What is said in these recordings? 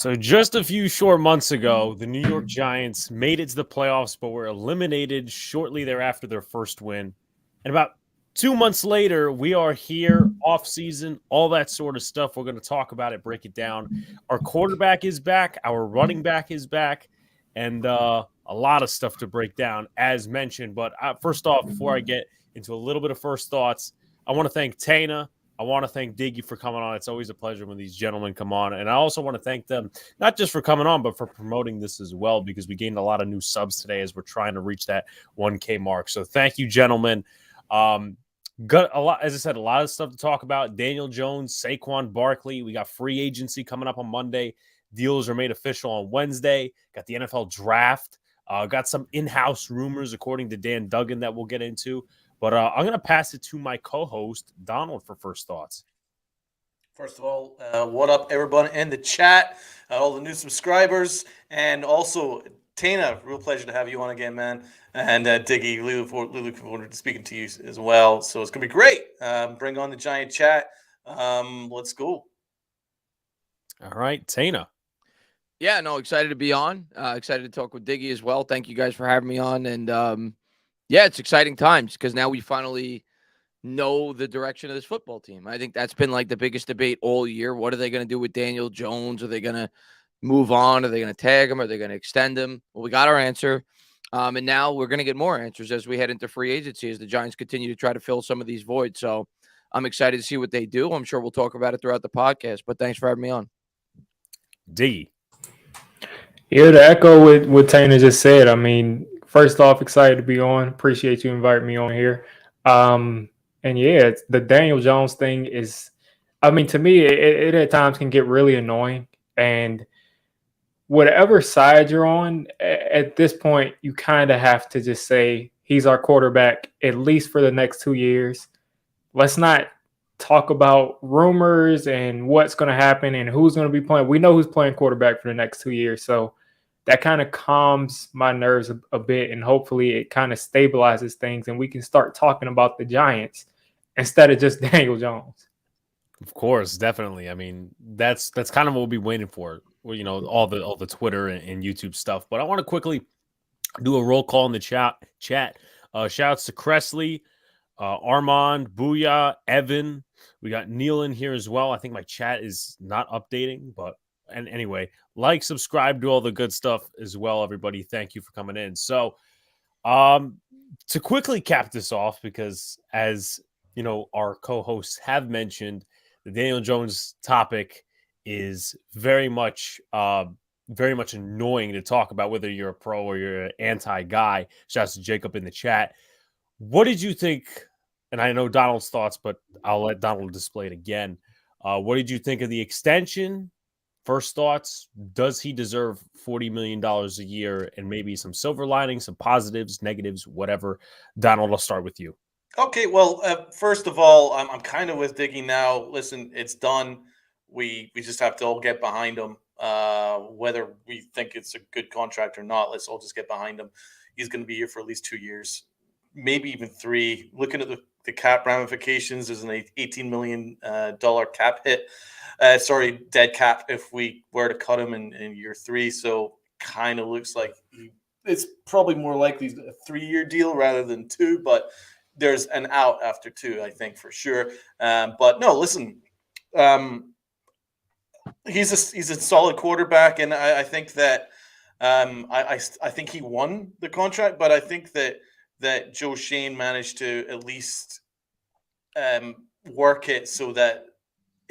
So just a few short months ago, the New York Giants made it to the playoffs, but were eliminated shortly thereafter their first win. And about 2 months later, we are here, off season, all that sort of stuff. We're going to talk about it, break it down. Our quarterback is back, our running back is back, and a lot of stuff to break down, as mentioned. But first off, before I get into a little bit of first thoughts, I want to thank Tana. I want to thank Diggy for coming on. It's always a pleasure when these gentlemen come on. And I also want to thank them, not just for coming on, but for promoting this as well, because we gained a lot of new subs today as we're trying to reach that 1K mark. So thank you, gentlemen. Got a lot, as I said, a lot of stuff to talk about. Daniel Jones, Saquon Barkley. We got free agency coming up on Monday. Deals are made official on Wednesday. Got the NFL draft. Got some in-house rumors, according to Dan Duggan, that we'll get into. But I'm going to pass it to my co-host, Donald, for first thoughts. First of all, what up, everyone in the chat, all the new subscribers, and also, Tana, real pleasure to have you on again, man. And Diggy, looking forward to speaking to you as well. So it's going to be great. Bring on the giant chat. Let's go. All right, Tana. Yeah, no, excited to be on. Excited to talk with Diggy as well. Thank you guys for having me on. And yeah, it's exciting times because now we finally know the direction of this football team. I think that's been like the biggest debate all year. What are they going to do with Daniel Jones? Are they going to move on? Are they going to tag him? Are they going to extend him? Well, we got our answer. And now we're going to get more answers as we head into free agency as the Giants continue to try to fill some of these voids. So I'm excited to see what they do. I'm sure we'll talk about it throughout the podcast, but thanks for having me on. Diggy. Yeah, to echo what Tana just said, I mean, first off, excited to be on. Appreciate you inviting me on here. And yeah, the Daniel Jones thing is, I mean, to me, it at times can get really annoying. And whatever side you're on, at this point, you kind of have to just say he's our quarterback, at least for the next 2 years. Let's not talk about rumors and what's going to happen and who's going to be playing. We know who's playing quarterback for the next 2 years. So that kind of calms my nerves a bit, and hopefully it kind of stabilizes things and we can start talking about the Giants instead of just Daniel Jones. Of course, definitely. I mean, that's kind of what we'll be waiting for. You know, all the Twitter and YouTube stuff. But I want to quickly do a roll call in the chat. Shout outs to Cressley, Armand, Booyah, Evan. We got Neil in here as well. I think my chat is not updating, but and anyway, like, subscribe, do all the good stuff as well, everybody. Thank you for coming in. So, to quickly cap this off, because as you know, our co-hosts have mentioned, the Daniel Jones topic is very much annoying to talk about, whether you're a pro or you're an anti guy. Shouts to Jacob in the chat. What did you think? And I know Donald's thoughts, but I'll let Donald display it again. What did you think of the extension? First thoughts, does he deserve $40 million a year, and maybe some silver linings, some positives, negatives, whatever? Donald, I'll start with you. Okay, well, first of all, I'm kind of with Diggy now. Listen, it's done. We just have to all get behind him. Whether we think it's a good contract or not, let's all just get behind him. He's going to be here for at least 2 years, maybe even 3. Looking at the cap ramifications, there's an $18 million cap hit. Dead cap if we were to cut him in year 3. So kind of looks like it's probably more likely a 3-year deal rather than 2, but there's an out after 2, I think, for sure. But no, listen, he's a solid quarterback, and I think that I think he won the contract, but I think that Joe Shane managed to at least work it so that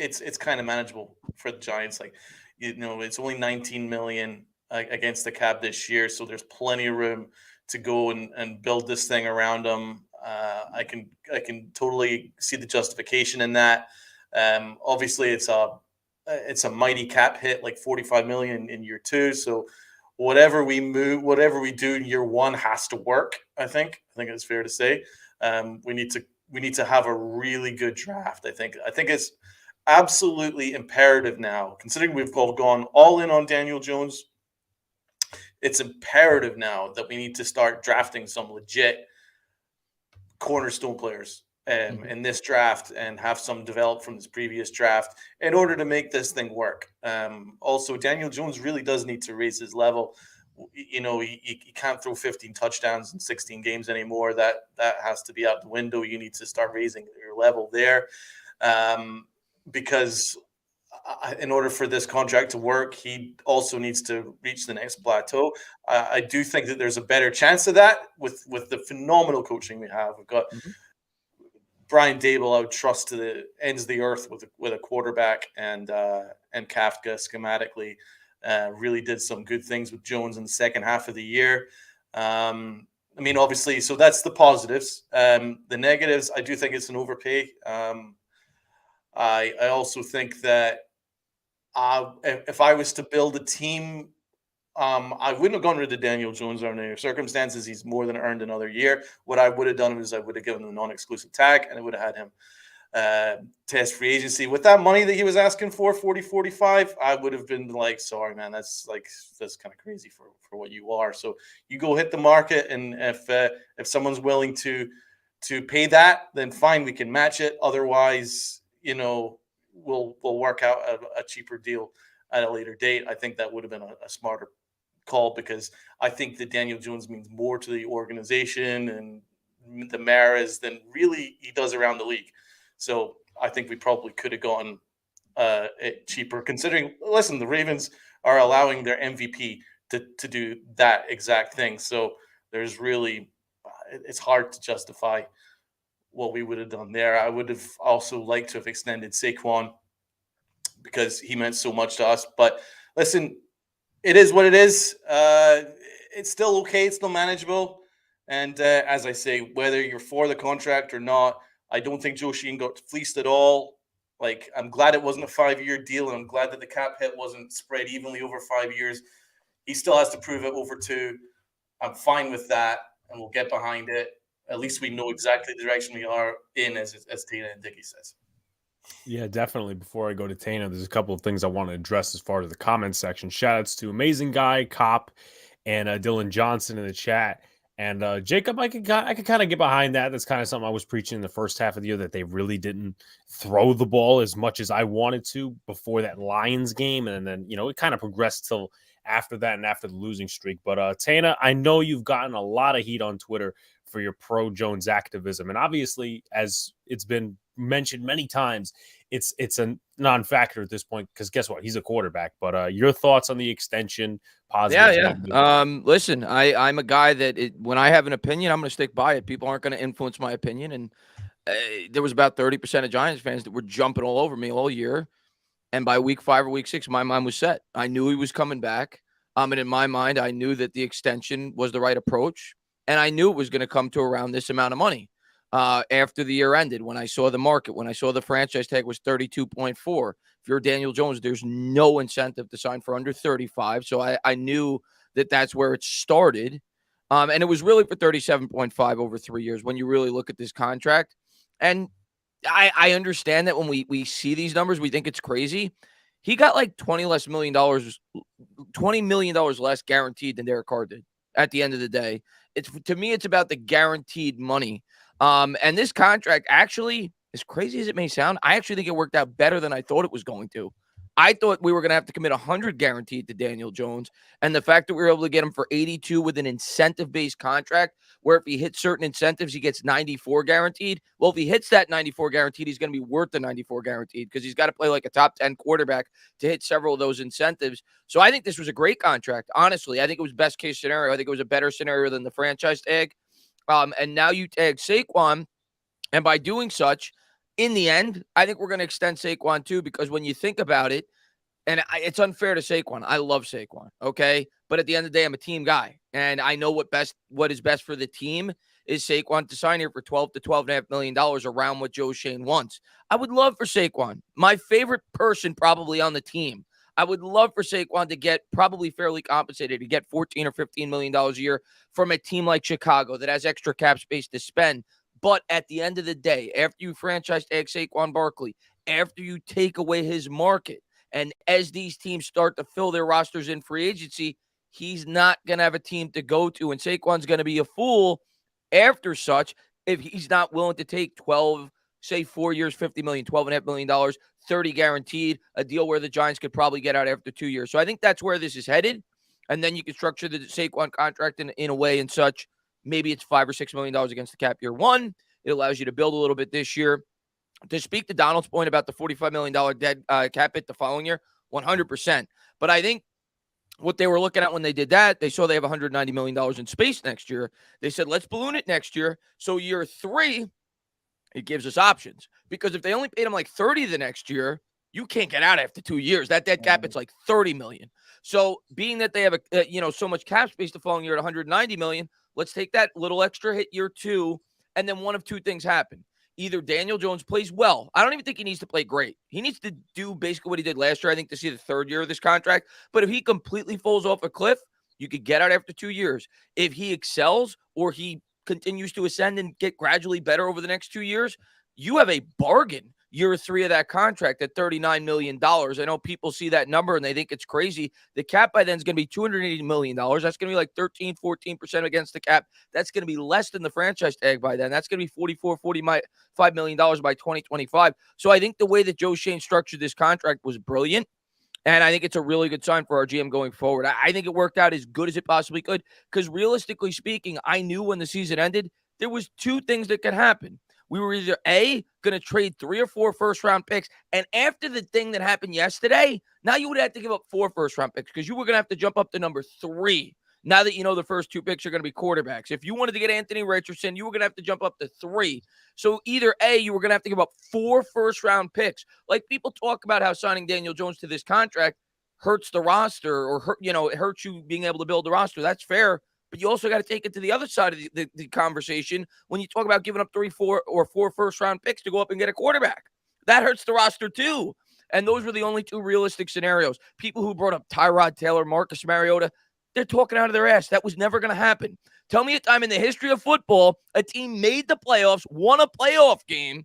it's kind of manageable for the Giants. Like, you know, it's only $19 million against the cap this year, so there's plenty of room to go and build this thing around him. I can totally see the justification in that. Obviously, it's a mighty cap hit, like $45 million in year 2. So whatever we do in year 1 has to work. I think it's fair to say. We need to have a really good draft. I think it's absolutely imperative now, considering we've gone all in on Daniel Jones. It's imperative now that we need to start drafting some legit cornerstone players. in this draft and have some developed from this previous draft in order to make this thing work. Also, Daniel Jones really does need to raise his level. You know, he can't throw 15 touchdowns in 16 games anymore. That has to be out the window. You need to start raising your level there, because in order for this contract to work, he also needs to reach the next plateau. I do think that there's a better chance of that with the phenomenal coaching we have. We've got Brian Dable, I would trust to the ends of the earth with a quarterback, and Kafka schematically really did some good things with Jones in the second half of the year. I mean, obviously, so that's the positives. The negatives, I do think it's an overpay. I also think that if I was to build a team, I wouldn't have gone rid of Daniel Jones under any circumstances. He's more than earned another year. What I would have done is I would have given him a non-exclusive tag, and I would have had him test free agency. With that money that he was asking for, 40, 45, I would have been like, sorry, man, that's kind of crazy for what you are. So you go hit the market, and if someone's willing to pay that, then fine, we can match it. Otherwise, you know, we'll work out a cheaper deal at a later date. I think that would have been a smarter call, because I think that Daniel Jones means more to the organization and the Maras than really he does around the league. So I think we probably could have gotten it cheaper, considering, listen, the Ravens are allowing their MVP to do that exact thing. So there's really, it's hard to justify what we would have done there. I would have also liked to have extended Saquon, because he meant so much to us. But listen, it is what it is. It's still okay. It's still manageable. And as I say, whether you're for the contract or not, I don't think Joe Sheehan got fleeced at all. Like, I'm glad it wasn't a 5-year deal, and I'm glad that the cap hit wasn't spread evenly over 5 years. He still has to prove it over 2. I'm fine with that, and we'll get behind it. At least we know exactly the direction we are in, as Tina and Dickie says. Yeah, definitely. Before I go to Tana, there's a couple of things I want to address as far as the comments section. Shout outs to Amazing Guy, Cop, and Dylan Johnson in the chat. And Jacob, I could kind of get behind that. That's kind of something I was preaching in the first half of the year, that they really didn't throw the ball as much as I wanted to before that Lions game. And then, you know, it kind of progressed till after that and after the losing streak. But Tana, I know you've gotten a lot of heat on Twitter for your pro-Jones activism. And obviously, as it's been mentioned many times, it's a non-factor at this point, because guess what? He's a quarterback. But your thoughts on the extension, positive? Yeah. Listen, I'm a guy that when I have an opinion, I'm going to stick by it. People aren't going to influence my opinion. And there was about 30% of Giants fans that were jumping all over me all year. And by week 5 or week 6, my mind was set. I knew he was coming back. And in my mind, I knew that the extension was the right approach. And I knew it was going to come to around this amount of money after the year ended. When I saw the market, when I saw the franchise tag was 32.4. If you're Daniel Jones, there's no incentive to sign for under 35. So I knew that that's where it started. And it was really for 37.5 over 3 years when you really look at this contract. And I understand that when we see these numbers, we think it's crazy. He got like $20 million less guaranteed than Derek Carr did at the end of the day. To me, it's about the guaranteed money. And this contract, actually, as crazy as it may sound, I actually think it worked out better than I thought it was going to. I thought we were going to have to commit 100 guaranteed to Daniel Jones. And the fact that we were able to get him for 82 with an incentive-based contract, where if he hits certain incentives, he gets 94 guaranteed. Well, if he hits that 94 guaranteed, he's going to be worth the 94 guaranteed, because he's got to play like a top 10 quarterback to hit several of those incentives. So I think this was a great contract. Honestly, I think it was best case scenario. I think it was a better scenario than the franchise tag. And now you tag Saquon. And by doing such, in the end, I think we're going to extend Saquon too, because when you think about it, and it's unfair to Saquon. I love Saquon, okay? But at the end of the day, I'm a team guy, and I know what is best for the team is Saquon to sign here for $12 to $12.5 million, around what Joe Schoen wants. I would love for Saquon, my favorite person probably on the team. I would love for Saquon to get probably fairly compensated, to get $14 or $15 million a year from a team like Chicago that has extra cap space to spend. But at the end of the day, after you franchise tag Saquon Barkley, after you take away his market, and as these teams start to fill their rosters in free agency, he's not going to have a team to go to. And Saquon's going to be a fool after such if he's not willing to take 12, say 4 years, $50 million, $12.5 million, 30 guaranteed, a deal where the Giants could probably get out after 2 years. So I think that's where this is headed. And then you can structure the Saquon contract in a way and such. Maybe it's $5 or $6 million against the cap year one. It allows you to build a little bit this year. To speak to Donald's point about the $45 million dead cap hit the following year, 100%. But I think what they were looking at when they did that, they saw they have $190 million in space next year. They said, let's balloon it next year. So year 3, it gives us options. Because if they only paid him like 30 the next year, you can't get out after 2 years. That dead cap, it's like 30 million. So being that they have so much cap space the following year at 190 million, let's take that little extra hit year 2, and then one of two things happen. Either Daniel Jones plays well. I don't even think he needs to play great. He needs to do basically what he did last year, I think, to see the 3rd year of this contract. But if he completely falls off a cliff, you could get out after 2 years. If he excels or he continues to ascend and get gradually better over the next 2 years, you have a bargain year 3 of that contract at $39 million. I know people see that number and they think it's crazy. The cap by then is going to be $280 million. That's going to be like 13, 14% against the cap. That's going to be less than the franchise tag by then. That's going to be $45 million by 2025. So I think the way that Joe Schoen structured this contract was brilliant. And I think it's a really good sign for our GM going forward. I think it worked out as good as it possibly could, because realistically speaking, I knew when the season ended, there was 2 things that could happen. We were either A, going to trade 3 or 4 first-round picks, and after the thing that happened yesterday, now you would have to give up 4 first-round picks because you were going to have to jump up to number 3. Now that you know the first 2 picks are going to be quarterbacks. If you wanted to get Anthony Richardson, you were going to have to jump up to 3. So either A, you were going to have to give up 4 first-round picks. Like people talk about how signing Daniel Jones to this contract hurts the roster or it hurts you being able to build the roster. That's fair. But you also got to take it to the other side of the conversation when you talk about giving up 3, 4, or 4 first-round picks to go up and get a quarterback. That hurts the roster too. And those were the only 2 realistic scenarios. People who brought up Tyrod Taylor, Marcus Mariota, they're talking out of their ass. That was never going to happen. Tell me a time in the history of football a team made the playoffs, won a playoff game,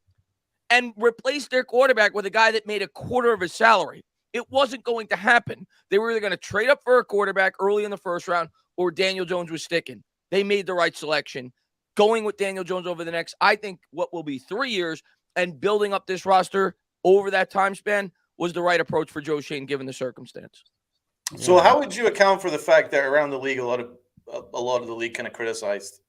and replaced their quarterback with a guy that made a quarter of his salary. It wasn't going to happen. They were either going to trade up for a quarterback early in the first round or Daniel Jones was sticking. They made the right selection. Going with Daniel Jones over the next, I think, what will be 3 years and building up this roster over that time span was the right approach for Joe Schoen given the circumstance. So how would you account for the fact that around the league, a lot of the league kind of criticized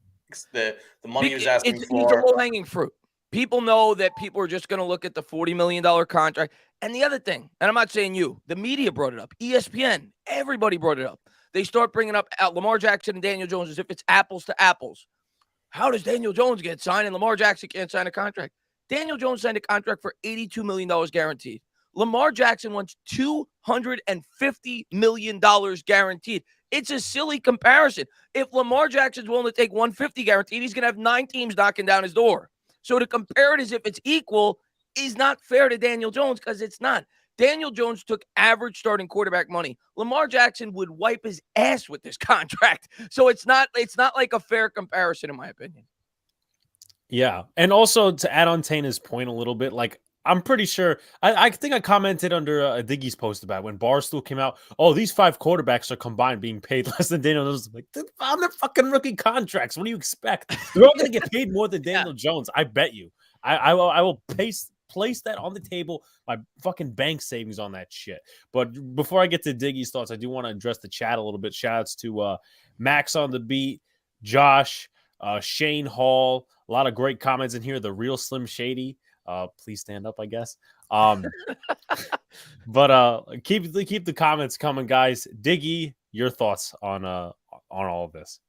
the money he was asking for? It's a low-hanging fruit. People know that people are just going to look at the $40 million contract. And the other thing, and I'm not saying you, the media brought it up, ESPN, everybody brought it up. They start bringing up Lamar Jackson and Daniel Jones as if it's apples to apples. How does Daniel Jones get signed and Lamar Jackson can't sign a contract? Daniel Jones signed a contract for $82 million guaranteed. Lamar Jackson wants $250 million guaranteed. It's a silly comparison. If Lamar Jackson's willing to take $150 guaranteed, he's going to have 9 teams knocking down his door. So to compare it as if it's equal is not fair to Daniel Jones because it's not. Daniel Jones took average starting quarterback money. Lamar Jackson would wipe his ass with this contract. So it's not like a fair comparison, in my opinion. Yeah. And also to add on Tana's point a little bit, like I'm pretty sure I think I commented under Diggy's post about it when Barstool came out. Oh, these 5 quarterbacks are combined being paid less than Daniel Jones. Like, on their fucking rookie contracts. What do you expect? They're all going to get paid more than Daniel Jones. I bet you. I will place that on the table. My fucking bank savings on that shit. But before I get to Diggy's thoughts, I do want to address the chat a little bit. Shout outs to Max on the beat, Josh, Shane Hall. A lot of great comments in here. The real Slim Shady. Please stand up, I guess. But keep the comments coming, guys. Diggy, your thoughts on all of this?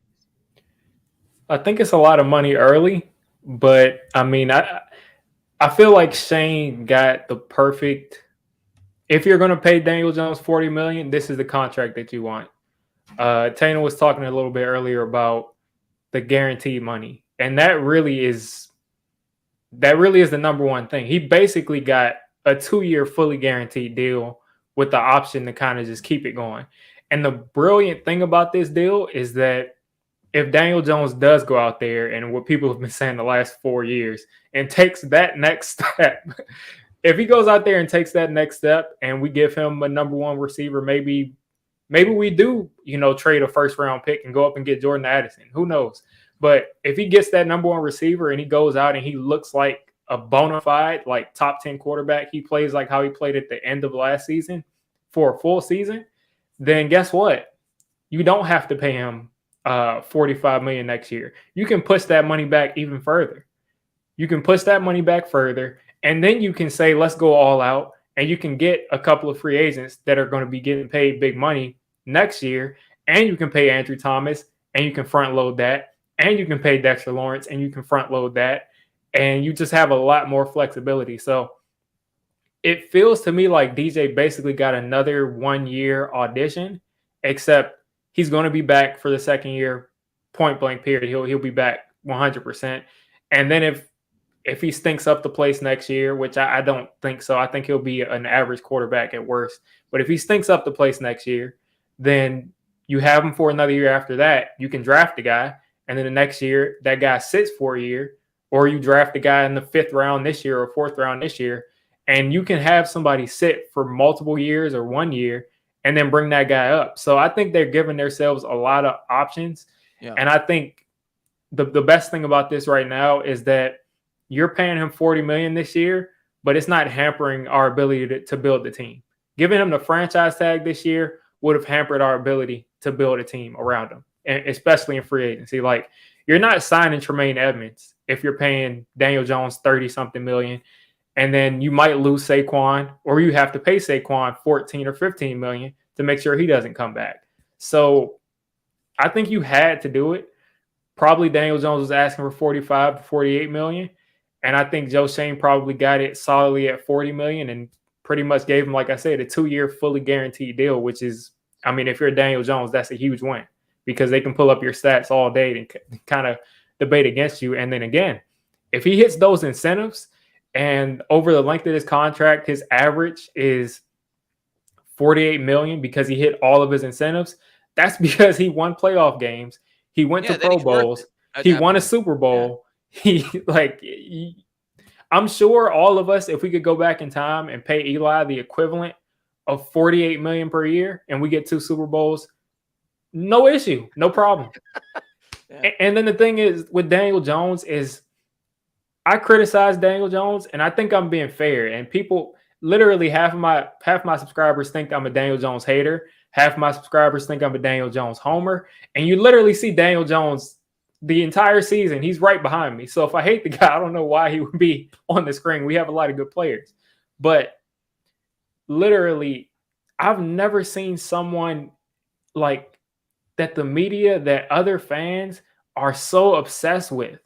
I think it's a lot of money early, but I mean, I feel like Shane got the perfect. If you're going to pay Daniel Jones $40 million, this is the contract that you want. Tana was talking a little bit earlier about the guaranteed money, and that really is the number one thing. He basically got a 2-year fully guaranteed deal with the option to kind of just keep it going. And the brilliant thing about this deal is that if Daniel Jones does go out there and what people have been saying the last 4 years and takes that next step, if he goes out there and takes that next step and we give him a number 1 receiver, maybe we do, trade a first round pick and go up and get Jordan Addison. Who knows? But if he gets that number one receiver and he goes out and he looks like a bona fide, like top 10 quarterback, he plays like how he played at the end of last season for a full season, then guess what? You don't have to pay him $45 million next year. You can push that money back even further. You can push that money back further, and then you can say, let's go all out, and you can get a couple of free agents that are going to be getting paid big money next year, and you can pay Andrew Thomas, and you can front load that, and you can pay Dexter Lawrence, and you can front load that, and you just have a lot more flexibility. So it feels to me like DJ basically got another 1 year audition, except he's going to be back for the second year, point blank period. He'll be back 100%. And then if he stinks up the place next year, which I don't think so, I think he'll be an average quarterback at worst. But if he stinks up the place next year, then you have him for another year after that. You can draft the guy, and then the next year that guy sits for a year, or you draft the guy in the 5th round this year or 4th round this year, and you can have somebody sit for multiple years or 1 year and then bring that guy up. So I think they're giving themselves a lot of options. Yeah. And I think the best thing about this right now is that you're paying him $40 million this year, but it's not hampering our ability to build the team. Giving him the franchise tag this year would have hampered our ability to build a team around him, and especially in free agency. Like, you're not signing Tremaine Edmonds if you're paying Daniel Jones 30-something million, and then you might lose Saquon, or you have to pay Saquon 14 or 15 million to make sure he doesn't come back. So I think you had to do it. Probably Daniel Jones was asking for 45 to 48 million. And I think Joe Schoen probably got it solidly at 40 million and pretty much gave him, like I said, a 2-year fully guaranteed deal, which is, I mean, if you're Daniel Jones, that's a huge win because they can pull up your stats all day and kind of debate against you. And then again, if he hits those incentives and over the length of his contract, his average is 48 million because he hit all of his incentives, that's because he won playoff games. He went to Pro Bowls. He won a Super Bowl. I'm sure all of us, if we could go back in time and pay Eli the equivalent of 48 million per year and we get 2 Super Bowls, no issue, no problem. Yeah. And then the thing is with Daniel Jones is I criticize Daniel Jones and I think I'm being fair. And people, literally half my subscribers think I'm a Daniel Jones hater. Half my subscribers think I'm a Daniel Jones homer. And you literally see Daniel Jones the entire season. He's right behind me. So if I hate the guy, I don't know why he would be on the screen. We have a lot of good players. But literally, I've never seen someone like that the media, that other fans are so obsessed with.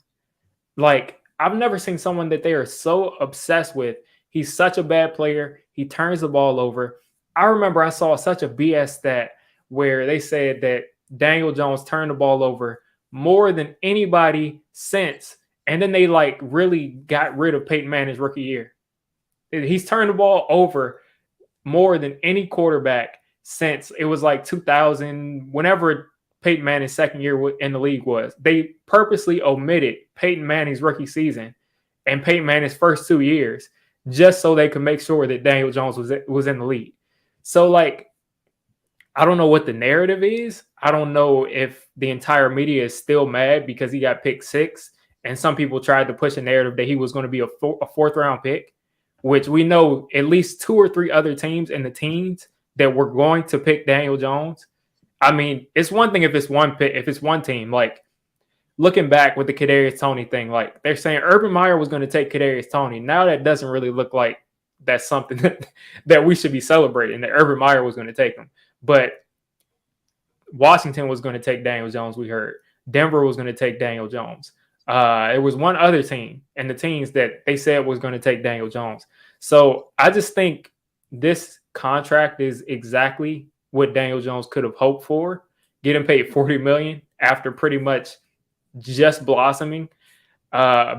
Like, I've never seen someone that they are so obsessed with. He's such a bad player. He turns the ball over. I remember I saw such a BS stat where they said that Daniel Jones turned the ball over more than anybody since. And then they like really got rid of Peyton Manning's rookie year. He's turned the ball over more than any quarterback since it was like 2000, whenever Peyton Manning's second year in the league was. They purposely omitted Peyton Manning's rookie season and Peyton Manning's first 2 years just so they could make sure that Daniel Jones was in the league. So, like, I don't know what the narrative is. I don't know if the entire media is still mad because he got picked 6, and some people tried to push a narrative that he was going to be a 4th-round pick, which we know at least 2 or 3 other teams in the teens that were going to pick Daniel Jones. I mean, it's one thing if it's one pick, if it's one team. Like, looking back with the Kadarius Toney thing, like they're saying Urban Meyer was going to take Kadarius Toney. Now that doesn't really look like that's something that we should be celebrating, that Urban Meyer was going to take him. But Washington was going to take Daniel Jones, we heard. Denver was going to take Daniel Jones. It was one other team and the teams that they said was going to take Daniel Jones. So I just think this contract is exactly what Daniel Jones could have hoped for. Getting paid $40 million after pretty much just blossoming,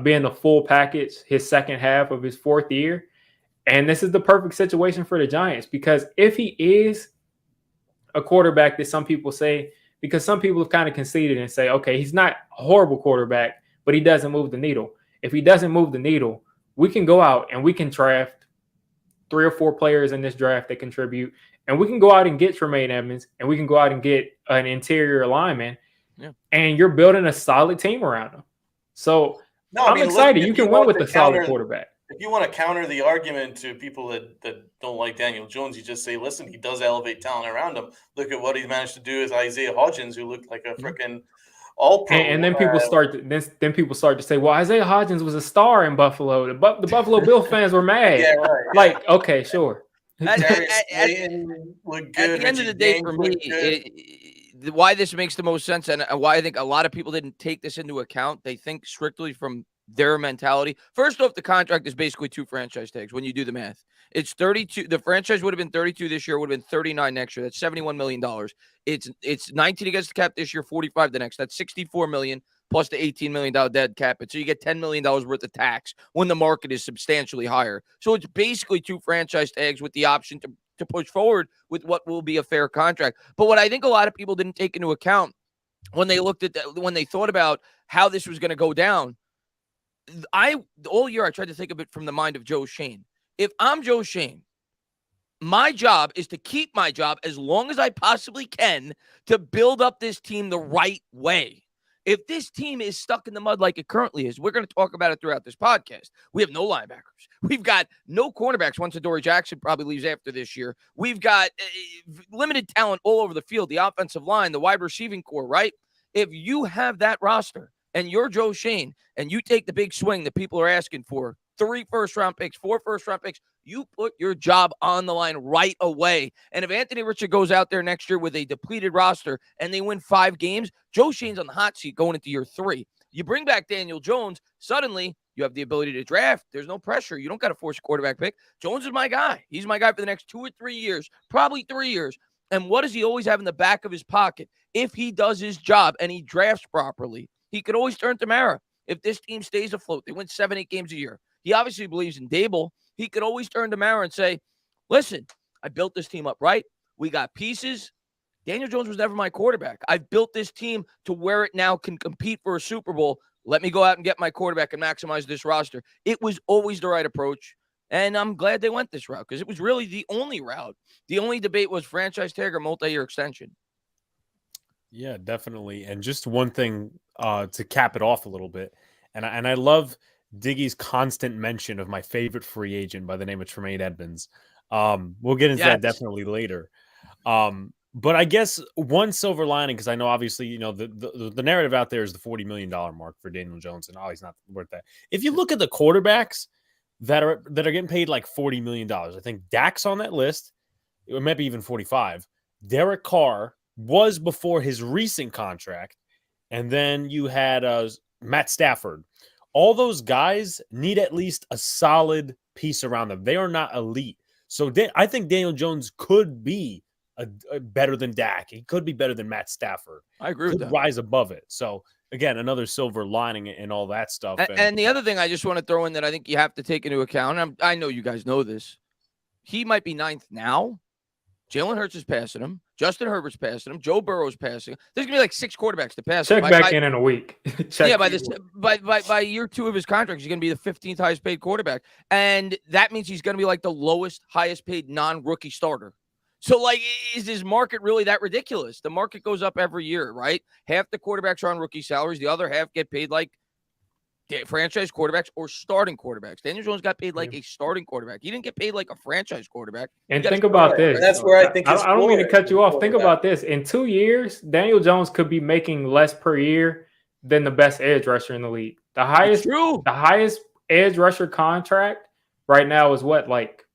being the full package his second half of his 4th year. And this is the perfect situation for the Giants because if he is a quarterback that some people say, because some people have kind of conceded and say, okay, he's not a horrible quarterback, but he doesn't move the needle. If he doesn't move the needle, we can go out and we can draft 3 or 4 players in this draft that contribute, and we can go out and get Tremaine Edmonds, and we can go out and get an interior lineman, and you're building a solid team around him. So I'm excited. Listen, you can win with a solid quarterback. If you want to counter the argument to people that don't like Daniel Jones, you just say, listen, he does elevate talent around him. Look at what he managed to do with Isaiah Hodgins, who looked like a freaking all-pro. And then people start to say, well, Isaiah Hodgins was a star in Buffalo. The Buffalo Bill fans were mad. Yeah, right. Like, okay, sure. At the end of the day, for me, why this makes the most sense and why I think a lot of people didn't take this into account, they think strictly from their mentality. First off, the contract is basically 2 franchise tags when you do the math. It's 32. The franchise would have been 32 this year, would have been 39 next year. That's $71 million. It's 19 against the cap this year, 45 the next. That's $64 million plus the $18 million dead cap. So you get $10 million worth of tax when the market is substantially higher. So it's basically 2 franchise tags with the option to push forward with what will be a fair contract. But what I think a lot of people didn't take into account when they looked at when they thought about how this was going to go down, all year I tried to think of it from the mind of Joe Schoen. If I'm Joe Schoen, my job is to keep my job as long as I possibly can to build up this team the right way. If this team is stuck in the mud like it currently is, we're going to talk about it throughout this podcast. We have no linebackers. We've got no cornerbacks once Adoree Jackson probably leaves after this year. We've got limited talent all over the field, the offensive line, the wide receiving core, right? If you have that roster and you're Joe Schoen and you take the big swing that people are asking for, 3 first-round picks, 4 first-round picks, you put your job on the line right away. And if Anthony Richard goes out there next year with a depleted roster and they win 5 games, Joe Schoen's on the hot seat going into year 3. You bring back Daniel Jones, suddenly you have the ability to draft. There's no pressure. You don't got to force a quarterback pick. Jones is my guy. He's my guy for the next 2 or 3 years, probably 3 years. And what does he always have in the back of his pocket? If he does his job and he drafts properly, he could always turn to Mara. If this team stays afloat, they win 7-8 games a year. He obviously believes in Dable. He could always turn to Mara and say, listen, I built this team up right. We got pieces. Daniel Jones was never my quarterback. I've built this team to where it now can compete for a Super Bowl. Let me go out and get my quarterback and maximize this roster. It was always the right approach. And I'm glad they went this route because it was really the only route. The only debate was franchise tag or multi-year extension. Yeah, definitely. And just one thing to cap it off a little bit. And I love Diggy's constant mention of my favorite free agent by the name of Tremaine Edmonds. We'll get into that definitely later. But I guess one silver lining, because I know obviously, the narrative out there is the $40 million mark for Daniel Jones, and he's not worth that. If you look at the quarterbacks that are getting paid like $40 million, I think Dak's on that list. It might be even 45. Derek Carr was before his recent contract, and then you had Matt Stafford. All those guys need at least a solid piece around them. They are not elite. So I think Daniel Jones could be a better than Dak. He could be better than Matt Stafford. I agree with that. Rise above it. So, again, another silver lining and all that stuff. And the other thing I just want to throw in that I think you have to take into account, and I know you guys know this, he might be 9th now. Jalen Hurts is passing him. Justin Herbert's passing him. Joe Burrow's passing him. There's gonna be like 6 quarterbacks to pass. Check back in a week. By year 2 of his contract, he's gonna be the 15th highest paid quarterback, and that means he's gonna be like the highest paid non-rookie starter. So, like, is his market really that ridiculous? The market goes up every year, right? Half the quarterbacks are on rookie salaries. The other half get paid like franchise quarterbacks or starting quarterbacks. Daniel Jones got paid like a starting quarterback. He didn't get paid like a franchise quarterback. And think about this. That's where I think I don't mean to cut you off. Think about this. In 2 years, Daniel Jones could be making less per year than the best edge rusher in the league. The highest edge rusher contract right now is what, like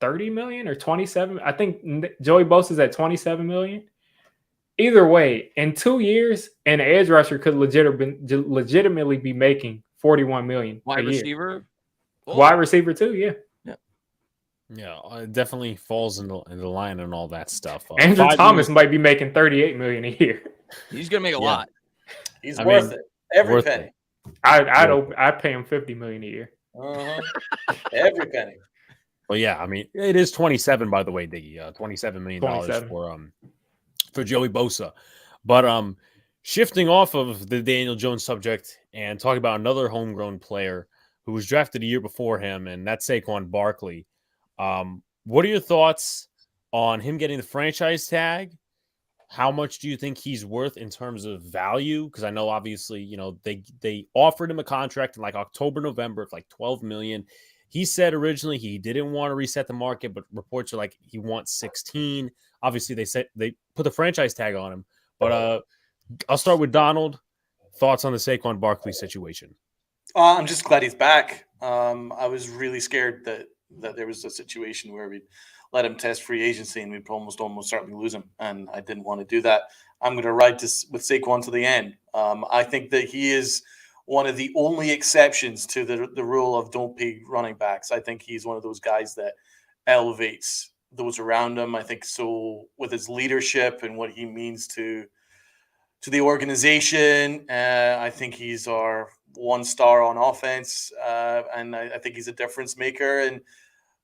30 million or 27? I think Joey Bosa's at 27 million. Either way, in 2 years, an edge rusher could legitimately be making $41 million wide a receiver. Year. Wide receiver too, yeah. Yeah, it definitely falls in the line and all that stuff. Andrew Thomas might be making $38 million a year. He's gonna make a lot. He's worth it. Every penny. I'd pay him $50 million a year. Every penny. Well, yeah, I mean, it is 27, by the way, Diggy. $27 million for Joey Bosa. But shifting off of the Daniel Jones subject and talking about another homegrown player who was drafted a year before him, and that's Saquon Barkley. What are your thoughts on him getting the franchise tag? how much do you think he's worth in terms of value? Because I know obviously, they offered him a contract in like October, November of like 12 million. He said originally he didn't want to reset the market, but reports are like he wants 16. Obviously, they put the franchise tag on him. But I'll start with Donald. Thoughts on the Saquon Barkley situation? I'm just glad he's back. I was really scared that there was a situation where we'd let him test free agency and we'd almost certainly lose him, and I didn't want to do that. I'm going to ride with Saquon to the end. I think that he is one of the only exceptions to the rule of don't pay running backs. I think he's one of those guys that elevates those around him. I think so with his leadership and what he means to the organization. I think he's our 1-star on offense, and I think he's a difference maker. And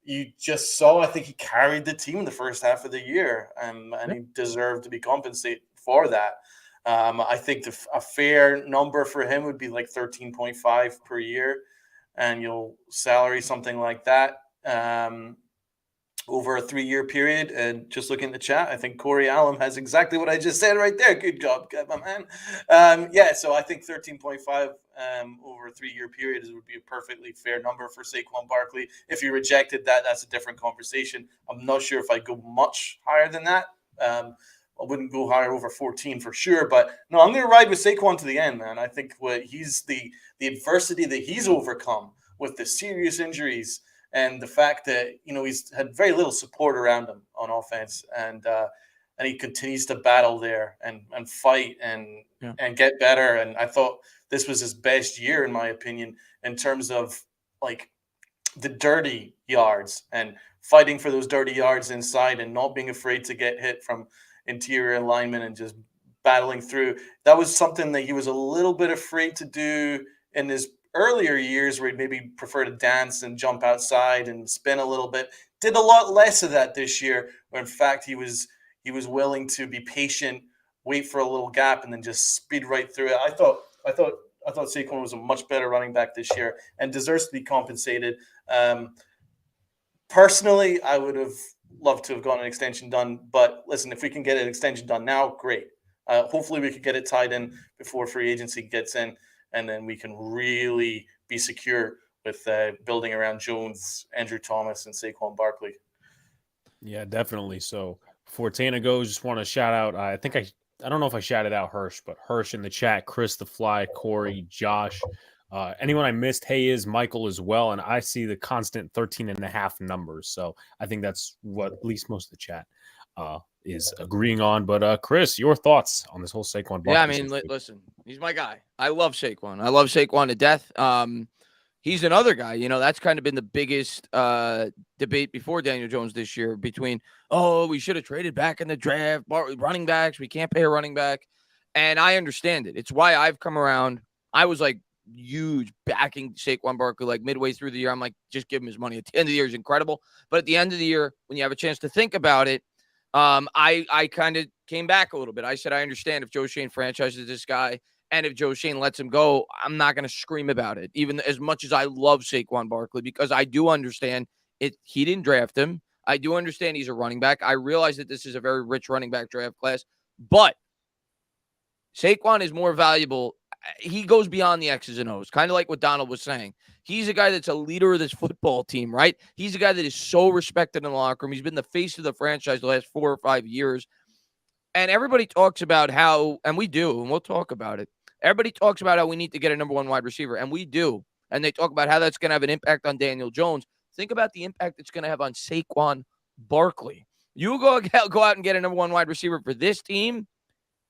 you just saw, I think he carried the team in the first half of the year, and he deserved to be compensated for that. I think a fair number for him would be like 13.5 per year, annual salary, something like that. Over a 3-year period. And just looking at the chat, I think Corey Allen has exactly what I just said right there. Good job, my man. So I think 13.5 over a 3-year period would be a perfectly fair number for Saquon Barkley. If you rejected that, that's a different conversation. I'm not sure if I'd go much higher than that. I wouldn't go higher over 14 for sure, but no, I'm going to ride with Saquon to the end, man. I think what he's the adversity that he's overcome with the serious injuries and the fact that, he's had very little support around him on offense, and he continues to battle there and fight and get better. And I thought this was his best year, in my opinion, in terms of like the dirty yards and fighting for those dirty yards inside and not being afraid to get hit from interior alignment and just battling through. That was something that he was a little bit afraid to do in his earlier years, where he'd maybe prefer to dance and jump outside and spin a little bit. Did a lot less of that this year, where in fact he was willing to be patient, wait for a little gap, and then just speed right through it. I thought Saquon was a much better running back this year and deserves to be compensated. Personally, I would have loved to have gotten an extension done, but listen, if we can get an extension done now, great. Hopefully we could get it tied in before free agency gets in, and then we can really be secure with building around Jones, Andrew Thomas, and Saquon Barkley. Yeah, definitely. So before Tana goes, just want to shout out, I don't know if I shouted out Hirsch, but Hirsch in the chat, Chris the Fly, Corey, Josh, anyone I missed, Michael as well. And I see the constant 13.5 numbers. So I think that's what at least most of the chat is agreeing on. But Chris, your thoughts on this whole Saquon Barkley? Yeah, I mean, listen, he's my guy. I love Saquon. I love Saquon to death. He's another guy, that's kind of been the biggest debate before Daniel Jones this year between, we should have traded back in the draft, running backs. We can't pay a running back. And I understand it. It's why I've come around. I was like huge backing Saquon Barkley, like midway through the year. I'm like, just give him his money. At the end of the year is incredible. But at the end of the year, when you have a chance to think about it, I kind of came back a little bit. I said, I understand if Joe Schoen franchises this guy, and if Joe Schoen lets him go, I'm not going to scream about it, even as much as I love Saquon Barkley, because I do understand it. He didn't draft him. I do understand he's a running back. I realize that this is a very rich running back draft class, but Saquon is more valuable. He goes beyond the X's and O's, kind of like what Donald was saying. He's a guy that's a leader of this football team, right? He's a guy that is so respected in the locker room. He's been the face of the franchise the last 4 or 5 years. And everybody talks about how, and we do, and we'll talk about it. Everybody talks about how we need to get a number 1 wide receiver, and we do. And they talk about how that's going to have an impact on Daniel Jones. Think about the impact it's going to have on Saquon Barkley. You go out and get a number 1 wide receiver for this team,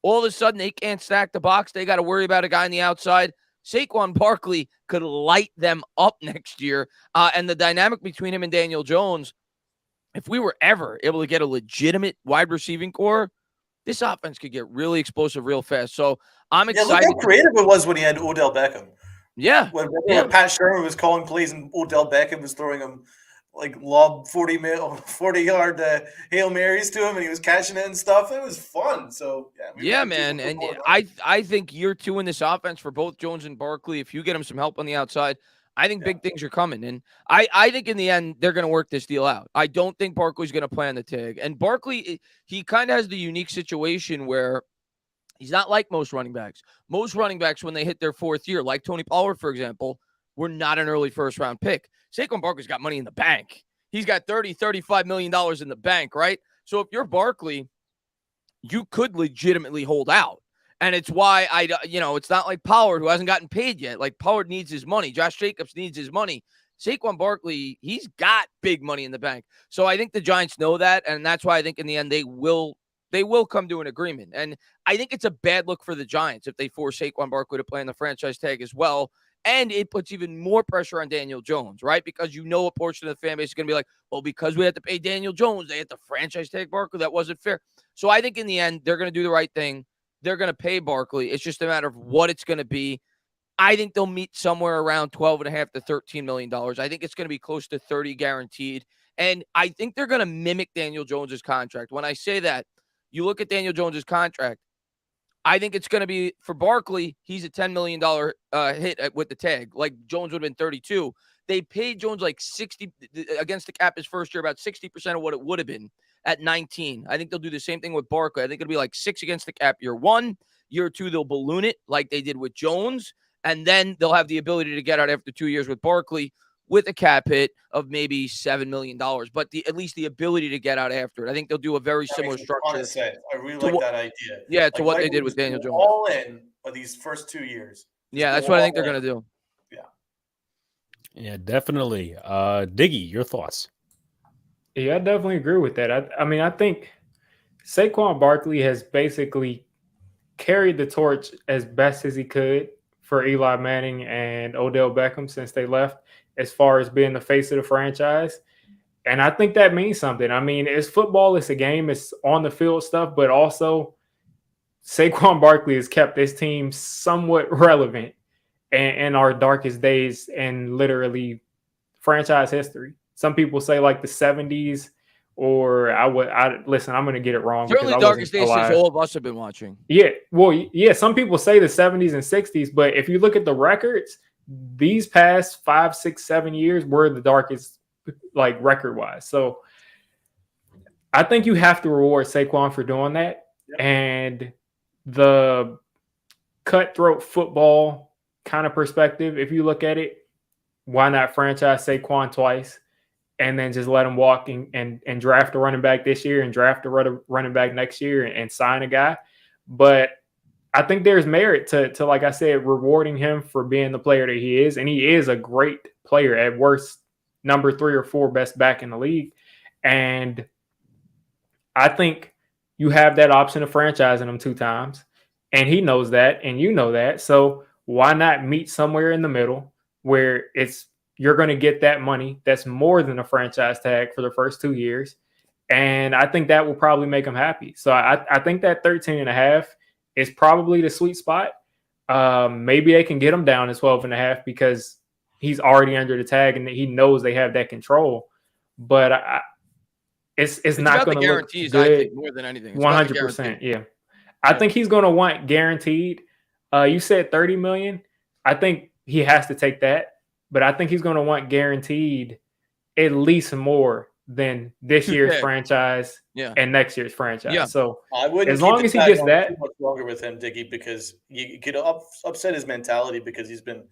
all of a sudden they can't stack the box. They got to worry about a guy on the outside. Saquon Barkley could light them up next year. And the dynamic between him and Daniel Jones, if we were ever able to get a legitimate wide receiving core, this offense could get really explosive real fast. So I'm excited. Look how creative it was when he had Odell Beckham. Yeah. When Pat Shermer was calling plays and Odell Beckham was throwing him like lob 40-yard Hail Marys to him, and he was catching it and stuff. It was fun. So yeah, man. And I think year 2 in this offense for both Jones and Barkley, if you get him some help on the outside, I think big things are coming. And I think in the end, they're going to work this deal out. I don't think Barkley's going to play on the tag. And Barkley, he kind of has the unique situation where he's not like most running backs. Most running backs, when they hit their fourth year, like Tony Pollard, for example, were not an early first-round pick. Saquon Barkley's got money in the bank. He's got $35 million in the bank, right? So if you're Barkley, you could legitimately hold out. And it's why it's not like Pollard, who hasn't gotten paid yet. Like, Pollard needs his money. Josh Jacobs needs his money. Saquon Barkley, he's got big money in the bank. So I think the Giants know that, and that's why I think in the end they will come to an agreement. And I think it's a bad look for the Giants if they force Saquon Barkley to play in the franchise tag as well. And it puts even more pressure on Daniel Jones, right? Because a portion of the fan base is going to be like, well, because we had to pay Daniel Jones, they had to franchise tag Barkley. That wasn't fair. So I think in the end, they're going to do the right thing. They're going to pay Barkley. It's just a matter of what it's going to be. I think they'll meet somewhere around $12.5 to $13 million. I think it's going to be close to 30 guaranteed. And I think they're going to mimic Daniel Jones's contract. When I say that, you look at Daniel Jones's contract, I think it's going to be, for Barkley, he's a $10 million hit with the tag. Like, Jones would have been 32. They paid Jones like 60 against the cap his first year, about 60% of what it would have been at 19. I think they'll do the same thing with Barkley. I think it'll be like 6 against the cap year 1. Year 2, they'll balloon it like they did with Jones. And then they'll have the ability to get out after 2 years with Barkley with a cap hit of maybe $7 million. But at least the ability to get out after it. I think they'll do a very similar structure. I really like that idea. Yeah, to what they did with Daniel Jones. All in for these first 2 years. Yeah, that's what I think they're going to do. Yeah, definitely. Diggy, your thoughts? Yeah, I definitely agree with that. I mean, I think Saquon Barkley has basically carried the torch as best as he could for Eli Manning and Odell Beckham since they left, as far as being the face of the franchise. And I think that means something. I mean, it's football, it's a game, it's on the field stuff, but also Saquon Barkley has kept this team somewhat relevant in our darkest days in literally franchise history. Some people say like the 70s, or listen, I'm going to get it wrong. Certainly darkest days since all of us have been watching. Yeah, well, yeah, some people say the 70s and 60s, but if you look at the records, these past 5, 6, 7 years were the darkest, like, record-wise. So I think you have to reward Saquon for doing that. Yep. And the cutthroat football kind of perspective, if you look at it, why not franchise Saquon twice and then just let him walk and draft a running back this year and draft a running back next year and sign a guy? But I think there's merit to, like I said, rewarding him for being the player that he is. And he is a great player, at worst, number 3 or 4 best back in the league. And I think you have that option of franchising him 2 times. And he knows that, and you know that. So why not meet somewhere in the middle where you're going to get that money that's more than a franchise tag for the first 2 years. And I think that will probably make him happy. So I think that 13.5 is probably the sweet spot. Maybe they can get him down to 12.5 because he's already under the tag and he knows they have that control. But it's not going to look good. I think, more than anything. 100%. Yeah. I think he's going to want guaranteed. You said $30 million. I think he has to take that, but I think he's going to want guaranteed at least more than this year's franchise and next year's franchise. Yeah. So I wouldn't, as long as he gets that, too much longer with him, Diggy, because you could upset his mentality because he's been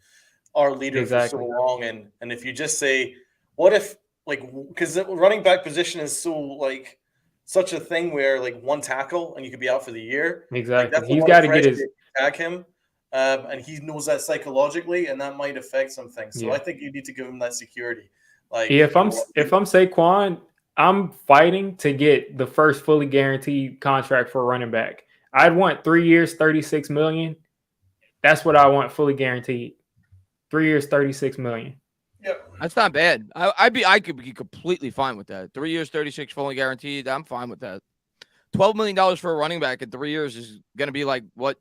our leader for so long. And if you just say, what if, like, because the running back position is so, like, such a thing where, like, one tackle and you could be out for the year. Exactly. Like, he's got to get his tag him. And he knows that psychologically, and that might affect some things. So I think you need to give him that security. Like, if I'm Saquon, I'm fighting to get the first fully guaranteed contract for a running back. I'd want 3 years, $36 million. That's what I want, fully guaranteed. 3 years, $36 million. Yep. That's not bad. I could be completely fine with that. 3 years, 36 fully guaranteed. I'm fine with that. $12 million for a running back in 3 years is going to be like what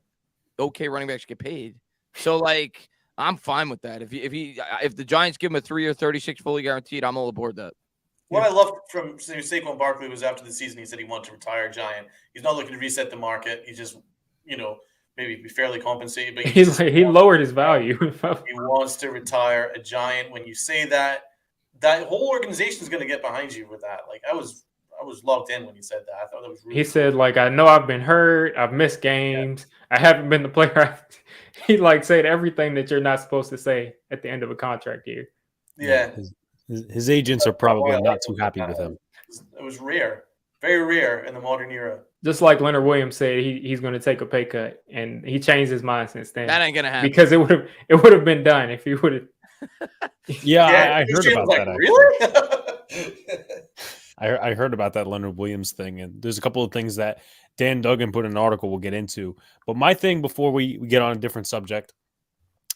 okay running backs get paid. So, like, I'm fine with that. If the Giants give him a 3 year, 36 fully guaranteed, I'm all aboard that. What I loved from Saquon Barkley was after the season, he said he wanted to retire Giant. He's not looking to reset the market. He's just, maybe be fairly compensated, but he lowered his value. He wants to retire a Giant. When you say that, that whole organization is going to get behind you with that. Like I was locked in when he said that. I thought that was really He cool. said, like, I know I've been hurt. I've missed games. I haven't been the player. He like said everything that you're not supposed to say at the end of a contract year. Yeah. His agents are probably not too happy with him. It was rare, very rare in the modern era. Just like Leonard Williams said, he's going to take a pay cut, and he changed his mind since then. That ain't gonna happen because it would have been done if he would have. Yeah, I heard about that. Really? I heard about that Leonard Williams thing, and there's a couple of things that Dan Duggan put in an article we'll get into. But my thing before we get on a different subject,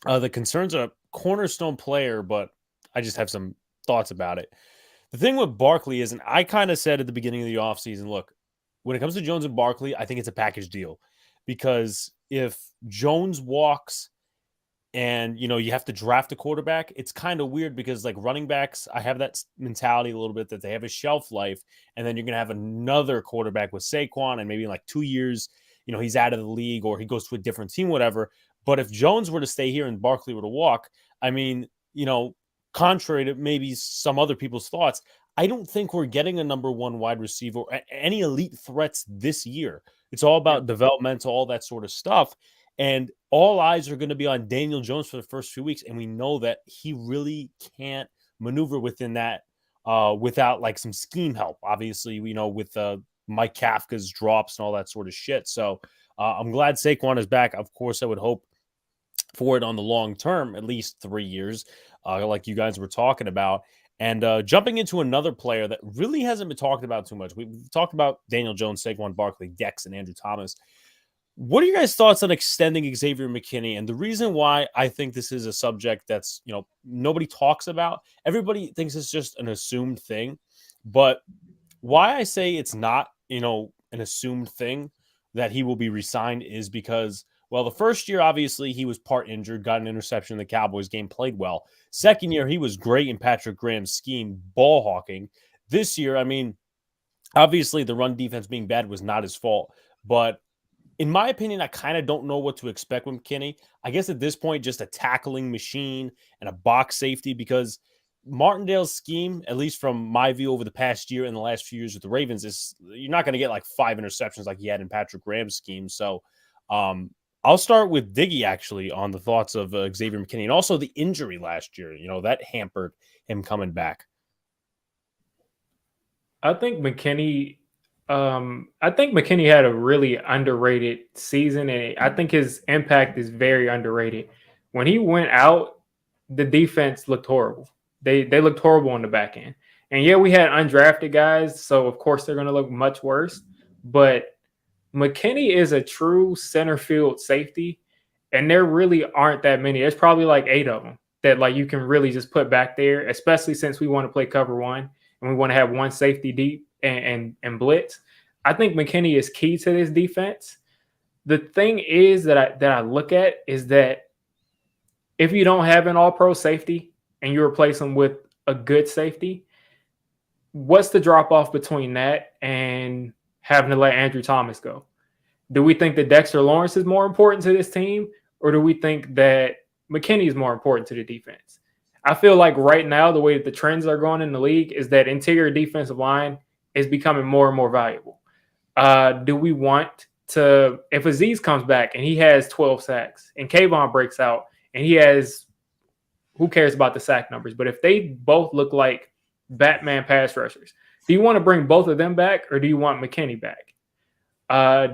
the concerns are a cornerstone player, but I just have some thoughts about it. The thing with Barkley is, and I kind of said at the beginning of the offseason, look, when it comes to Jones and Barkley, I think it's a package deal. Because if Jones walks and, you have to draft a quarterback, it's kind of weird because, like, running backs, I have that mentality a little bit that they have a shelf life, and then you're going to have another quarterback with Saquon, and maybe in like 2 years, he's out of the league or he goes to a different team, whatever. But if Jones were to stay here and Barkley were to walk, I mean, contrary to maybe some other people's thoughts, I don't think we're getting a number one wide receiver or any elite threats this year. It's all about developmental, all that sort of stuff. And all eyes are going to be on Daniel Jones for the first few weeks. And we know that he really can't maneuver within that without like some scheme help. Obviously, with Mike Kafka's drops and all that sort of shit. So I'm glad Saquon is back. Of course, I would hope for it on the long term, at least 3 years, like you guys were talking about. And jumping into another player that really hasn't been talked about too much. We've talked about Daniel Jones, Saquon Barkley, Dex, and Andrew Thomas. What are your guys' thoughts on extending Xavier McKinney? And the reason why I think this is a subject that's, nobody talks about, everybody thinks it's just an assumed thing. But why I say it's not, an assumed thing that he will be re-signed is because, well, the first year, obviously, he was part injured, got an interception in the Cowboys game, played well. Second year, he was great in Patrick Graham's scheme, ball hawking. This year, I mean, obviously, the run defense being bad was not his fault. But in my opinion, I kind of don't know what to expect with McKinney. I guess at this point, just a tackling machine and a box safety because Martindale's scheme, at least from my view over the past year and the last few years with the Ravens, is you're not going to get like 5 interceptions like he had in Patrick Graham's scheme. So, I'll start with Diggy, actually, on the thoughts of Xavier McKinney and also the injury last year. That hampered him coming back. I think McKinney had a really underrated season, and I think his impact is very underrated. When he went out, the defense looked horrible. They looked horrible on the back end. And yeah, we had undrafted guys, so of course they're going to look much worse. But McKinney is a true center field safety, and there really aren't that many. There's probably like 8 of them that like you can really just put back there, especially since we want to play cover one and we want to have one safety deep and blitz. I think McKinney is key to this defense. The thing is that I look at is that if you don't have an all-pro safety and you replace them with a good safety, what's the drop-off between that and having to let Andrew Thomas go? Do we think that Dexter Lawrence is more important to this team, or do we think that McKinney is more important to the defense? I feel like right now, the way that the trends are going in the league is that interior defensive line is becoming more and more valuable. Do we want to, if Aziz comes back and he has 12 sacks and Kayvon breaks out and he has, who cares about the sack numbers? But if they both look like Batman pass rushers, do you want to bring both of them back or do you want McKinney back?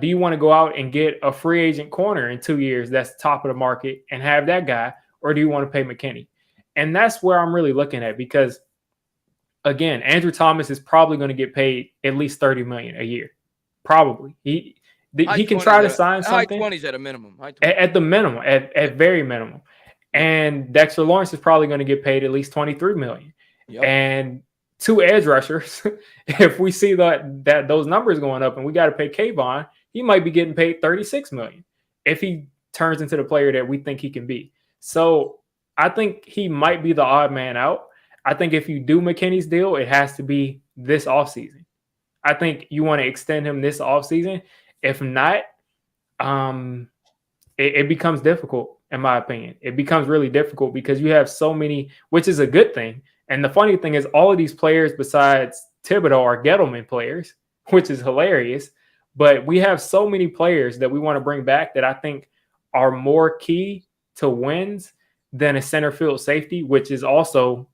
Do you want to go out and get a free agent corner in 2 years that's top of the market and have that guy, or do you want to pay McKinney? And that's where I'm really looking at because, again, Andrew Thomas is probably going to get paid at least $30 million a year. Probably. He can try to sign something. High 20s at a minimum. At the minimum, at very minimum. And Dexter Lawrence is probably going to get paid at least $23 million. Yep. And 2 edge rushers, if we see that those numbers going up and we got to pay Kayvon, he might be getting paid $36 million if he turns into the player that we think he can be. So I think he might be the odd man out. I think if you do McKinney's deal, it has to be this offseason. I think you want to extend him this offseason. If not, it becomes difficult, in my opinion. It becomes really difficult because you have so many, which is a good thing. And the funny thing is, all of these players besides Thibodeau are Gettleman players, which is hilarious. But we have so many players that we want to bring back that I think are more key to wins than a center field safety, which is also,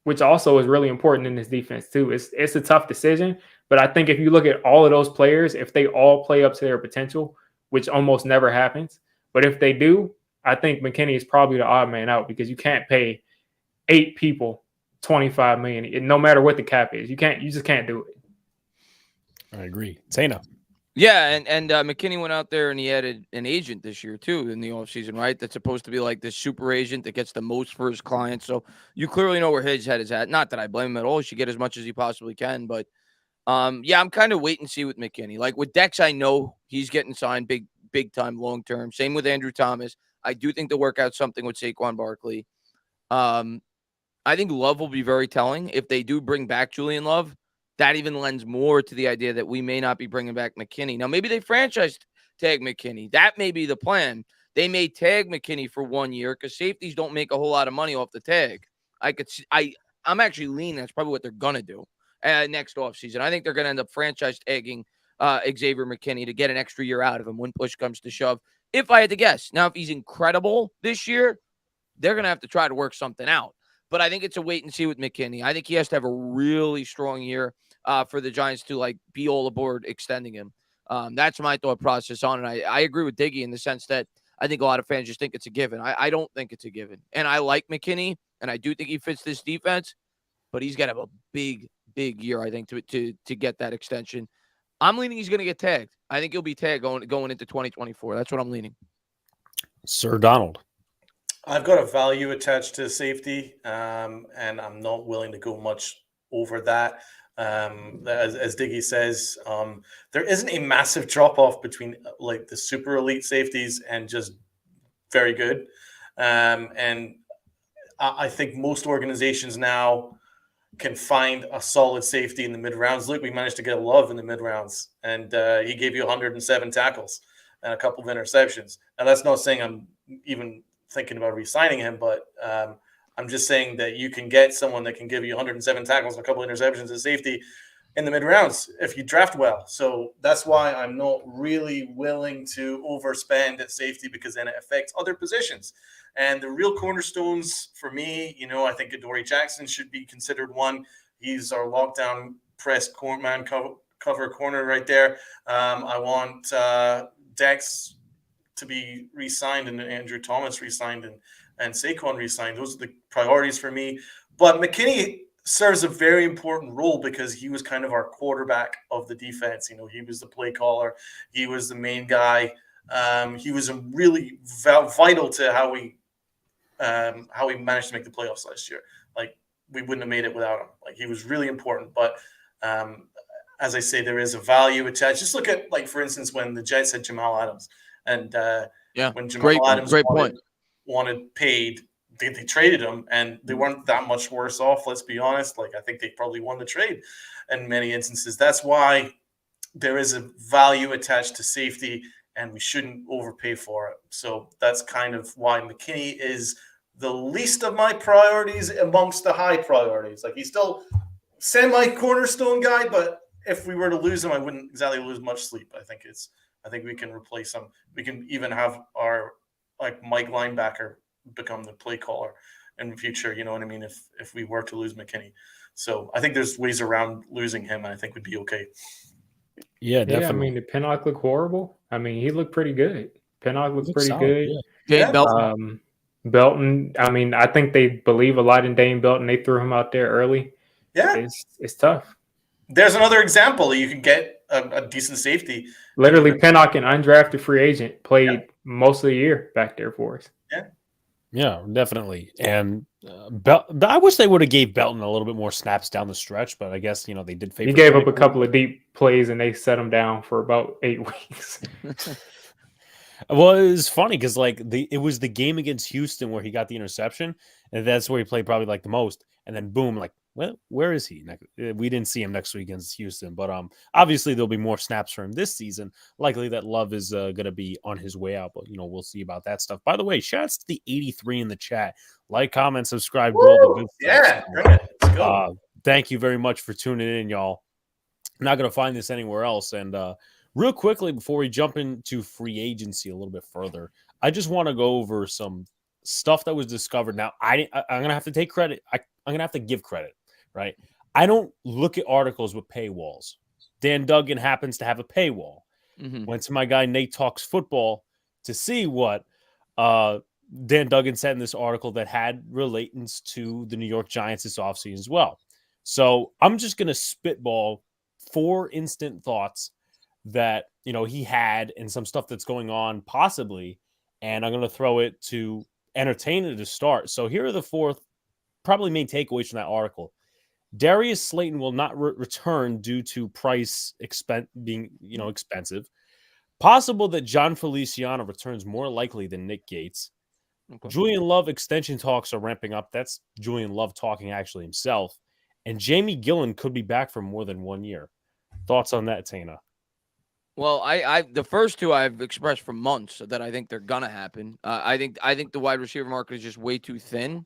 which also is really important in this defense too. It's a tough decision, but I think if you look at all of those players, if they all play up to their potential, which almost never happens, but if they do, I think McKinney is probably the odd man out because you can't pay 8 people $25 million, no matter what the cap is. You just can't do it. I agree. Tana. Yeah, and McKinney went out there and he added an agent this year too in the offseason, right? That's supposed to be like this super agent that gets the most for his clients. So you clearly know where his head is at. Not that I blame him at all. He should get as much as he possibly can. But yeah, I'm kind of wait and see with McKinney. Like with Dex, I know he's getting signed big time, long term. Same with Andrew Thomas. I do think they'll work out something with Saquon Barkley. I think Love will be very telling. If they do bring back Julian Love, that even lends more to the idea that we may not be bringing back McKinney. Now, maybe they franchise tag McKinney. That may be the plan. They may tag McKinney for 1 year because safeties don't make a whole lot of money off the tag. I'm actually leaning that's probably what they're going to do next offseason. I think they're going to end up franchise tagging Xavier McKinney to get an extra year out of him when push comes to shove, if I had to guess. Now, if he's incredible this year, they're going to have to try to work something out. But I think it's a wait and see with McKinney. I think he has to have a really strong year for the Giants to like be all aboard extending him. That's my thought process on it. I agree with Diggy in the sense that I think a lot of fans just think it's a given. I don't think it's a given. And I like McKinney, and I do think he fits this defense, but he's got to have a big year, I think, to get that extension. I'm leaning he's going to get tagged. I think he'll be tagged going into 2024. That's what I'm leaning. Sir Donald. I've got a value attached to safety, and I'm not willing to go much over that. As Diggy says, there isn't a massive drop-off between like the super elite safeties and just very good. And I think most organizations now can find a solid safety in the mid-rounds. Look, we managed to get Love in the mid-rounds, and he gave you 107 tackles and a couple of interceptions. Now, that's not saying I'm even thinking about re-signing him, but I'm just saying that you can get someone that can give you 107 tackles and a couple of interceptions at safety in the mid-rounds if you draft well. So that's why I'm not really willing to overspend at safety, because then it affects other positions. And the real cornerstones for me, I think Adoree Jackson should be considered one. He's our lockdown press man cover corner right there. I want Dex to be re-signed and Andrew Thomas re-signed and Saquon re-signed. Those are the priorities for me. But McKinney serves a very important role because he was kind of our quarterback of the defense. He was the play caller. He was the main guy. He was really vital to how we managed to make the playoffs last year. Like, we wouldn't have made it without him. Like, he was really important. But as I say, there is a value attached. Just look at, like, for instance, when the Jets had Jamal Adams. And when Jamal Adams wanted paid, they traded him, and they weren't that much worse off, let's be honest. Like, I think they probably won the trade in many instances. That's why there is a value attached to safety, and we shouldn't overpay for it. So that's kind of why McKinney is the least of my priorities amongst the high priorities. Like, he's still semi-cornerstone guy, but if we were to lose him, I wouldn't exactly lose much sleep. I think we can replace him. We can even have our Mike linebacker become the play caller in the future. You know what I mean? If we were to lose McKinney, so I think there's ways around losing him, and I think we'd be okay. Yeah, definitely. Yeah, I mean, did Pinnock look horrible? I mean, he looked pretty good. Pinnock looked pretty solid, good. Yeah. Belton. Belton. I mean, I think they believe a lot in Dane Belton. They threw him out there early. Yeah, it's tough. There's another example. You can get a decent safety. Literally, Pinnock, an undrafted free agent, played most of the year back there for us. Yeah, definitely. And I wish they would have gave Belton a little bit more snaps down the stretch, but I guess they did favor. He gave up a couple of deep plays, and they set him down for about 8 weeks. Well, it was funny because it was the game against Houston where he got the interception, and that's where he played probably the most. And then boom, Well, where is he? We didn't see him next week against Houston, but obviously there'll be more snaps for him this season. Likely that Love is going to be on his way out, but we'll see about that stuff. By the way, shouts to the 83 in the chat. Like, comment, subscribe, do all the good stuff. Yeah, bring it. Let's go. Thank you very much for tuning in, y'all. I'm not going to find this anywhere else. And real quickly, before we jump into free agency a little bit further, I just want to go over some stuff that was discovered. Now, I'm going to have to take credit. I'm going to have to give credit. Right. I don't look at articles with paywalls. Dan Duggan happens to have a paywall. Went to my guy Nate Talks Football to see what Dan Duggan said in this article that had relatance to the New York Giants this offseason as well. So I'm just going to spitball 4 instant thoughts that he had and some stuff that's going on possibly, and I'm going to throw it to entertain it to start. So here are the 4 probably main takeaways from that article. Darius Slayton will not return due to price being, expensive. Possible that John Feliciano returns more likely than Nick Gates. Okay. Julian Love extension talks are ramping up. That's Julian Love talking actually himself. And Jamie Gillen could be back for more than 1 year. Thoughts on that, Tana? Well, I the first 2 I've expressed for months that I think they're gonna happen. I think the wide receiver market is just way too thin.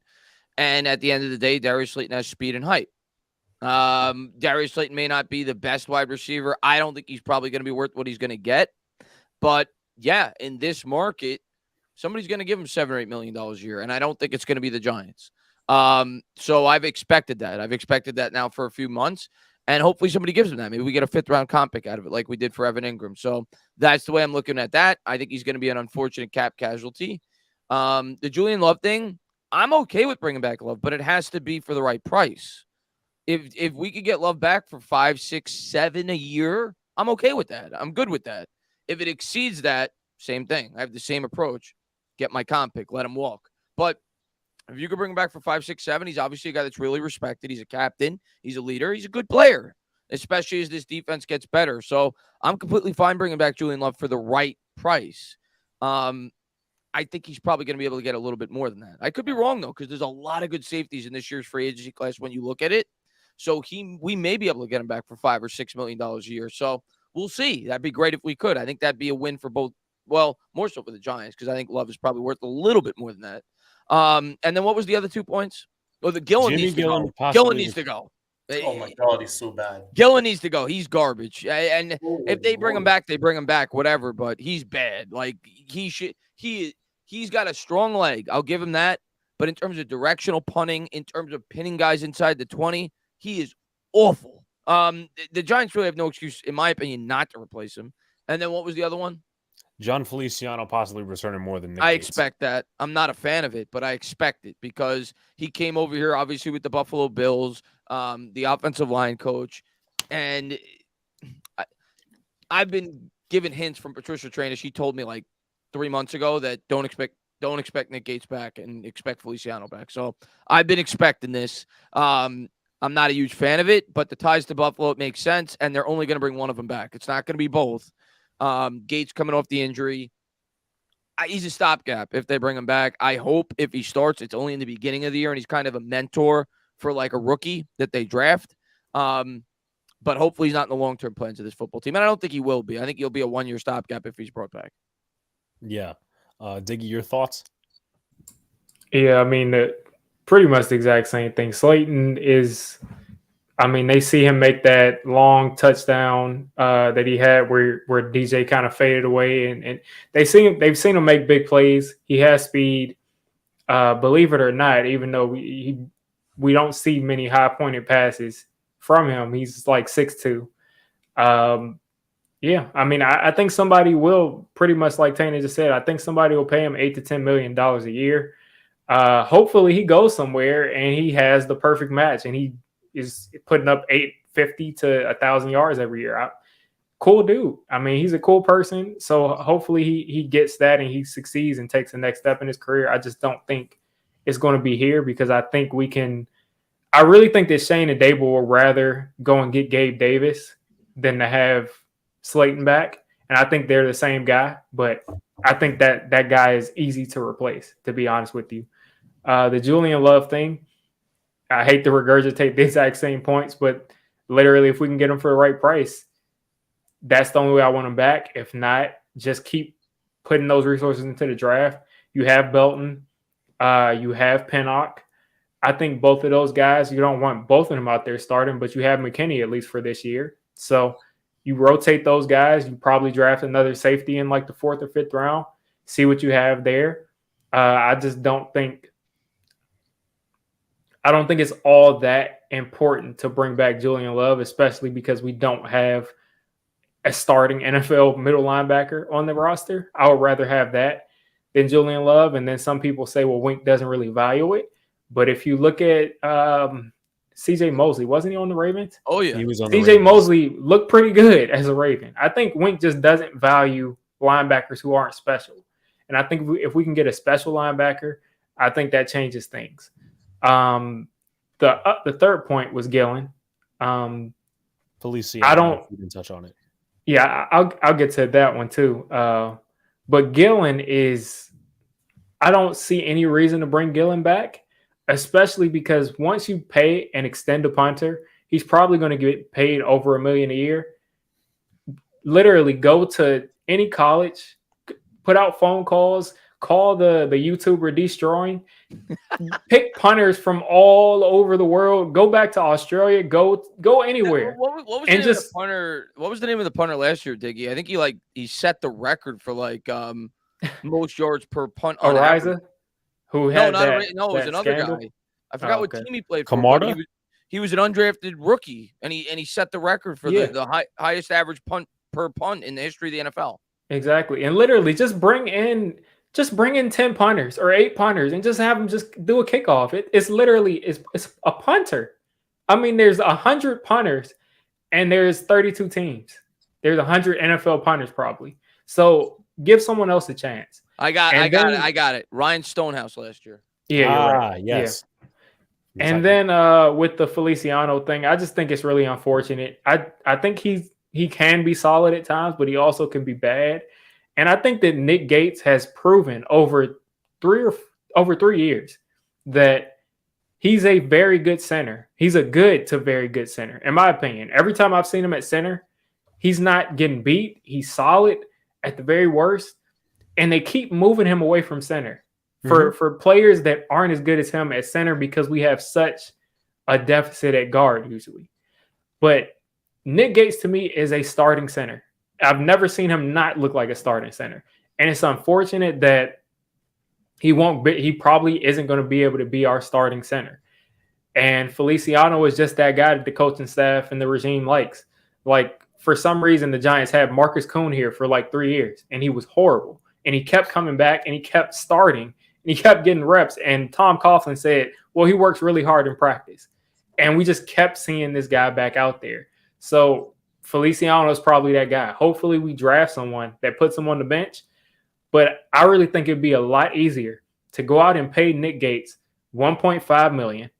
And at the end of the day, Darius Slayton has speed and height. Darius Slayton may not be the best wide receiver. I don't think he's probably going to be worth what he's going to get. But yeah, in this market, somebody's going to give him $7 or $8 million a year, and I don't think it's going to be the Giants. So I've expected that. I've expected that now for a few months, and hopefully somebody gives him that. Maybe we get a 5th-round comp pick out of it like we did for Evan Ingram. So that's the way I'm looking at that. I think he's going to be an unfortunate cap casualty. The Julian Love thing, I'm okay with bringing back Love, but it has to be for the right price. If we could get Love back for 5, 6, 7 a year, I'm okay with that. I'm good with that. If it exceeds that, same thing. I have the same approach. Get my comp pick, let him walk. But if you could bring him back for 5, 6, 7, he's obviously a guy that's really respected. He's a captain. He's a leader. He's a good player, especially as this defense gets better. So I'm completely fine bringing back Julian Love for the right price. I think he's probably going to be able to get a little bit more than that. I could be wrong, though, because there's a lot of good safeties in this year's free agency class when you look at it. So we may be able to get him back for $5 or $6 million a year. So we'll see. That'd be great if we could. I think that'd be a win for both. Well, more so for the Giants, because I think Love is probably worth a little bit more than that. And then what was the other 2 points? Oh, the Gillen needs to go. Gillen needs to go. Oh my God, he's so bad. Gillen needs to go. He's garbage. And if they bring him back, they bring him back, whatever. But he's bad. Like he's got a strong leg. I'll give him that. But in terms of directional punting, in terms of pinning guys inside the 20, he is awful. The Giants really have no excuse, in my opinion, not to replace him. And then what was the other one? John Feliciano possibly returning more than Nick Gates. Expect that. I'm not a fan of it, but I expect it because he came over here, obviously, with the Buffalo Bills, the offensive line coach. And I've been given hints from Patricia Traina. She told me like 3 months ago that don't expect Nick Gates back and expect Feliciano back. So I've been expecting this. I'm not a huge fan of it, but the ties to Buffalo, it makes sense, and they're only going to bring one of them back. It's not going to be both. Gates coming off the injury. He's a stopgap if they bring him back. I hope if he starts, it's only in the beginning of the year, and he's kind of a mentor for like a rookie that they draft. But hopefully he's not in the long-term plans of this football team, and I don't think he will be. I think he'll be a 1-year stopgap if he's brought back. Yeah. Diggy, your thoughts? Yeah, I mean, pretty much the exact same thing. Slayton is, I mean, they see him make that long touchdown that he had where DJ kind of faded away, and they've seen him make big plays. He has speed. Believe it or not, even though we don't see many high-pointed passes from him, he's like 6'2". Yeah, I mean, I think somebody will, pretty much like Tana just said, I think somebody will pay him $8 to $10 million a year. Hopefully he goes somewhere and he has the perfect match and he is putting up 850 to 1,000 yards every year. Cool dude. I mean, he's a cool person. So hopefully he gets that and he succeeds and takes the next step in his career. I just don't think it's going to be here because I think I really think that Shane and Dable will rather go and get Gabe Davis than to have Slayton back. And I think they're the same guy, but I think that guy is easy to replace, to be honest with you. The Julian Love thing, I hate to regurgitate the exact same points, but literally, if we can get him for the right price, that's the only way I want him back. If not, just keep putting those resources into the draft. You have Belton, you have Pinnock. I think both of those guys, you don't want both of them out there starting, but you have McKinney at least for this year. So you rotate those guys. You probably draft another safety in like the 4th or 5th round. See what you have there. I just don't think it's all that important to bring back Julian Love, especially because we don't have a starting NFL middle linebacker on the roster. I would rather have that than Julian Love. And then some people say, well, Wink doesn't really value it. But if you look at CJ Mosley, wasn't he on the Ravens? Oh, yeah. He was on the CJ Ravens. Mosley looked pretty good as a Raven. I think Wink just doesn't value linebackers who aren't special. And I think if we can get a special linebacker, I think that changes things. The third point was Gillen. Feliciano, I don't. You didn't touch on it. Yeah, I'll get to that one too. But Gillen is. I don't see any reason to bring Gillen back, especially because once you pay and extend a punter, he's probably going to get paid over $1 million a year. Literally, go to any college, put out phone calls, call the YouTuber Destroying, pick punters from all over the world, go back to Australia, go anywhere. What was the name of the punter? What was the name of the punter last year, Diggy? I think he set the record for most yards per punt on average. Who had it was another scandal? guy. I forgot what team he played for. Camarda? He was an undrafted rookie, and he set the record for the highest average punt per punt in the history of the NFL. Exactly, and literally just bring in 10 punters or 8 punters and just have them just do a kickoff. It's literally a punter. I mean, there's 100 punters and there's 32 teams. There's 100 NFL punters probably. So give someone else a chance. I got it. Ryan Stonehouse last year. Yeah, you're right. Yes. Yeah. And then with the Feliciano thing, I just think it's really unfortunate. I think he can be solid at times, but he also can be bad. And I think that Nick Gates has proven over 3 years that he's a very good center. He's a good to very good center, in my opinion. Every time I've seen him at center, he's not getting beat. He's solid at the very worst. And they keep moving him away from center for players that aren't as good as him at center because we have such a deficit at guard usually. But Nick Gates to me is a starting center. I've never seen him not look like a starting center. And it's unfortunate that he probably isn't going to be able to be our starting center. And Feliciano is just that guy that the coaching staff and the regime likes. For some reason, the Giants had Marcus Kuhn here for 3 years, and he was horrible. And he kept coming back, and he kept starting, and he kept getting reps. And Tom Coughlin said, well, he works really hard in practice. And we just kept seeing this guy back out there. So Feliciano is probably that guy. Hopefully we draft someone that puts him on the bench. But I really think it'd be a lot easier to go out and pay Nick Gates $1.5 million.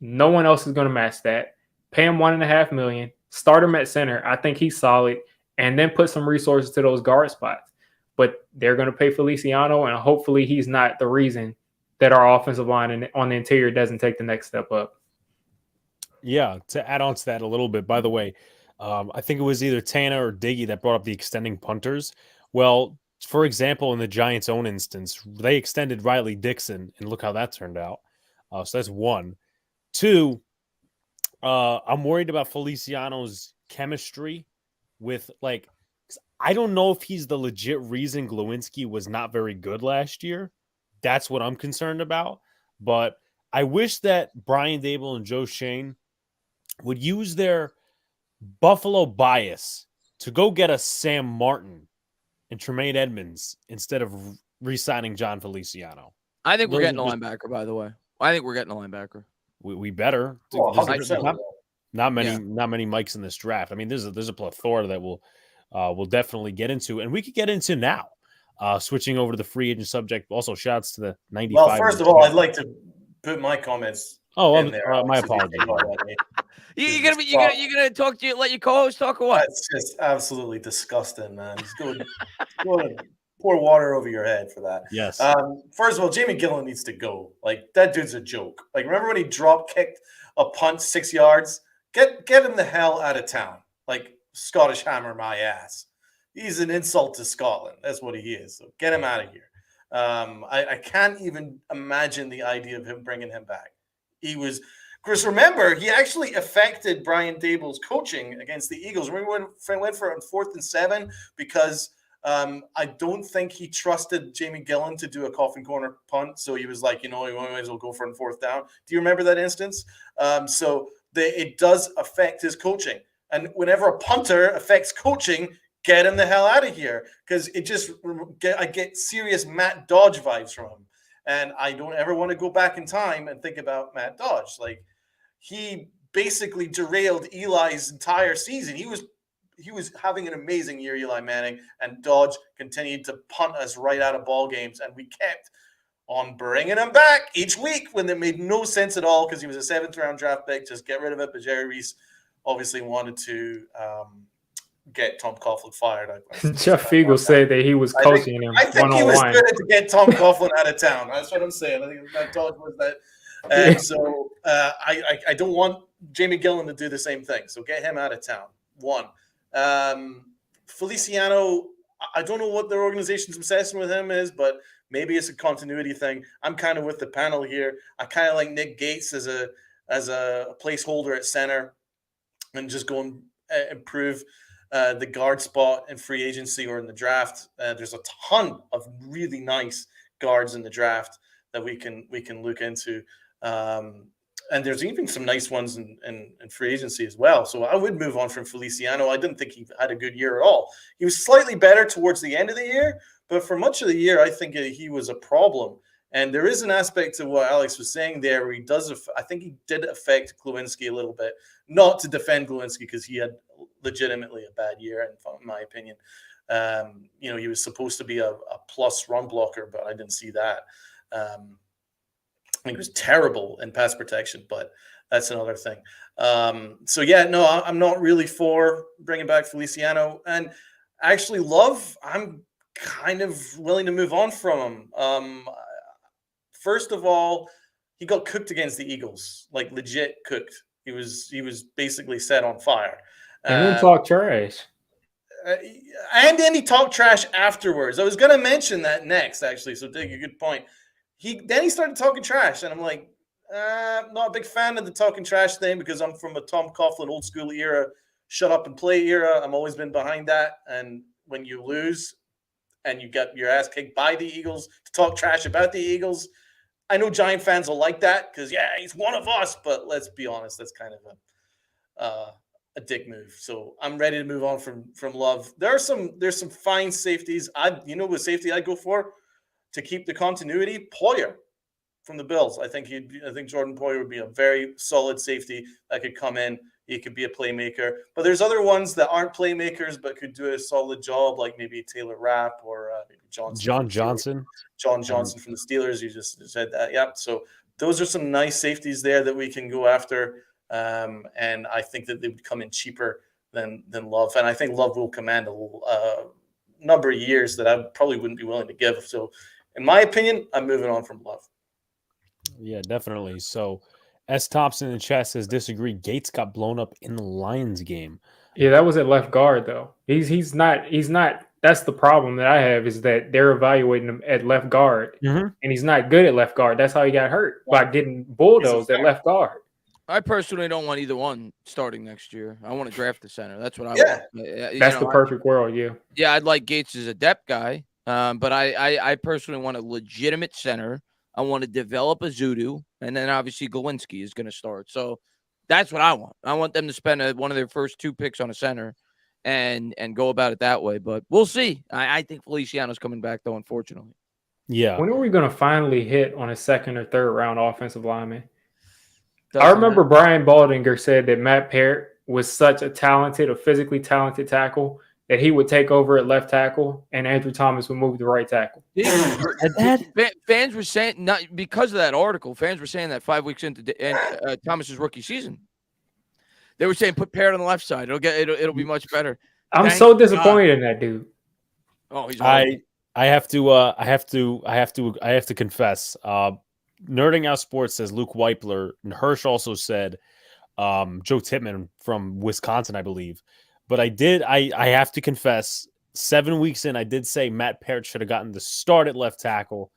No one else is going to match that. Pay him $1.5 million. Start him at center. I think he's solid. And then put some resources to those guard spots. But they're going to pay Feliciano, and hopefully he's not the reason that our offensive line on the interior doesn't take the next step up. Yeah, to add on to that a little bit, by the way, I think it was either Tana or Diggy that brought up the extending punters. Well, for example, in the Giants' own instance, they extended Riley Dixon, and look how that turned out. So that's one. Two, I'm worried about Feliciano's chemistry with I don't know if he's the legit reason Glowinski was not very good last year. That's what I'm concerned about. But I wish that Brian Dable and Joe Shane would use their Buffalo bias to go get a Sam Martin and Tremaine Edmonds instead of re-signing John Feliciano. I think we're getting a linebacker, by the way. I think we're getting a linebacker. We better. Oh, 100%. Not many mics in this draft. I mean, there's a plethora that we'll definitely get into, and we could get into now. Switching over to the free agent subject. Also, shouts to the 95. Well, first of all, I'd like to put my comments. In there. My apologies. You're gonna talk to let your co-host talk or what? It's just absolutely disgusting, man. He's going pour water over your head for that. Yes. First of all, Jamie Gillen needs to go. Like, that dude's a joke. Like, remember when he drop kicked a punt 6 yards? Get him the hell out of town. Like, Scottish hammer my ass. He's an insult to Scotland. That's what he is. So get him out of here. I can't even imagine the idea of him bringing him back. Chris, remember, he actually affected Brian Dable's coaching against the Eagles. Remember when went for it on 4th and 7 because I don't think he trusted Jamie Gillen to do a coffin corner punt. So he was like, we might as well go for it on 4th down. Do you remember that instance? It does affect his coaching. And whenever a punter affects coaching, get him the hell out of here, because I get serious Matt Dodge vibes from him. And I don't ever want to go back in time and think about Matt Dodge. Like, he basically derailed Eli's entire season. He was having an amazing year, Eli Manning, and Dodge continued to punt us right out of ball games, and we kept on bringing him back each week when it made no sense at all because he was a 7th-round draft pick. Just get rid of it. But Jerry Reese obviously wanted to get Tom Coughlin fired. Jeff Fiegel said that he was coaching him. I think he was good to get Tom Coughlin out of town. That's what I'm saying. I think that Dodge was that. And so I don't want Jamie Gillen to do the same thing. So get him out of town. One. Feliciano, I don't know what their organization's obsession with him is, but maybe it's a continuity thing. I'm kind of with the panel here. I kind of like Nick Gates as a placeholder at center and just go and improve the guard spot in free agency or in the draft. There's a ton of really nice guards in the draft that we can look into. And there's even some nice ones in free agency as well. So I would move on from Feliciano. I didn't think he had a good year at all. He was slightly better towards the end of the year, but for much of the year, I think he was a problem. And there is an aspect to what Alex was saying there where I think he did affect Glowinski a little bit. Not to defend Glowinski because he had legitimately a bad year, in my opinion. He was supposed to be a plus run blocker, but I didn't see that. I think he was terrible in pass protection, but that's another thing. I'm not really for bringing back Feliciano. And actually, Love, I'm kind of willing to move on from him. First of all, he got cooked against the Eagles, like legit cooked. He was basically set on fire. And then talk trash. And then he talked trash afterwards. I was going to mention that next, actually. So, Dig, a good point. Then he started talking trash, and I'm like, I'm not a big fan of the talking trash thing because I'm from a Tom Coughlin old school era, shut up and play era. I've always been behind that. And when you lose and you get your ass kicked by the Eagles to talk trash about the Eagles, I know Giant fans will like that because, he's one of us. But let's be honest, that's kind of a dick move. So I'm ready to move on from Love. There's some fine safeties. What safety I'd go for to keep the continuity? Poyer from the Bills. I think Jordan Poyer would be a very solid safety that could come in. He could be a playmaker. But there's other ones that aren't playmakers but could do a solid job, like maybe Taylor Rapp or maybe John Johnson from the Steelers. You just said that. Yeah. So those are some nice safeties there that we can go after. And I think that they would come in cheaper than Love. And I think Love will command a number of years that I probably wouldn't be willing to give. So in my opinion, I'm moving on from Love. Yeah, definitely. So S. Thompson in the chat says disagree. Gates got blown up in the Lions game. Yeah, that was at left guard though. He's not. That's the problem that I have is that they're evaluating him at left guard, and he's not good at left guard. That's how he got hurt by getting bulldozed at left guard. I personally don't want either one starting next year. I want to draft the center. That's what I want. That's the perfect world. Yeah. Yeah, I'd like Gates as a depth guy. But I personally want a legitimate center. I want to develop a Zudu, and then obviously Glowinski is going to start. So that's what I want. I want them to spend one of their first 2 picks on a center and go about it that way. But we'll see. I think Feliciano's coming back, though, unfortunately. Yeah. When are we going to finally hit on a 2nd or 3rd round offensive lineman? I remember Brian Baldinger said that Matt Parrott was such a physically talented tackle that he would take over at left tackle and Andrew Thomas would move to right tackle. Fans were saying, not because of that article, fans were saying that 5 weeks into Thomas's rookie season. They were saying put Parrott on the left side. It'll be much better. I'm so disappointed in that dude. Oh, he's I have to confess. Nerding Out Sports says Luke Weipler, and Hirsch also said Joe Tippmann from Wisconsin, I believe. But I have to confess, 7 weeks in, I did say Matt Parrott should have gotten the start at left tackle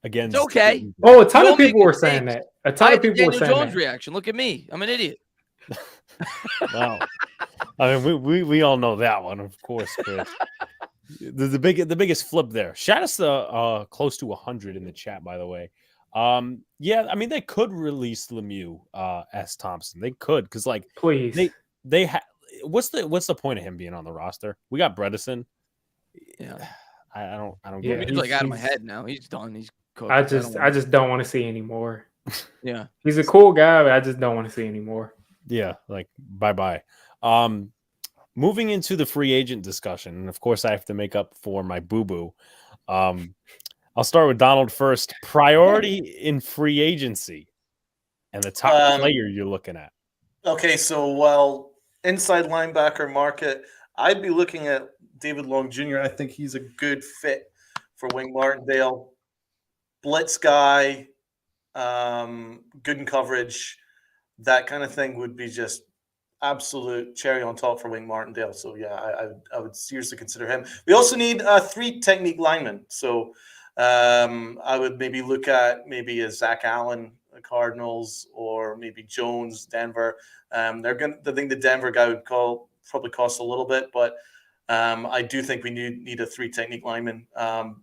against. It's okay. Oh, a ton of people were saying that. A ton of people were saying Daniel Jones that. reaction. Look at me. I'm an idiot. Wow. I mean, we all know that one, of course, Chris. The biggest flip there. Shout us to close to 100 in the chat, by the way. Yeah, I mean, they could release Lemieux as Thompson. They could, because like Please. they what's the point of him being on the roster? We got Bredesen. Yeah. I don't Yeah, get it. He's like out of my head now. He's done. He's cooked. I just don't want to see anymore. Yeah. He's a cool guy, but I just don't want to see anymore. Yeah, like bye. Moving into the free agent discussion, and of course I have to make up for my boo-boo. I'll start with Donald first. Priority in free agency and the top player you're looking at. Okay, so while inside linebacker market, I'd be looking at David Long Jr. I think he's a good fit for Wink Martindale. Blitz guy, good in coverage, that kind of thing would be just absolute cherry on top for Wink Martindale. So yeah, I would seriously consider him. We also need 3 technique linemen. So I would maybe look at maybe a Zach Allen, the Cardinals, or maybe Jones, Denver. I think the Denver guy would probably cost a little bit, but I do think we need a 3 technique lineman.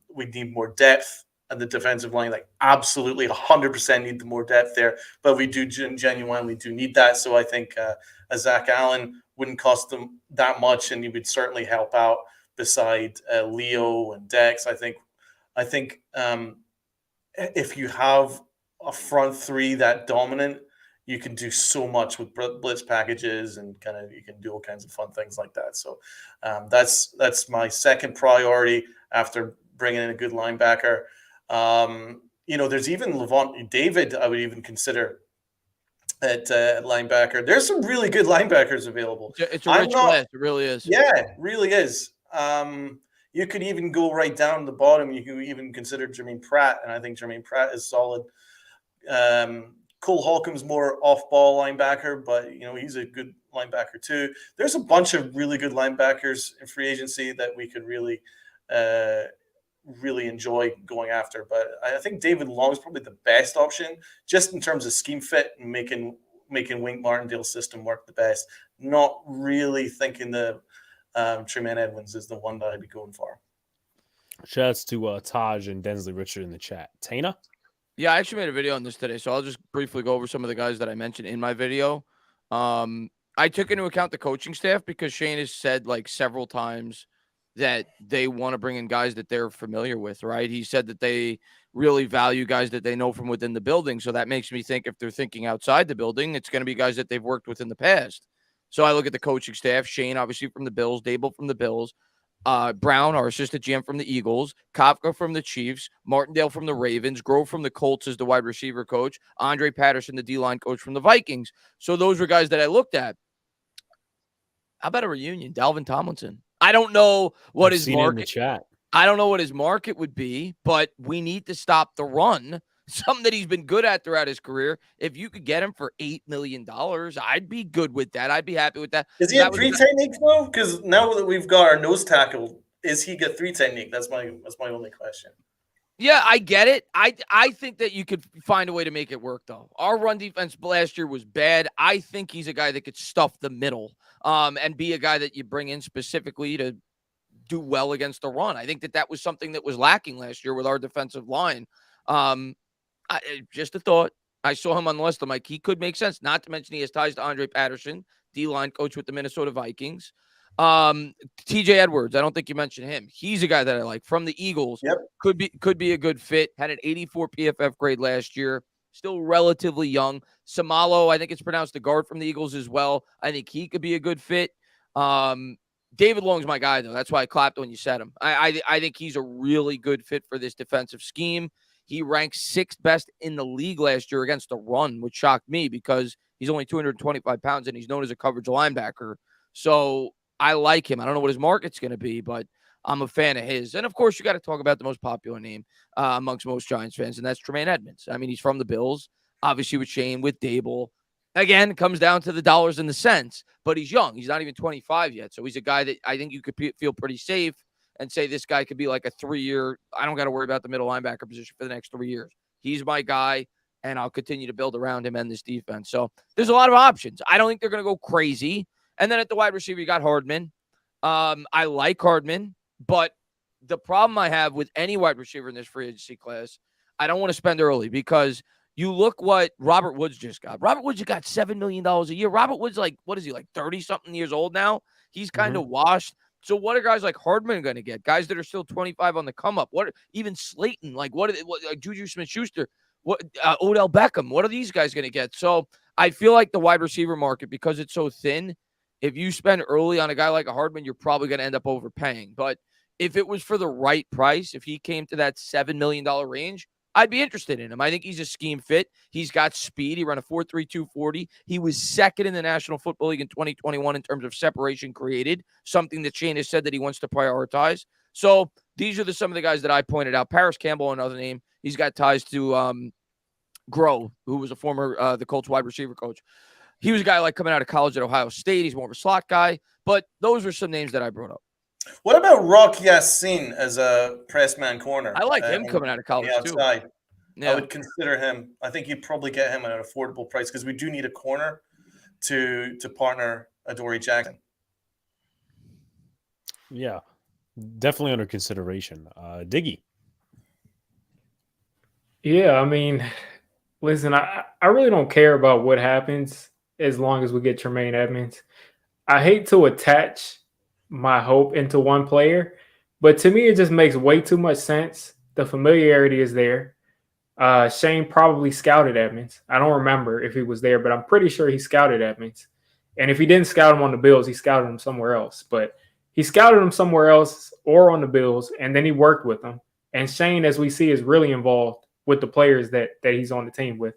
We need more depth at the defensive line, like absolutely 100% need the more depth there, but we do genuinely do need that. So I think a Zach Allen wouldn't cost them that much, and he would certainly help out beside Leo and Dex. I think if you have a front 3 that dominant, you can do so much with blitz packages, and you can do all kinds of fun things like that. So that's my second priority after bringing in a good linebacker. There's even Levant David I would even consider at linebacker. There's some really good linebackers available. It's a rich class. It really is. Yeah, it really is. You could even go right down the bottom. You could even consider Jermaine Pratt, and I think Jermaine Pratt is solid. Cole Holcomb's more off-ball linebacker, but he's a good linebacker too. There's a bunch of really good linebackers in free agency that we could really enjoy going after. But I think David Long is probably the best option, just in terms of scheme fit and making Wink Martindale's system work the best. Not really thinking the Tremaine Edmonds is the one that I'd be going for. Shouts to Taj and Densley Richard in the chat. Tana? Yeah, I actually made a video on this today, so I'll just briefly go over some of the guys that I mentioned in my video. I took into account the coaching staff because Shane has said like several times that they want to bring in guys that they're familiar with, right? He said that they really value guys that they know from within the building. So that makes me think if they're thinking outside the building, it's going to be guys that they've worked with in the past. So I look at the coaching staff, Shane, obviously from the Bills, Dable from the Bills, Brown, our assistant GM from the Eagles, Kafka from the Chiefs, Martindale from the Ravens, Grove from the Colts as the wide receiver coach, Andre Patterson, the D-line coach from the Vikings. So those were guys that I looked at. How about a reunion? Dalvin Tomlinson. I don't know what his market. I don't know what his market would be, but we need to stop the run. Something that he's been good at throughout his career. If you could get him for $8 million, I'd be good with that. I'd be happy with that. Is he at 3 techniques though? Because now that we've got our nose tackle, is he get 3 technique? That's my only question. Yeah, I get it. I think that you could find a way to make it work though. Our run defense last year was bad. I think he's a guy that could stuff the middle, and be a guy that you bring in specifically to do well against the run. I think that was something that was lacking last year with our defensive line. Just a thought. I saw him on the list. I'm like, he could make sense. Not to mention he has ties to Andre Patterson, D-line coach with the Minnesota Vikings. TJ Edwards. I don't think you mentioned him. He's a guy that I like from the Eagles. Yep. Could be a good fit. Had an 84 PFF grade last year. Still relatively young. Samalo, I think it's pronounced the guard from the Eagles as well. I think he could be a good fit. David Long's my guy, though. That's why I clapped when you said him. I think he's a really good fit for this defensive scheme. He ranked 6th best in the league last year against the run, which shocked me because he's only 225 pounds and he's known as a coverage linebacker. So I like him. I don't know what his market's going to be, but I'm a fan of his. And of course, you got to talk about the most popular name amongst most Giants fans, and that's Tremaine Edmonds. I mean, he's from the Bills, obviously with Shane, with Dable. Again, it comes down to the dollars and the cents, but he's young. He's not even 25 yet. So he's a guy that I think you could feel pretty safe and say this guy could be like a 3-year. I don't got to worry about the middle linebacker position for the next 3 years. He's my guy, and I'll continue to build around him and this defense. So there's a lot of options. I don't think they're going to go crazy. And then at the wide receiver, you got Hardman. I like Hardman, but the problem I have with any wide receiver in this free agency class, I don't want to spend early because you look what Robert Woods just got. Robert Woods got $7 million a year. Robert Woods, like, what is he, like 30-something years old now? He's kind of washed. So what are guys like Hardman going to get? Guys that are still 25 on the come up. What even Slayton? Like like Juju Smith-Schuster? What Odell Beckham? What are these guys going to get? So I feel like the wide receiver market, because it's so thin, if you spend early on a guy like a Hardman, you're probably going to end up overpaying. But if it was for the right price, if he came to that $7 million range, I'd be interested in him. I think he's a scheme fit. He's got speed. He ran a 4.32 40. He was second in the National Football League in 2021 in terms of separation created, something that Shane has said that he wants to prioritize. So these are some of the guys that I pointed out. Paris Campbell, another name. He's got ties to Groh, who was a former the Colts wide receiver coach. He was a guy like coming out of college at Ohio State. He's more of a slot guy. But those were some names that I brought up. What about Rock Yassin as a press man corner? I like him coming out of college too. Yeah. I would consider him. I think you'd probably get him at an affordable price because we do need a corner to partner Adoree Jackson. Yeah, definitely under consideration. Diggy. Yeah, I mean, listen, I really don't care about what happens as long as we get Tremaine Edmonds. I hate to attach my hope into one player, but to me, it just makes way too much sense. The familiarity is there. Shane probably scouted Edmonds. I don't remember if he was there, but I'm pretty sure he scouted Edmonds. And if he didn't scout him on the Bills, he scouted him somewhere else. But he scouted him somewhere else or on the Bills, and then he worked with them. And Shane, as we see, is really involved with the players that he's on the team with.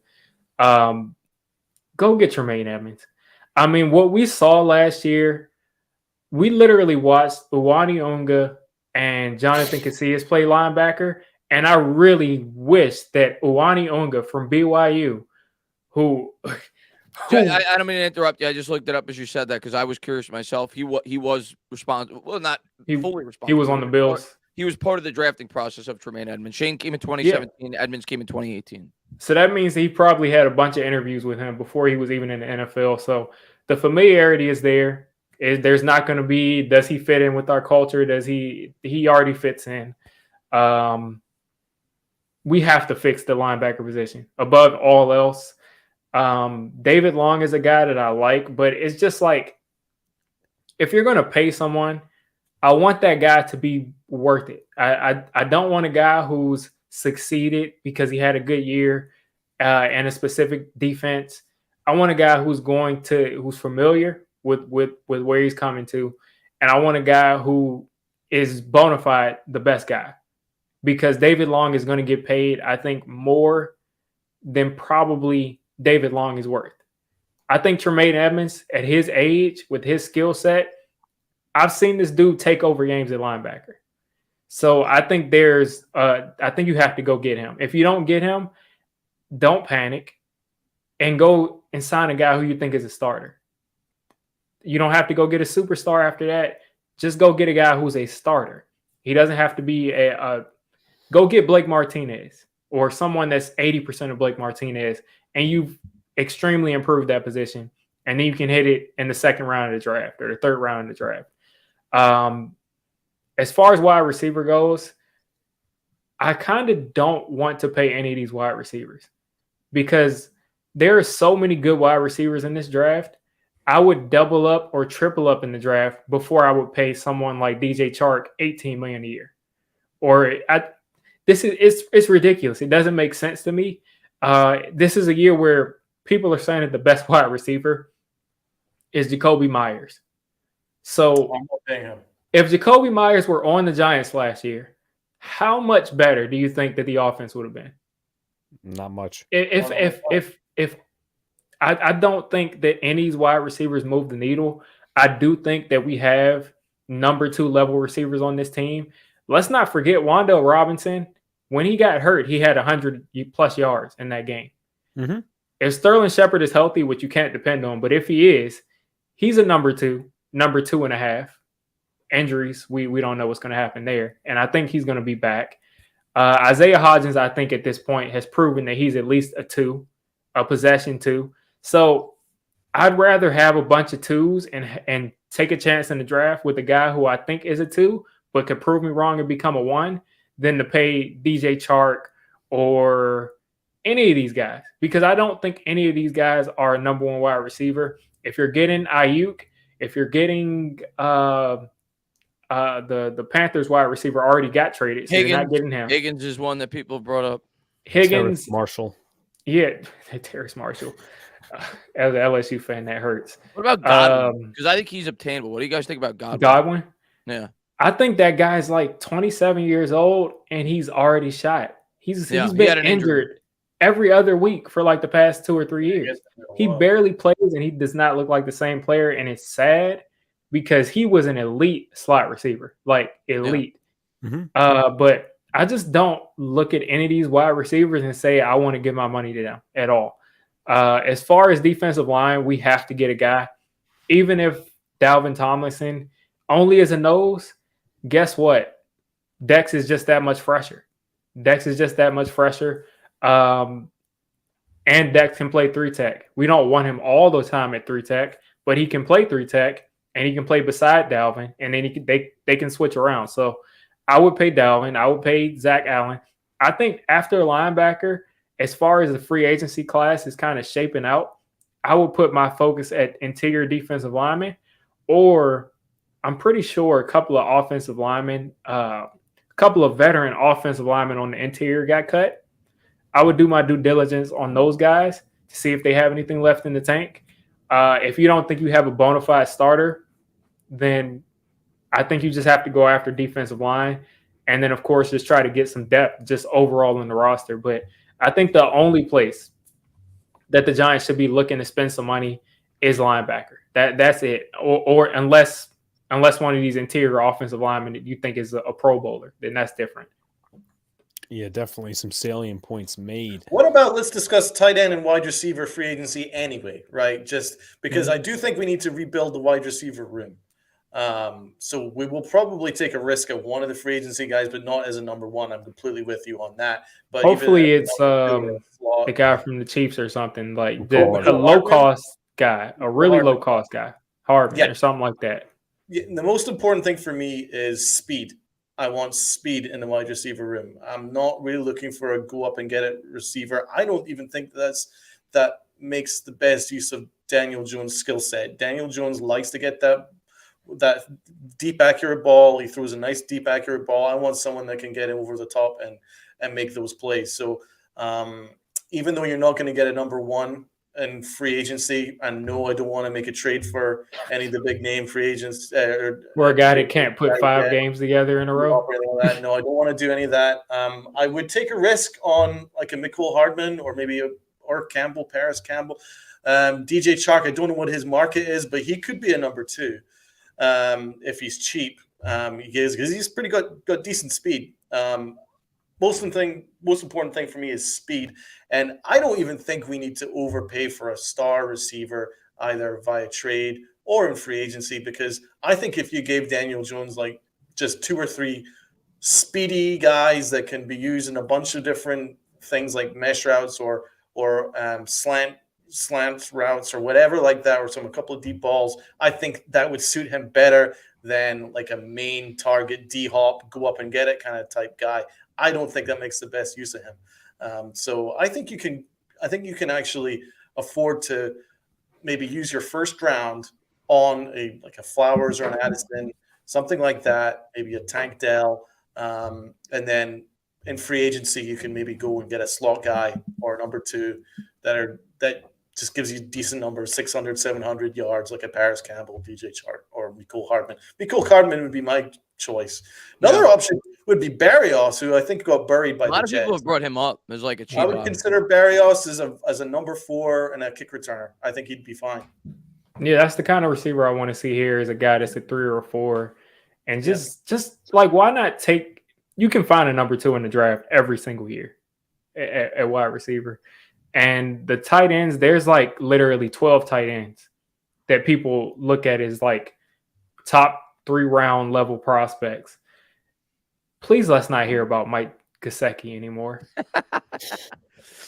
Go get Tremaine Edmonds. I mean, what we saw last year, we literally watched Uwani Unga and Jonathan Casillas play linebacker, and I really wish that Uwani Unga from BYU, who I don't mean to interrupt you. I just looked it up as you said that because I was curious myself. He was responsible. Well, not fully responsible. He was on the Bills. He was part of the drafting process of Tremaine Edmonds. Shane came in 2017. Yeah. Edmonds came in 2018. So that means he probably had a bunch of interviews with him before he was even in the NFL. So the familiarity is there. There's not going to be, does he fit in with our culture? Does he already fits in. We have to fix the linebacker position above all else. David Long is a guy that I like, but it's just like, if you're going to pay someone, I want that guy to be worth it. I don't want a guy who's succeeded because he had a good year and a specific defense. I want a guy who's familiar with where he's coming to. And I want a guy who is bona fide the best guy, because David Long is going to get paid, I think, more than probably David Long is worth. I think Tremaine Edmonds, at his age, with his skill set, I've seen this dude take over games at linebacker. So I think I think you have to go get him. If you don't get him, don't panic and go and sign a guy who you think is a starter. You don't have to go get a superstar after that. Just go get a guy who's a starter. He doesn't have to be go get Blake Martinez or someone that's 80% of Blake Martinez, and you've extremely improved that position. And then you can hit it in the second round of the draft or the third round of the draft. As far as wide receiver goes, I kind of don't want to pay any of these wide receivers because there are so many good wide receivers in this draft. I would double up or triple up in the draft before I would pay someone like DJ Chark $18 million a year. It's ridiculous. It doesn't make sense to me. This is a year where people are saying that the best wide receiver is Jacoby Myers. So if Jacoby Myers were on the Giants last year, how much better do you think that the offense would have been? Not much. If I don't think that any of these wide receivers move the needle. I do think that we have number 2 level receivers on this team. Let's not forget Wan'Dale Robinson. When he got hurt, he had 100+ yards in that game. Mm-hmm. If Sterling Shepard is healthy, which you can't depend on, but if he is, he's a number 2.5. Injuries, we don't know what's going to happen there. And I think he's going to be back. Isaiah Hodgins, I think at this point, has proven that he's at least a possession 2. So I'd rather have a bunch of 2s and take a chance in the draft with a guy who I think is a 2, but could prove me wrong and become a 1, than to pay DJ Chark or any of these guys, because I don't think any of these guys are a number 1 wide receiver. If you're getting Ayuk, if you're getting the Panthers wide receiver already got traded, so you're not getting him. Higgins is one that people brought up. Higgins, Terrace Marshall. Yeah, Terrace Marshall. As an LSU fan, that hurts. What about Godwin? Because I think he's obtainable. What do you guys think about Godwin? Godwin? Yeah. I think that guy's like 27 years old and he's already shot. He's been injured every other week for like the past 2 or 3 years. He barely plays and he does not look like the same player. And it's sad because he was an elite slot receiver, like elite. Yeah. Mm-hmm. But I just don't look at any of these wide receivers and say, I want to give my money to them at all. As far as defensive line, we have to get a guy. Even if Dalvin Tomlinson only is a nose, guess what? Dex is just that much fresher. And Dex can play 3-tech. We don't want him all the time at 3-tech, but he can play 3-tech and he can play beside Dalvin, and then they can switch around. So I would pay Dalvin. I would pay Zach Allen. I think after linebacker, as far as the free agency class is kind of shaping out, I would put my focus at interior defensive linemen, or I'm pretty sure a couple of offensive linemen, a couple of veteran offensive linemen on the interior got cut. I would do my due diligence on those guys to see if they have anything left in the tank. If you don't think you have a bona fide starter, then I think you just have to go after defensive line. And then, of course, just try to get some depth just overall in the roster. But I think the only place that the Giants should be looking to spend some money is linebacker. That's it. Or unless one of these interior offensive linemen that you think is a Pro Bowler, then that's different. Yeah, definitely some salient points made. What about, let's discuss tight end and wide receiver free agency anyway, right? Just because I do think we need to rebuild the wide receiver room. So we will probably take a risk at one of the free agency guys, but not as a number 1. I'm completely with you on that. But hopefully it's the guy from the Chiefs or something, like a low-cost guy, a really low-cost guy, Hardman or something like that. Yeah, the most important thing for me is speed. I want speed in the wide receiver room. I'm not really looking for a go up and get it receiver. I don't even think that makes the best use of Daniel Jones' skill set. Daniel Jones likes to get that deep, accurate ball. He throws a nice, deep, accurate ball. I want someone that can get over the top and make those plays. So even though you're not going to get a number 1 in free agency, I know I don't want to make a trade for any of the big name free agents. Or a guy that can't put 5 games together in a row. No, I don't want to do any of that. I would take a risk on like a Mecole Hardman or maybe Paris Campbell. DJ Chark, I don't know what his market is, but he could be a number 2 if he's cheap. Because he's pretty got decent speed. Most important thing for me is speed. And I don't even think we need to overpay for a star receiver either via trade or in free agency, because I think if you gave Daniel Jones like just 2 or 3 speedy guys that can be used in a bunch of different things like mesh routes or slant routes or whatever like that, or a couple of deep balls, I think that would suit him better than like a main target D-hop, go up and get it kind of type guy. I don't think that makes the best use of him. So I think you can actually afford to maybe use your first round on a Flowers or an Addison, something like that, maybe a Tank Dell, and then in free agency you can maybe go and get a slot guy or a number 2 that just gives you decent numbers, 600, 700 yards, like a Paris Campbell, DJ Chark, or Mecole Hardman. Mecole Hardman would be my choice. Another option would be Barrios, who I think got buried by the Jets. A lot of people have brought him up as like a cheap I would consider Barrios as a number 4 and a kick returner. I think he'd be fine. Yeah, that's the kind of receiver I want to see here, is a guy that's a 3 or 4 And just like, why not take – you can find a number 2 in the draft every single year at wide receiver. And the tight ends, there's like literally 12 tight ends that people look at as like top 3-round level prospects. Please, let's not hear about Mike Gesicki anymore.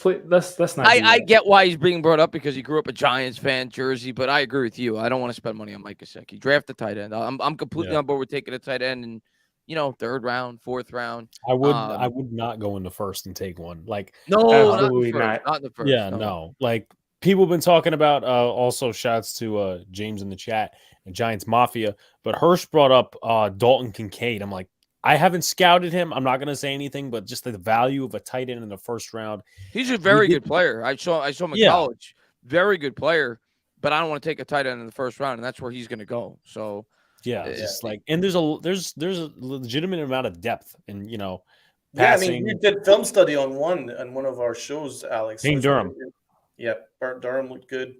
Please, let's not. I get why he's being brought up because he grew up a Giants fan, Jersey, but I agree with you. I don't want to spend money on Mike Gesicki. Draft the tight end. I'm completely on board with taking a tight end and 3rd round, 4th round. I would not go in the first and take one. Like, no, absolutely not in the first. Yeah, no. Like, people have been talking about. Also, shouts to James in the chat and Giants Mafia. But Hirsch brought up Dalton Kincaid. I'm like, I haven't scouted him. I'm not going to say anything, but just the value of a tight end in the first round. He's a very good player. I saw him in college. Very good player, but I don't want to take a tight end in the first round, and that's where he's going to go. So yeah, just like, and there's a legitimate amount of depth, and passing. You did film study on one of our shows, Alex. King Durham. Yeah, Durham looked good.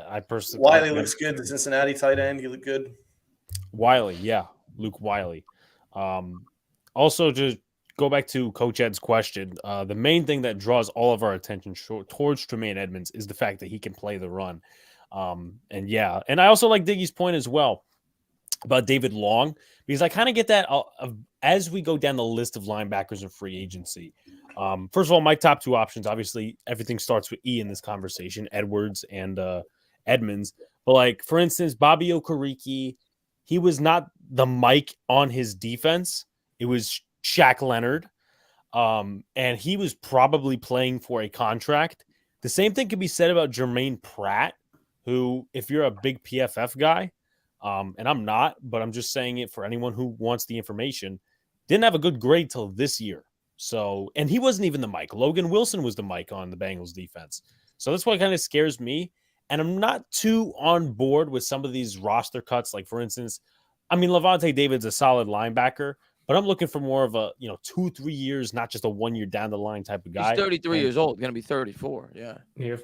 I personally, Wiley looks good. The Cincinnati tight end, he looked good. Wiley, yeah, Luke Wiley. Also, to go back to Coach Ed's question, the main thing that draws all of our attention towards Tremaine Edmonds is the fact that he can play the run. And I also like Diggy's point as well about David Long, because I kind of get that as we go down the list of linebackers in free agency. First of all, my top 2 options, obviously, everything starts with E in this conversation, Edwards and Edmonds. But, like, for instance, Bobby Okereke, he was not the Mike on his defense. It was Shaq Leonard. And he was probably playing for a contract. The same thing can be said about Jermaine Pratt, who, if you're a big PFF guy, and I'm not, but I'm just saying it for anyone who wants the information, didn't have a good grade till this year. So, and he wasn't even the Mike. Logan Wilson was the Mike on the Bengals defense. So that's what kind of scares me. And I'm not too on board with some of these roster cuts. Like, for instance, I mean, Levante David's a solid linebacker, but I'm looking for more of a, 2-3 years, not just a 1 year down the line type of guy. He's 33 years old, going to be 34. Yeah.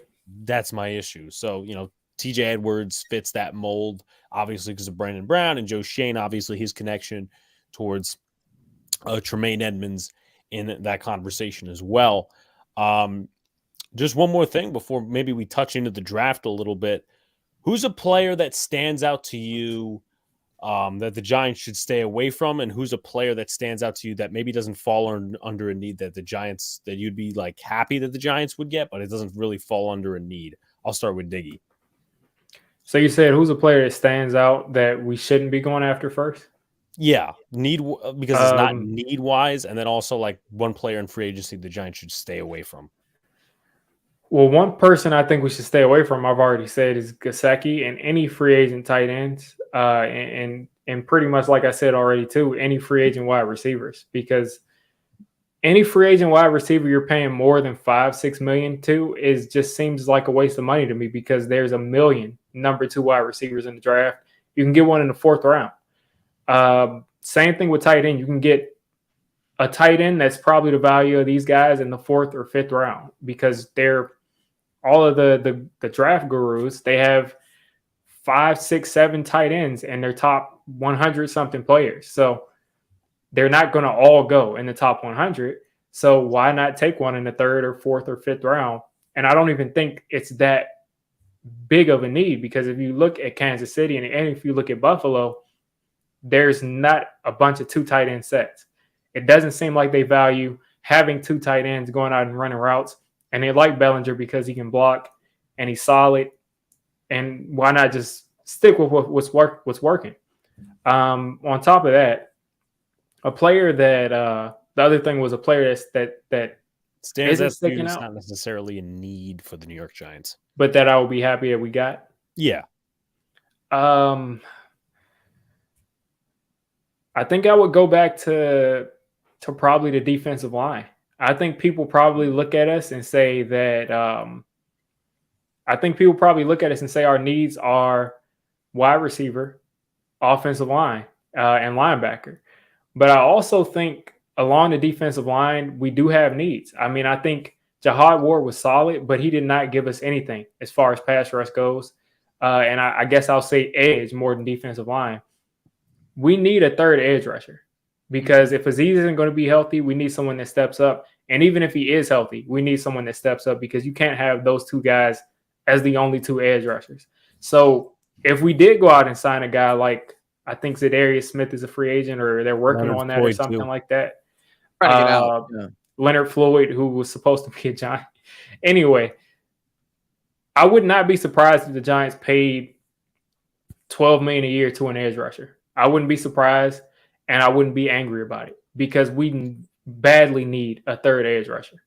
That's my issue. So, TJ Edwards fits that mold, obviously, because of Brandon Brown, and Joe Shane, obviously, his connection towards Tremaine Edmonds in that conversation as well. Just one more thing before maybe we touch into the draft a little bit. Who's a player that stands out to you that the Giants should stay away from, and who's a player that stands out to you that maybe doesn't fall under a need that that you'd be like happy that the Giants would get, but it doesn't really fall under a need? I'll start with Diggy. So you said who's a player that stands out that we shouldn't be going after first? Yeah, because it's not need wise, and then also like one player in free agency the Giants should stay away from. Well, one person I think we should stay away from, I've already said, is Gesicki, and any free agent tight ends, and pretty much like I said already too, any free agent wide receivers, because any free agent wide receiver you're paying more than $5-6 million to just seems like a waste of money to me, because there's a million number 2 wide receivers in the draft. You can get one in the 4th round. Same thing with tight end. You can get a tight end that's probably the value of these guys in the 4th or 5th round, because they're all of the draft gurus. They have 5, 6, 7 tight ends and their top 100 something players. So they're not going to all go in the top 100. So why not take one in the 3rd or 4th or 5th round? And I don't even think it's that big of a need, because if you look at Kansas City and if you look at Buffalo, there's not a bunch of 2 tight end sets. It doesn't seem like they value having 2 tight ends going out and running routes. And they like Bellinger because he can block and he's solid. And why not just stick with what's working? On top of that, a player that the other thing was a player that stands out to you is not necessarily a need for the New York Giants, but that I would be happy that we got. Yeah. I think I would go back to probably the defensive line. I think people probably look at us and say that our needs are wide receiver, offensive line, and linebacker. But I also think along the defensive line, we do have needs. I mean, I think Jihad Ward was solid, but he did not give us anything as far as pass rush goes. And I guess I'll say edge more than defensive line. we need a third edge rusher because if Aziz isn't going to be healthy, we need someone that steps up. And even if he is healthy, we need someone that steps up because you can't have those two guys as the only two edge rushers. So if we did go out and sign a guy like, I think Zadarius Smith is a free agent or they're working Leonard on that Floyd or something too. like that. Trying to get out. Yeah. Leonard Floyd, who was supposed to be a Giant. Anyway, I would not be surprised if the Giants paid $12 million a year to an edge rusher. I wouldn't be surprised, and I wouldn't be angry about it because we badly need a third edge rusher.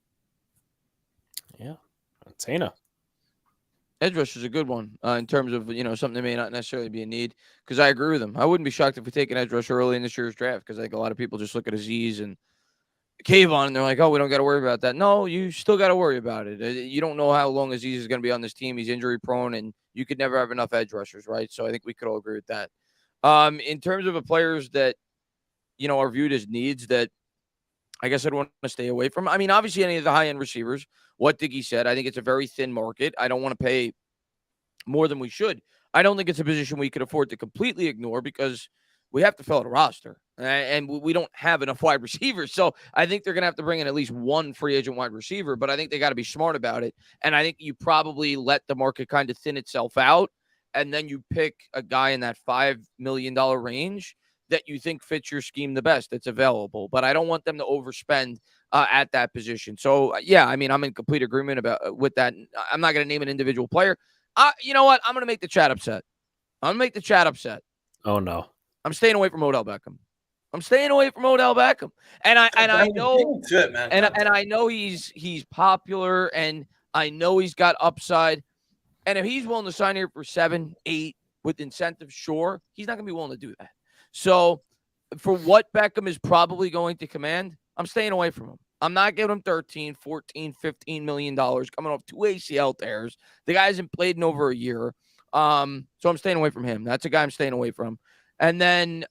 Yeah, Tana. Edge rusher is a good one in terms of something that may not necessarily be a need. Because I agree with him. I wouldn't be shocked if we take an edge rusher early in this year's draft. Because I think a lot of people just look at Aziz and Kayvon and they're like, "Oh, we don't got to worry about that." No, you still got to worry about it. You don't know how long Aziz is going to be on this team. He's injury prone, and you could never have enough edge rushers, right? So I think we could all agree with that. In terms of the players that are viewed as needs that I guess I'd want to stay away from. I mean, obviously, any of the high-end receivers, what Diggy said, I think it's a very thin market. I don't want to pay more than we should. I don't think it's a position we could afford to completely ignore because we have to fill out a roster, and we don't have enough wide receivers. So I think they're going to have to bring in at least one free agent wide receiver, but I think they got to be smart about it. And I think you probably let the market kind of thin itself out, and then you pick a guy in that $5 million range that you think fits your scheme the best that's available. But I don't want them to overspend at that position. So, yeah, I mean, I'm in complete agreement with that. I'm not going to name an individual player. You know what? I'm going to make the chat upset. Oh, no. I'm staying away from Odell Beckham. And I know and I know he's popular and I know he's got upside. And if he's willing to sign here for 7, 8 with incentives, sure, he's not going to be willing to do that. So for what Beckham is probably going to command, I'm staying away from him. I'm not giving him 13, 14, $15 million coming off 2 ACL tears. The guy hasn't played in over a year. So I'm staying away from him. That's a guy I'm staying away from. And then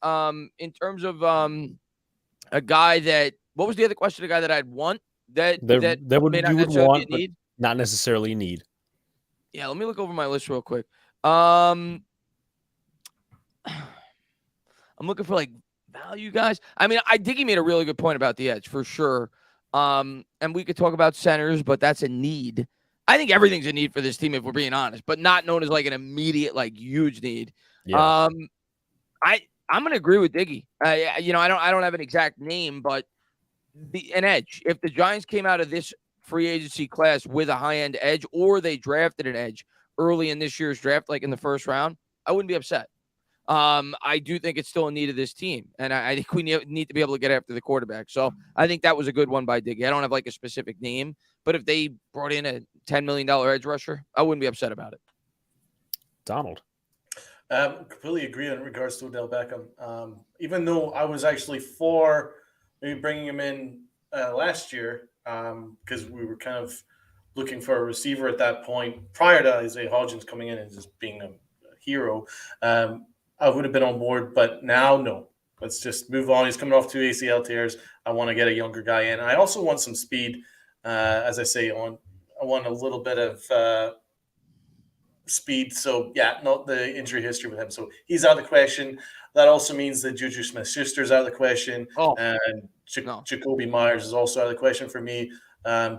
in terms of a guy that, what was the other question? A guy that I'd want that would may not you would necessarily want, be a need? not necessarily need. Yeah, let me look over my list real quick. I'm looking for like value guys. I mean, I think he made a really good point about the edge for sure. And we could talk about centers, but that's a need. I think everything's a need for this team if we're being honest, but not known as like an immediate, like huge need. Yeah. I'm gonna agree with Diggy. I don't have an exact name, but an edge. If the Giants came out of this free agency class with a high-end edge, or they drafted an edge early in this year's draft, like in the first round, I wouldn't be upset. I do think it's still a need of this team, and I think we need to be able to get after the quarterback. So I think that was a good one by Diggy. I don't have like a specific name, but if they brought in a $10 million edge rusher, I wouldn't be upset about it. Donald. Completely agree in regards to Odell Beckham. Even though I was actually for maybe bringing him in last year because we were kind of looking for a receiver at that point prior to Isaiah Hodgins coming in and just being a hero. I would have been on board, but now no. Let's just move on. He's coming off 2 ACL tears. I want to get a younger guy in. I also want some speed. As I say, I want a little bit of speed. So, yeah, not the injury history with him. So he's out of the question. That also means that Juju Smith-Schuster's out of the question. And Jacoby Myers is also out of the question for me,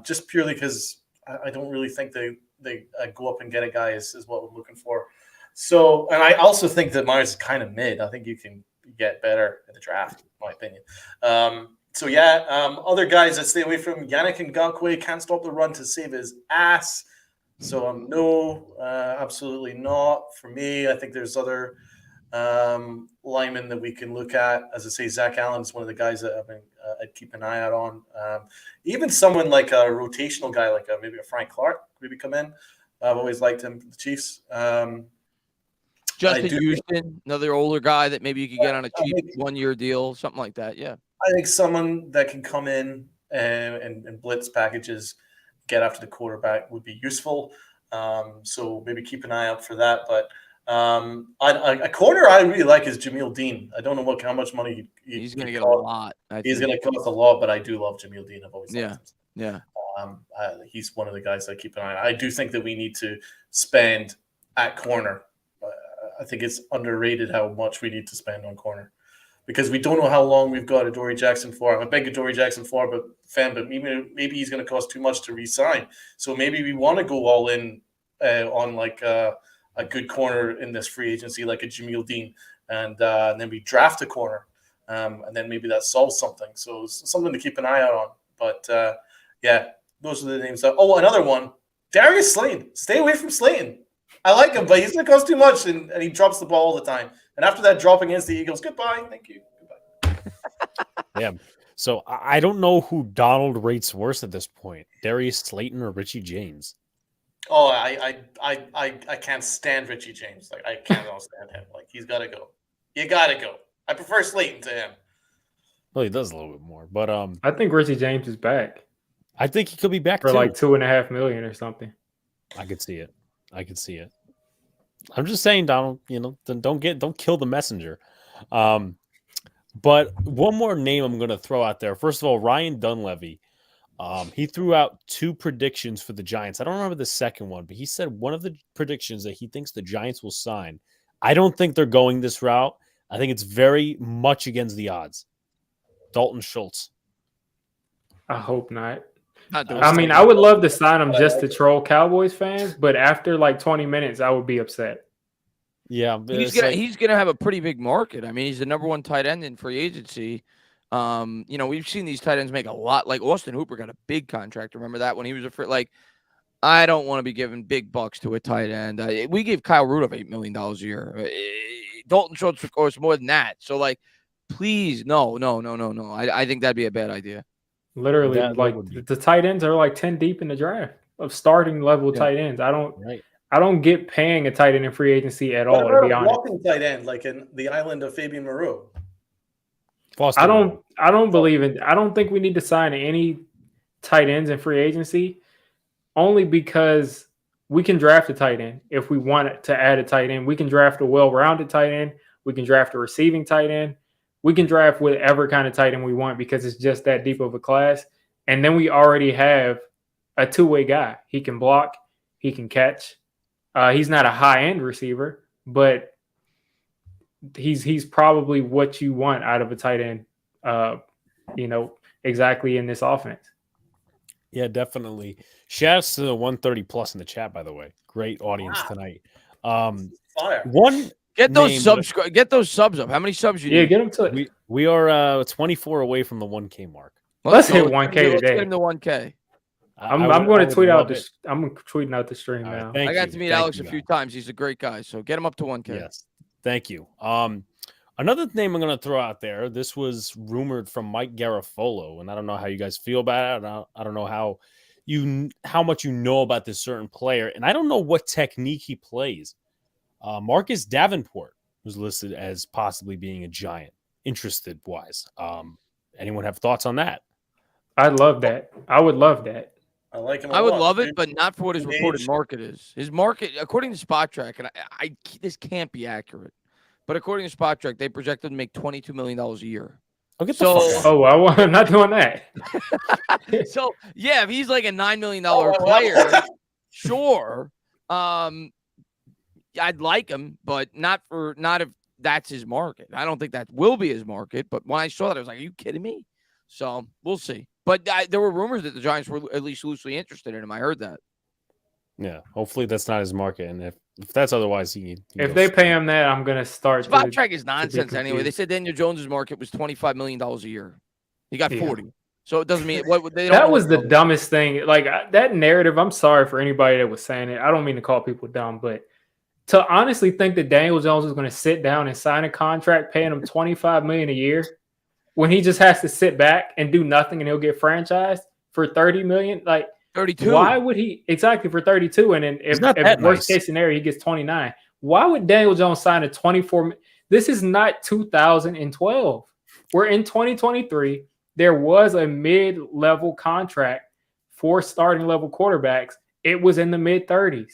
just purely because I don't really think they go up and get a guy is what we're looking for. So, and I also think that Myers is kind of mid. I think you can get better in the draft, in my opinion. Other guys that stay away from, Yannick Ngakoue can't stop the run to save his ass. So no, absolutely not. For me, I think there's other linemen that we can look at. As I say, Zach Allen is one of the guys that I'd keep an eye out on. Even someone like a rotational guy, like maybe a Frank Clark, maybe come in. I've always liked him, the Chiefs. Justin Houston, another older guy that maybe you could get on a cheap 1-year deal, something like that. Yeah, I think someone that can come in and blitz packages, get after the quarterback would be useful. So maybe keep an eye out for that. But a corner I really like is Jamil Dean. I don't know how much money he's going to get a lot. He's going to cost a lot, but I do love Jamil Dean. I've always liked him. Yeah. He's one of the guys I keep an eye on. I do think that we need to spend at corner. I think it's underrated how much we need to spend on corner. because we don't know how long we've got Adoree Jackson for. I'm a big Adoree Jackson fan, but maybe he's going to cost too much to re-sign. So maybe we want to go all in on like a good corner in this free agency, like a Jameel Dean, and then we draft a corner, and then maybe that solves something. So it's something to keep an eye out on. But yeah, those are the names. Another one, Darius Slayton. Stay away from Slayton. I like him, but he's going to cost too much, and he drops the ball all the time. And after that drop against the Eagles, goodbye. Thank you. Goodbye. Yeah. So I don't know who Donald rates worse at this point, Darius Slayton or Richie James. Oh, I can't stand Richie James. Like, I cannot stand him. Like, he's got to go. You got to go. I prefer Slayton to him. Well, he does a little bit more, but I think Richie James is back I think he could be back for too. like $2.5 million or something. I could see it. I'm just saying, Donald, don't kill the messenger. But one more name I'm going to throw out there. First of all, Ryan Dunleavy. He threw out 2 predictions for the Giants. I don't remember the second one, but he said one of the predictions that he thinks the Giants will sign. I don't think they're going this route. I think it's very much against the odds. Dalton Schultz. I hope not. I mean, I would love to sign him just to troll Cowboys fans, but after like 20 minutes, I would be upset. Yeah, he's gonna have a pretty big market. I mean, he's the number 1 tight end in free agency. We've seen these tight ends make a lot. Like Austin Hooper got a big contract. Remember that when he was I don't want to be giving big bucks to a tight end. We gave Kyle Rudolph $8 million a year. Dalton Schultz, of course, more than that. So, like, please, no. I think that'd be a bad idea. Literally, the tight ends are like 10 deep in the draft of starting level tight ends. I don't get paying a tight end in free agency at all, to be honest. Walking tight end, like in the island of Fabian Moreau. I don't believe in. I don't think we need to sign any tight ends in free agency, only because we can draft a tight end if we want to add a tight end. We can draft a well-rounded tight end. We can draft a receiving tight end. We can draft whatever kind of tight end we want because it's just that deep of a class. And then we already have a two-way guy. He can block. He can catch. He's not a high-end receiver, but he's probably what you want out of a tight end, exactly in this offense. Yeah, definitely. Shouts to the 130 plus in the chat, by the way. Great audience tonight. Get those subs up. How many subs you need? Yeah, get them to it. We are 24 away from the 1K mark. Let's hit 1K today. Let's get him to 1K. I'm going to tweet out this. I'm tweeting out the stream now. I got to meet Alex a few times. He's a great guy. So get him up to 1K. Yes, thank you. Another name I'm going to throw out there. This was rumored from Mike Garafolo, and I don't know how you guys feel about it. I don't know how much you know about this certain player, and I don't know what technique he plays. Marcus Davenport was listed as possibly being a Giant, interested wise. Anyone have thoughts on that? I love that. I would love that. I like him. I would love it, but not for what his reported market is. His market, according to Spot Track, and I this can't be accurate, but according to Spot Track, they projected to make $22 million a year. I'm not doing that. So yeah, if he's like a $9 million player, sure. I'd like him, but not if that's his market. I don't think that will be his market. But when I saw that, I was like, "Are you kidding me?" So we'll see. But there were rumors that the Giants were at least loosely interested in him. I heard that. Yeah, hopefully that's not his market, and if that's otherwise, if they pay him that, I'm gonna start. Spot Track is nonsense anyway. They said Daniel Jones's market was $25 million a year. He got 40. So it doesn't mean what they don't. That was the dumbest thing. Like that narrative. I'm sorry for anybody that was saying it. I don't mean to call people dumb, but to honestly think that Daniel Jones is going to sit down and sign a contract paying him $25 million a year when he just has to sit back and do nothing and he'll get franchised for $30 million, like 32. Why would he exactly for 32? And then if worst case scenario he gets 29, why would Daniel Jones sign a 24? This is not 2012. We're in 2023. There was a mid-level contract for starting level quarterbacks. It was in the mid-30s.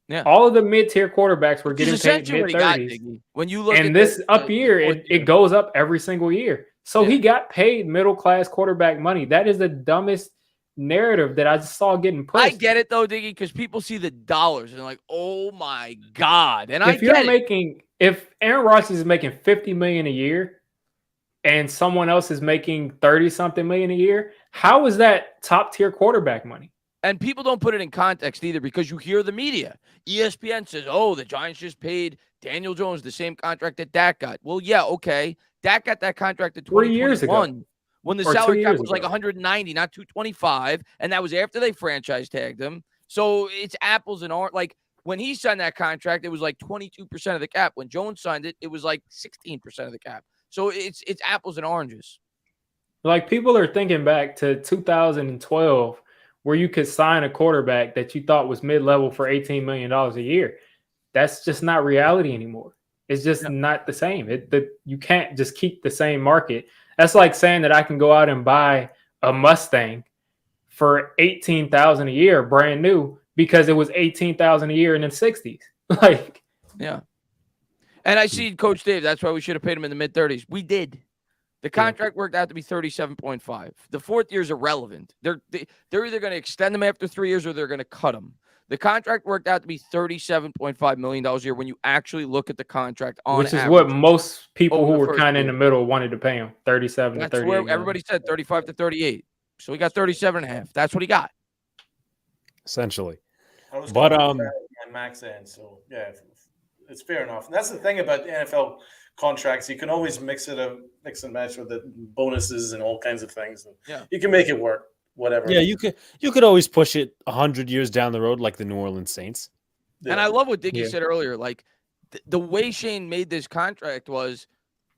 Yeah, all of the mid-tier quarterbacks were getting paid mid-30s. When you look and at this up year, it goes up every single year. So he got paid middle-class quarterback money. That is the dumbest narrative that I just saw getting pushed. I get it though, Diggy, because people see the dollars and they're like, "Oh my god!" And if Aaron Rodgers is making $50 million a year, and someone else is making 30-something million a year, how is that top-tier quarterback money? And people don't put it in context either because you hear the media. ESPN says, oh, the Giants just paid Daniel Jones the same contract that Dak got. Well, yeah, okay. Dak got that contract in 3 years ago. When the salary cap was like 190, not 225, and that was after they franchise tagged him. So it's apples and oranges. Like when he signed that contract, it was like 22% of the cap. When Jones signed it, it was like 16% of the cap. So it's apples and oranges. Like people are thinking back to 2012, where you could sign a quarterback that you thought was mid-level for $18 million a year. That's just not reality anymore. It's just not the same. You can't just keep the same market. That's like saying that I can go out and buy a Mustang for $18,000 a year, brand new, because it was $18,000 a year in the 60s. Like, yeah. And I see Coach Dave. That's why we should have paid him in the mid-30s. We did. The contract worked out to be 37.5. The fourth year is irrelevant. They're either going to extend him after 3 years or they're going to cut him. The contract worked out to be $37.5 million a year when you actually look at the contract on which is average. what most people who were kind of in the middle wanted to pay him, 37 to 38. That's where everybody said 35 to 38. So he got 37.5. That's what he got. Essentially. But on max end, so yeah, it's fair enough. And that's the thing about the NFL contracts. You can always mix and match with the bonuses and all kinds of things. And you can make it work. Whatever. Yeah, you could always push it 100 years down the road, like the New Orleans Saints. Yeah. And I love what Dickie said earlier. Like the way Shane made this contract was,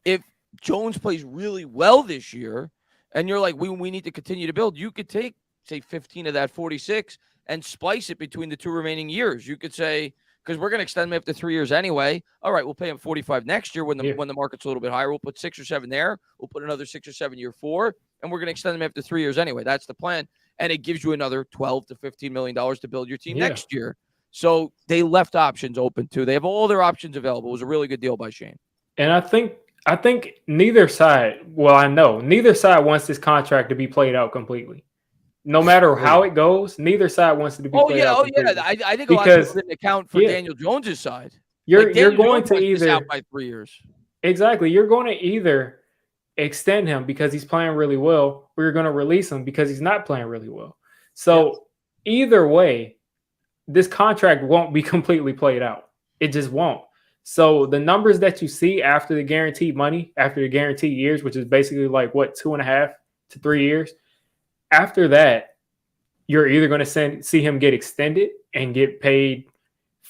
if Jones plays really well this year, and you're like, we need to continue to build, you could take, say, 15 of that 46 and splice it between the 2 remaining years. You could say, because we're going to extend him after 3 years anyway. All right, we'll pay him 45 next year when the market's a little bit higher. We'll put 6 or 7 there. We'll put another 6 or 7 year 4. And we're going to extend them after 3 years anyway. That's the plan. And it gives you another $12 to $15 million to build your team next year. So they left options open too. They have all their options available. It was a really good deal by Shane. And I think neither side, neither side wants this contract to be played out completely. No matter how it goes, neither side wants it to be played out completely. I think a lot of people didn't account for Daniel Jones' side. You're going to either out by 3 years. Exactly. You're going to either extend him because he's playing really well, or you're going to release him because he's not playing really well. So either way, this contract won't be completely played out. It just won't. So the numbers that you see after the guaranteed money, after the guaranteed years, which is basically like 2.5 to 3 years, after that, you're either going to see him get extended and get paid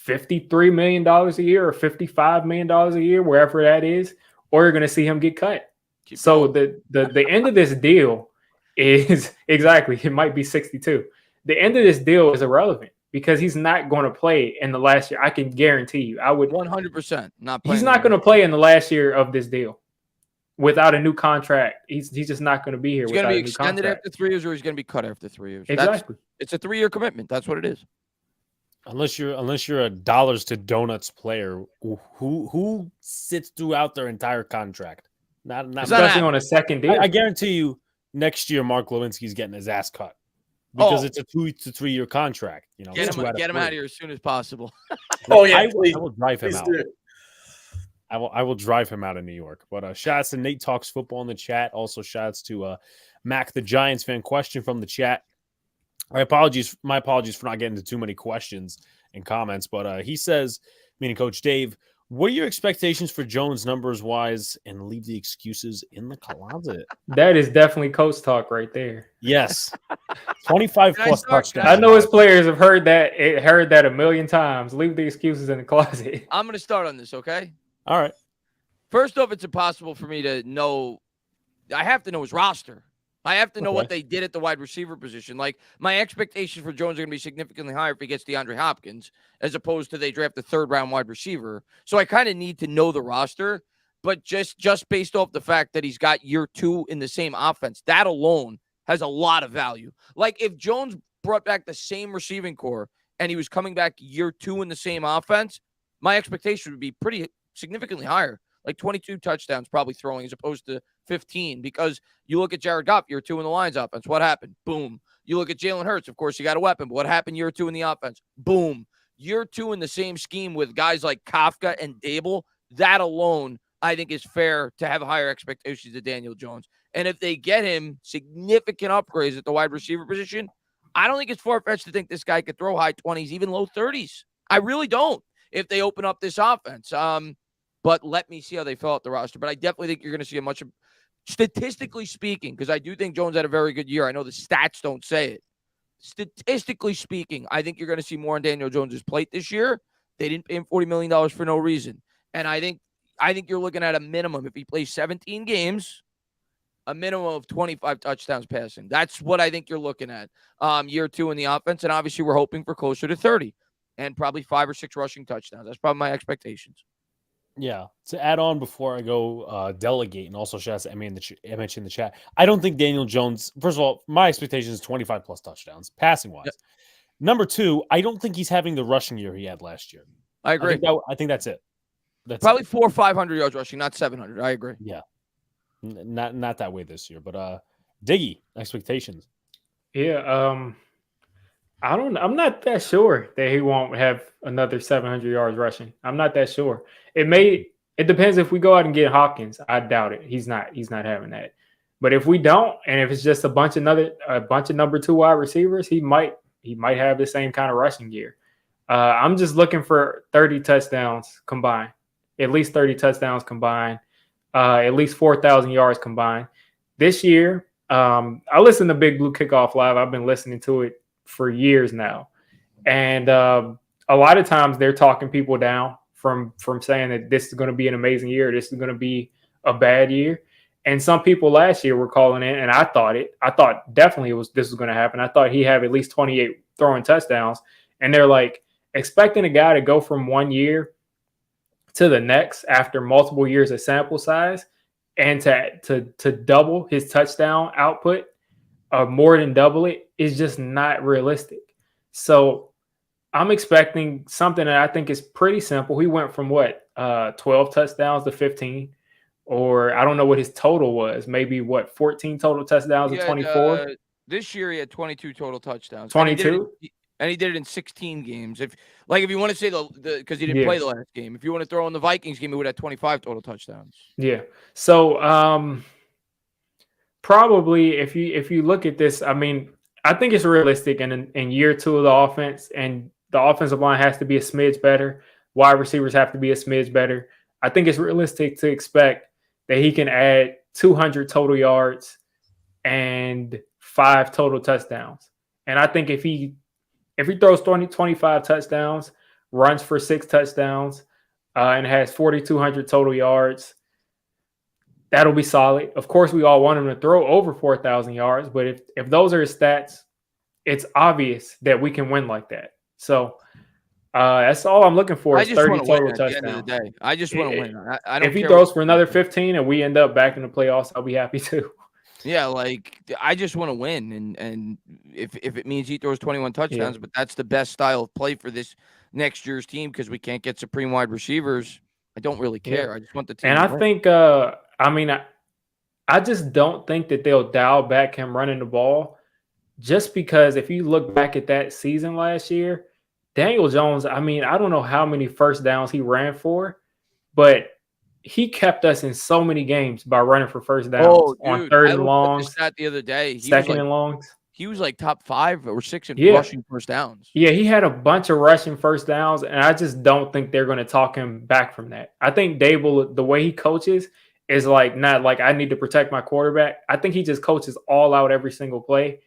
$53 million a year or $55 million a year, wherever that is, or you're going to see him get cut. So the end of this deal is exactly, it might be 62. The end of this deal is irrelevant because he's not going to play in the last year. I can guarantee you. I would 100% not play. He's not going to play in the last year of this deal without a new contract. He's just not going to be here. He's going to be extended after 3 years, or he's going to be cut after 3 years. Exactly. It's a 3 year commitment. That's what it is. Unless you're a dollars to donuts player who sits throughout their entire contract. Not especially on a second deal. I guarantee you next year Mark Lewinsky's getting his ass cut because it's a 2 to 3 year contract. You know, get him out of here as soon as possible. I will drive him out. I will drive him out of New York. But shouts to Nate Talks Football in the chat. Also shouts to Mac the Giants fan. Question from the chat. My apologies for not getting to too many questions and comments. But he says, meaning Coach Dave, what are your expectations for Jones numbers wise, and leave the excuses in the closet? That is definitely coach talk right there. Yes. 25 plus touchdowns. I know his players have heard that a million times. Leave the excuses in the closet. I'm going to start on this, okay? All right. First off, it's impossible for me to know. I have to know his roster. I have to know what they did at the wide receiver position. Like, my expectations for Jones are going to be significantly higher if he gets DeAndre Hopkins, as opposed to they draft a 3rd round wide receiver. So I kind of need to know the roster, but just based off the fact that he's got year 2 in the same offense, that alone has a lot of value. Like, if Jones brought back the same receiving core and he was coming back year 2 in the same offense, my expectation would be pretty significantly higher. Like 22 touchdowns probably throwing as opposed to 15, because you look at Jared Goff, year 2 in the Lions offense. What happened? Boom. You look at Jalen Hurts. Of course, he got a weapon. But what happened year 2 in the offense? Boom. Year 2 in the same scheme with guys like Kafka and Dable. That alone I think is fair to have higher expectations of Daniel Jones. And if they get him significant upgrades at the wide receiver position, I don't think it's far-fetched to think this guy could throw high 20s, even low 30s. I really don't if they open up this offense. But let me see how they fill out the roster. But I definitely think you're going to see a much, statistically speaking, because I do think Jones had a very good year. I know the stats don't say it. Statistically speaking, I think you're going to see more on Daniel Jones's plate this year. They didn't pay him $40 million for no reason. And I think you're looking at a minimum, if he plays 17 games, a minimum of 25 touchdowns passing. That's what I think you're looking at year 2 in the offense. And obviously we're hoping for closer to 30 and probably 5 or 6 rushing touchdowns. That's probably my expectations. Yeah. To add on before I go delegate, and also shout out to Emmy in the chat. I don't think Daniel Jones, first of all, my expectation is 25 plus touchdowns, passing wise. Yep. Number 2, I don't think he's having the rushing year he had last year. I agree. I think that's it. That's probably it. 400 or 500 yards rushing, not 700. I agree. Yeah. Not that way this year, but Diggy, expectations. Yeah, I'm not that sure that he won't have another 700 yards rushing. I'm not that sure. It depends if we go out and get Hopkins. I doubt it. He's not having that. But if we don't, and if it's just a bunch of number 2 wide receivers, he might have the same kind of rushing year. I'm just looking for 30 touchdowns combined, at least 30 touchdowns combined, at least 4,000 yards combined. This year, I listen to Big Blue Kickoff Live. I've been listening to it for years now. And a lot of times they're talking people down from saying that this is going to be an amazing year. This is going to be a bad year. And some people last year were calling in, and I thought definitely this was going to happen. I thought he'd have at least 28 throwing touchdowns. And they're like, expecting a guy to go from one year to the next after multiple years of sample size and to double his touchdown output, more than double it, is just not realistic. So I'm expecting something that I think is pretty simple. He went from 12 touchdowns to 15, or I don't know what his total was. Maybe 14 total touchdowns to 24. This year he had 22 total touchdowns. 22. And he did it in 16 games. If you want to say because he didn't play the last game. If you want to throw in the Vikings game, he would have 25 total touchdowns. Yeah. So probably if you look at this, I mean, I think it's realistic in year 2 of the offense, and the offensive line has to be a smidge better. Wide receivers have to be a smidge better. I think it's realistic to expect that he can add 200 total yards and 5 total touchdowns. And I think if he throws 25 touchdowns, runs for 6 touchdowns, and has 4,200 total yards, that'll be solid. Of course, we all want him to throw over 4,000 yards, but if those are his stats, it's obvious that we can win like that. So that's all I'm looking for is 30 total touchdowns. At the end of the day. I just want to win. I don't if he care throws for another 15 and we end up back in the playoffs, I'll be happy too. Yeah, I just want to win, and if it means he throws 21 touchdowns, but that's the best style of play for this next year's team because we can't get supreme wide receivers, I don't really care. I just want the team. And I think, I just don't think that they'll dial back him running the ball, just because if you look back at that season last year, Daniel Jones, I don't know how many first downs he ran for, but he kept us in so many games by running for first downs on third and longs. That the other day, second and longs. He was like top 5 or 6 in rushing first downs. Yeah, he had a bunch of rushing first downs, and I just don't think they're going to talk him back from that. I think Dable, the way he coaches, is not like I need to protect my quarterback. I think he just coaches all out every single play.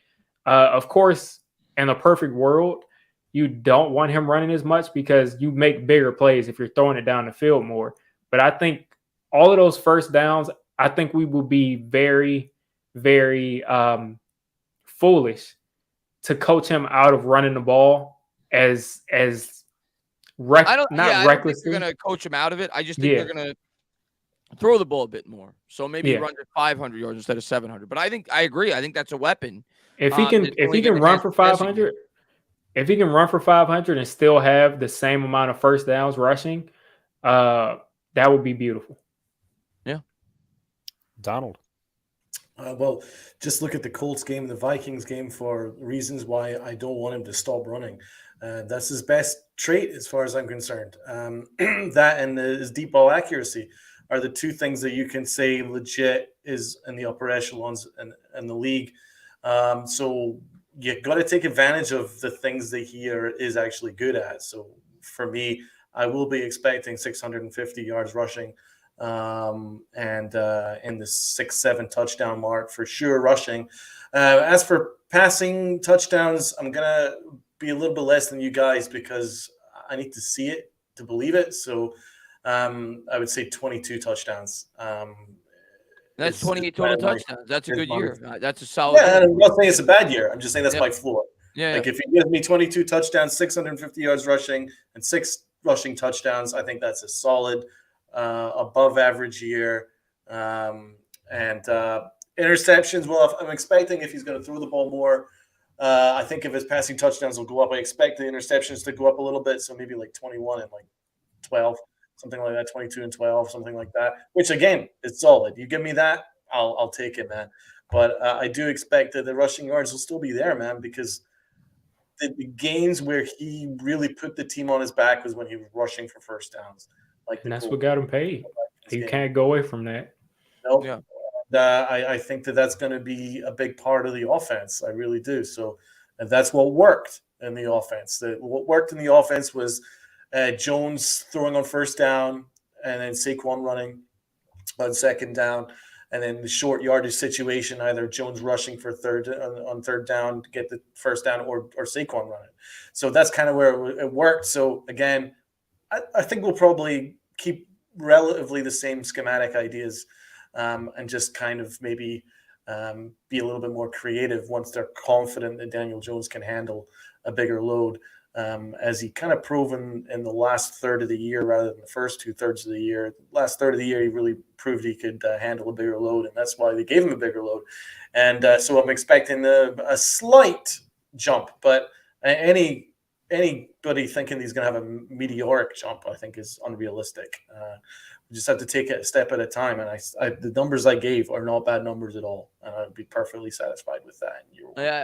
Of course, in a perfect world, you don't want him running as much because you make bigger plays if you're throwing it down the field more. But I think all of those first downs, I think we will be very, very foolish to coach him out of running the ball as recklessly. I don't think they're going to coach him out of it. I just think they're going to throw the ball a bit more. So maybe run to 500 yards instead of 700. But I agree. I think that's a weapon. If he can run for 500, if he can run for 500 and still have the same amount of first downs rushing, that would be beautiful. Yeah. Donald. Well, just look at the Colts game and the Vikings game for reasons why I don't want him to stop running. That's his best trait as far as I'm concerned. That and his deep ball accuracy. are the two things that you can say legit is in the upper echelons in the league. So you got to take advantage of the things that he is actually good at. So for me, I will be expecting 650 yards rushing and in the 6-7 touchdown mark for sure rushing. As for passing touchdowns, I'm going to be a little bit less than you guys because I need to see it to believe it. So I would say 22 touchdowns. That's 28 total touchdowns. That's a good year. That's a solid year. year. I'm not saying it's a bad year. I'm just saying that's my floor. Yeah. Like if he gives me 22 touchdowns, 650 yards rushing, and 6 rushing touchdowns, I think that's a solid, above average year. And interceptions, well, I'm expecting if he's going to throw the ball more, I think if his passing touchdowns will go up. I expect the interceptions to go up a little bit, so maybe like 21 and like 12. Something like that, 22 and 12, something like that, which again, is solid. You give me that, I'll take it, man. But I do expect that the rushing yards will still be there, man, because the games where he really put the team on his back was when he was rushing for first downs. And that's what got him paid. You can't go away from that. Nope. Yeah. I think that's going to be a big part of the offense. I really do. So and that's what worked in the offense. What worked in the offense was Jones throwing on first down, and then Saquon running on second down, and then the short yardage situation, either Jones rushing for on third down to get the first down, or Saquon running. So that's kind of where it worked. So again, I think we'll probably keep relatively the same schematic ideas, and just kind of maybe be a little bit more creative once they're confident that Daniel Jones can handle a bigger load. As he kind of proven in the last third of the year rather than the first 2/3 of the year. Last third of the year, he really proved he could handle a bigger load, and that's why they gave him a bigger load. And so I'm expecting a slight jump, but anybody thinking he's going to have a meteoric jump, I think, is unrealistic. We just have to take it a step at a time, and the numbers I gave are not bad numbers at all, and I'd be perfectly satisfied with that.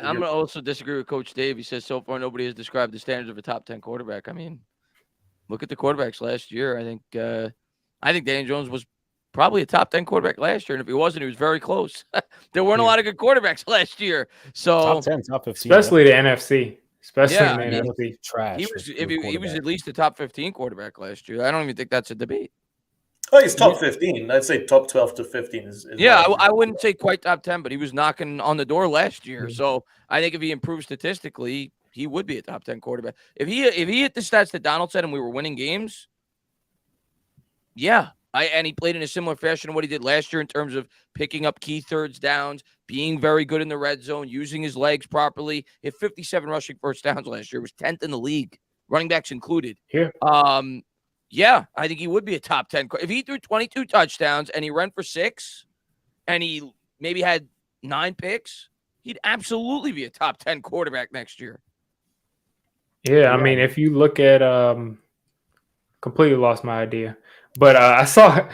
I'm going to also disagree with Coach Dave. He says so far nobody has described the standards of a top 10 quarterback. I mean, look at the quarterbacks last year. I think Daniel Jones was probably a top 10 quarterback last year, and if he wasn't, he was very close. There weren't a lot of good quarterbacks last year. So top 10, top 15, especially the NFC. Especially in the NFC. Trash. He was at least a top 15 quarterback last year. I don't even think that's a debate. Oh, he's top 15. I'd say top 12 to 15 is I wouldn't say quite top 10, but he was knocking on the door last year. So I think if he improves statistically, he would be a top 10 quarterback. If he hit the stats that Donald said and we were winning games, and he played in a similar fashion to what he did last year in terms of picking up key thirds downs, being very good in the red zone, using his legs properly. He had 57 rushing first downs last year. It was 10th in the league, running backs included. I think he would be a top 10. If he threw 22 touchdowns and he ran for 6 and he maybe had 9 picks, he'd absolutely be a top 10 quarterback next year. Yeah, I mean, if you look at completely lost my idea. But I saw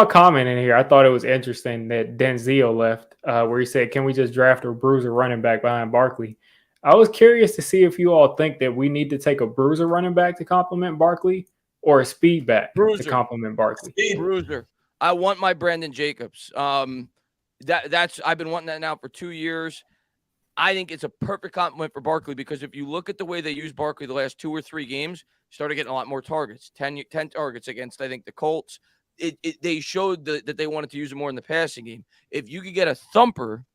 a comment in here. I thought it was interesting that Denzel left, where he said, "Can we just draft a bruiser running back behind Barkley?" I was curious to see if you all think that we need to take a bruiser running back to complement Barkley, or a speed back to complement Barkley. Bruiser. I want my Brandon Jacobs. That's I've been wanting that now for 2 years. I think it's a perfect compliment for Barkley because if you look at the way they use Barkley the last 2 or 3 games, started getting a lot more targets. 10 targets against, I think, the Colts. They showed that they wanted to use him more in the passing game. If you could get a thumper,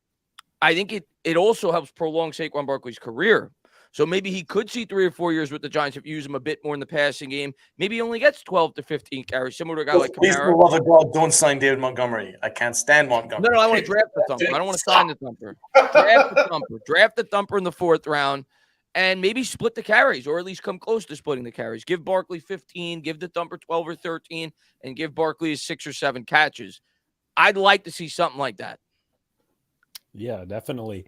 I think it also helps prolong Saquon Barkley's career. So maybe he could see 3 or 4 years with the Giants if you use him a bit more in the passing game. Maybe he only gets 12 to 15 carries, similar to a guy like Kamara. Please, for the love of God, don't sign David Montgomery. I can't stand Montgomery. No, I want to draft the thumper. I don't want to sign the thumper. Draft the thumper in the 4th round, and maybe split the carries, or at least come close to splitting the carries. Give Barkley 15, give the thumper 12 or 13, and give Barkley his 6 or 7 catches. I'd like to see something like that. Yeah, definitely.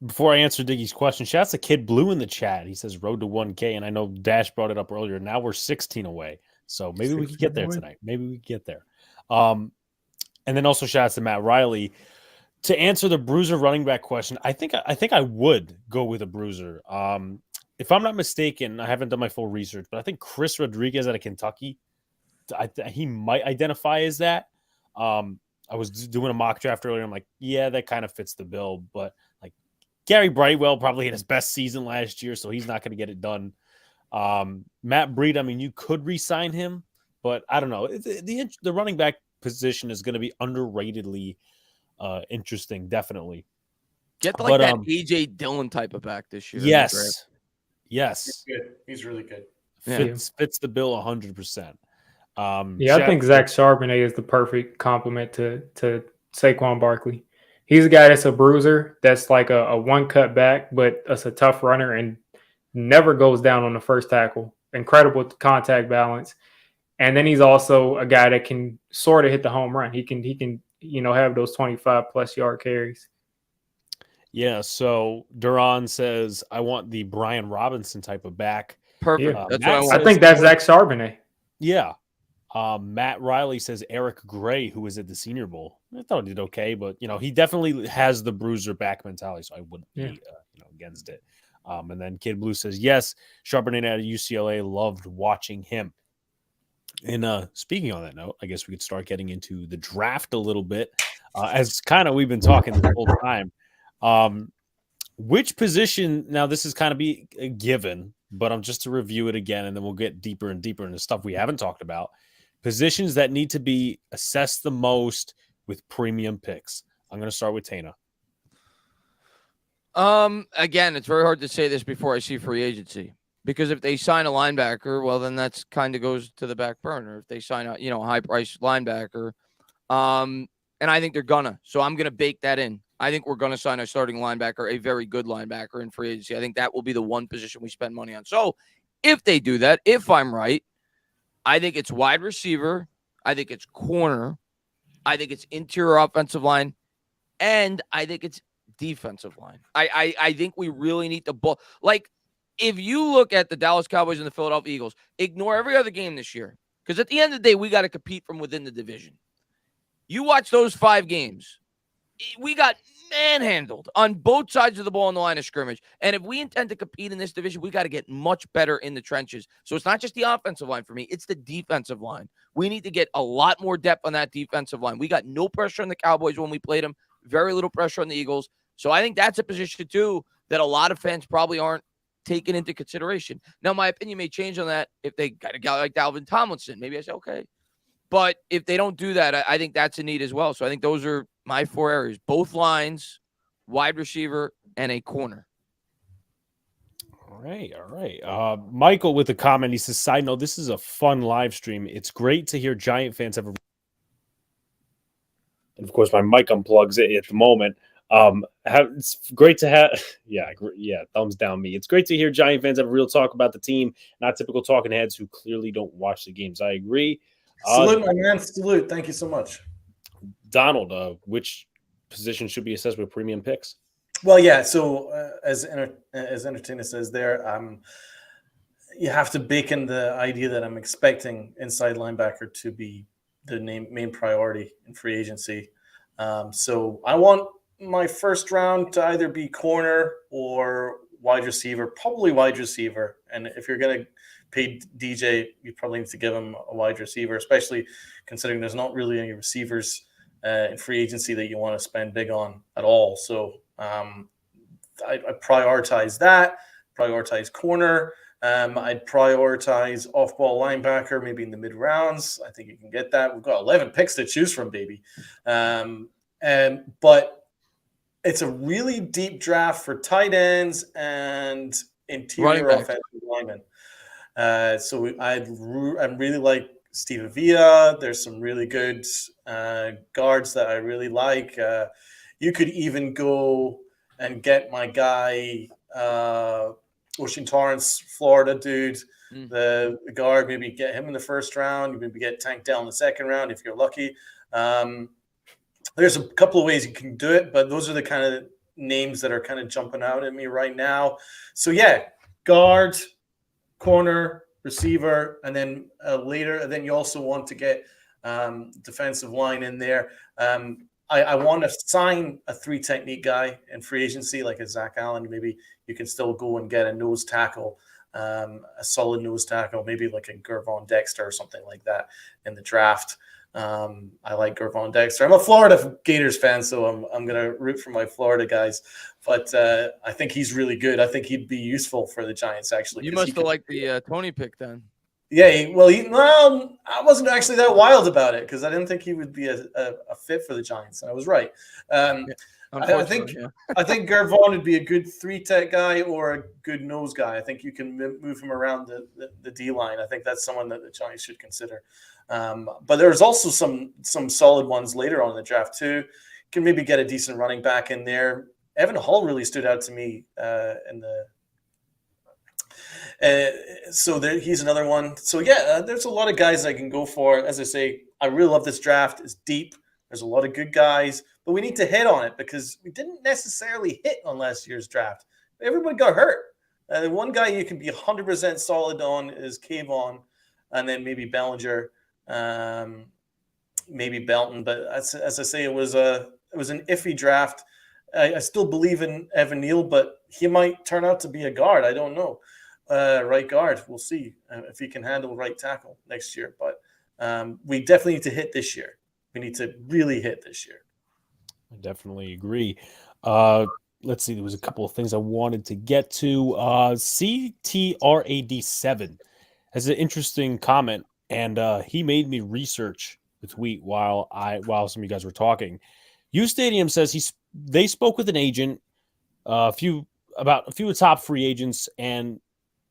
Before I answer Diggy's question, shouts to Kid Blue in the chat. He says road to 1K, and I know Dash brought it up earlier. Now we're 16 away, so maybe we could get there tonight. Maybe we could get there. And then also shouts to Matt Riley. To answer the bruiser running back question, I think I would go with a bruiser. If I'm not mistaken, I haven't done my full research, but I think Chris Rodriguez out of Kentucky he might identify as that. I was doing a mock draft earlier. I'm like, yeah, that kind of fits the bill. But like Gary Brightwell probably had his best season last year, so he's not going to get it done. Matt Breed, I mean, you could re-sign him, but I don't know. The running back position is going to be underratedly interesting, definitely. Get like that AJ Dillon type of back this year. Yes. He's good. He's really good. Fits the bill 100%. I think Zach Charbonnet is the perfect complement to Saquon Barkley. He's a guy that's a bruiser, that's like a one-cut back, but that's a tough runner and never goes down on the first tackle. Incredible contact balance. And then he's also a guy that can sort of hit the home run. He can have those 25-plus yard carries. Yeah, so Duran says, I want the Brian Robinson type of back. Perfect. That's what I think that's Zach Charbonnet. Yeah. Matt Riley says Eric Gray, who was at the Senior Bowl. I thought he did okay, but he definitely has the bruiser back mentality, so I wouldn't be against it. And then Kid Blue says, yes, Charbonnet at UCLA, loved watching him. And speaking on that note, I guess we could start getting into the draft a little bit. As kind of we've been talking the whole time. Which position, now this is kind of be a given, but I'm just to review it again, and then we'll get deeper and deeper into stuff we haven't talked about. Positions that need to be assessed the most with premium picks. I'm going to start with Tana. Again, it's very hard to say this before I see free agency, because if they sign a linebacker, well, then that's kind of goes to the back burner. If they sign a high price linebacker, and I think they're gonna, so I'm gonna bake that in. I think we're gonna sign a starting linebacker, a very good linebacker in free agency. I think that will be the one position we spend money on. So if they do that, if I'm right, I think it's wide receiver, I think it's corner, I think it's interior offensive line, and I think it's defensive line. I think we really need the ball. Like, if you look at the Dallas Cowboys and the Philadelphia Eagles, ignore every other game this year, because at the end of the day, we got to compete from within the division. You watch those 5 games, we got manhandled on both sides of the ball in the line of scrimmage. And if we intend to compete in this division, we got to get much better in the trenches. So it's not just the offensive line for me, it's the defensive line. We need to get a lot more depth on that defensive line. We got no pressure on the Cowboys when we played them, very little pressure on the Eagles. So I think that's a position, too, that a lot of fans probably aren't taken into consideration. Now, my opinion may change on that if they got a guy like Dalvin Tomlinson. Maybe I say, okay. But if they don't do that, I think that's a need as well. So I think those are my 4 areas. Both lines, wide receiver, and a corner. All right. Michael with a comment. He says, side note, this is a fun live stream. It's great to hear Giant fans have a... And, of course, my mic unplugs it at the moment. It's great to have, thumbs down me. It's great to hear Giant fans have a real talk about the team, not typical talking heads who clearly don't watch the games. I agree. Salute, my man. Salute. Thank you so much. Donald, which position should be assessed with premium picks? Well, yeah. So as Entertainer says there, you have to bake in the idea that I'm expecting inside linebacker to be the main priority in free agency. So I want my first round to either be corner or wide receiver, probably wide receiver. And if you're going to pay DJ, you probably need to give him a wide receiver, especially considering there's not really any receivers in free agency that you want to spend big on at all. So I prioritize that, prioritize corner. I'd prioritize off-ball linebacker, maybe in the mid-rounds. I think you can get that. We've got 11 picks to choose from, baby. But it's a really deep draft for tight ends and interior offensive linemen. So I really like Steve Avila. There's some really good guards that I really like. You could even go and get my guy, Ocean Torrance, Florida dude, the guard. Maybe get him in the first round. Maybe get Tank Dell in the second round if you're lucky. There's a couple of ways you can do it, but those are the kind of names that are kind of jumping out at me right now. So yeah, guard, corner, receiver, and then later. And then you also want to get defensive line in there. I want to sign a 3 technique guy in free agency, like a Zach Allen. Maybe you can still go and get a nose tackle a solid nose tackle, maybe like a Gervon Dexter or something like that in the draft. I like Gervon Dexter. I'm a Florida Gators fan, so I'm going to root for my Florida guys. But I think he's really good. I think he'd be useful for the Giants, actually. You must have liked the Tony pick then. Yeah, well, I wasn't actually that wild about it because I didn't think he would be a fit for the Giants, and I was right. I think Gervon would be a good 3-tech guy or a good nose guy. I think you can move him around the D line. I think that's someone that the Giants should consider. But there's also some solid ones later on in the draft too. You can maybe get a decent running back in there. Evan Hall really stood out to me in the. So he's another one. So yeah, there's a lot of guys I can go for. As I say, I really love this draft. It's deep. There's a lot of good guys, but we need to hit on it because we didn't necessarily hit on last year's draft. Everybody got hurt. The one guy you can be 100% solid on is Kayvon, and then maybe Bellinger, maybe Belton. But as I say, it was an iffy draft. I still believe in Evan Neal, but he might turn out to be a guard. I don't know. Right guard. We'll see if he can handle right tackle next year. But we definitely need to hit this year. We need to really hit this year. I definitely agree. Let's see. There was a couple of things I wanted to get to. CTRAD7 has an interesting comment, and he made me research the tweet while some of you guys were talking. U Stadium says they spoke with an agent, a few top free agents, and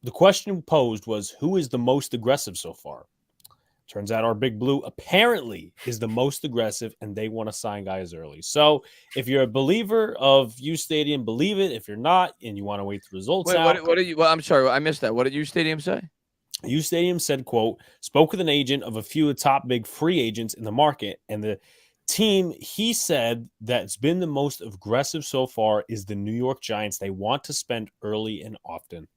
the question posed was, who is the most aggressive so far? Turns out our Big Blue apparently is the most aggressive, and they want to sign guys early. So if you're a believer of U Stadium, believe it. If you're not, and you want to wait the results out. What are you? Well, I'm sorry, I missed that. What did U Stadium say? U Stadium said, quote, spoke with an agent of a few of the top big free agents in the market, and the team he said that's been the most aggressive so far is the New York Giants. They want to spend early and often.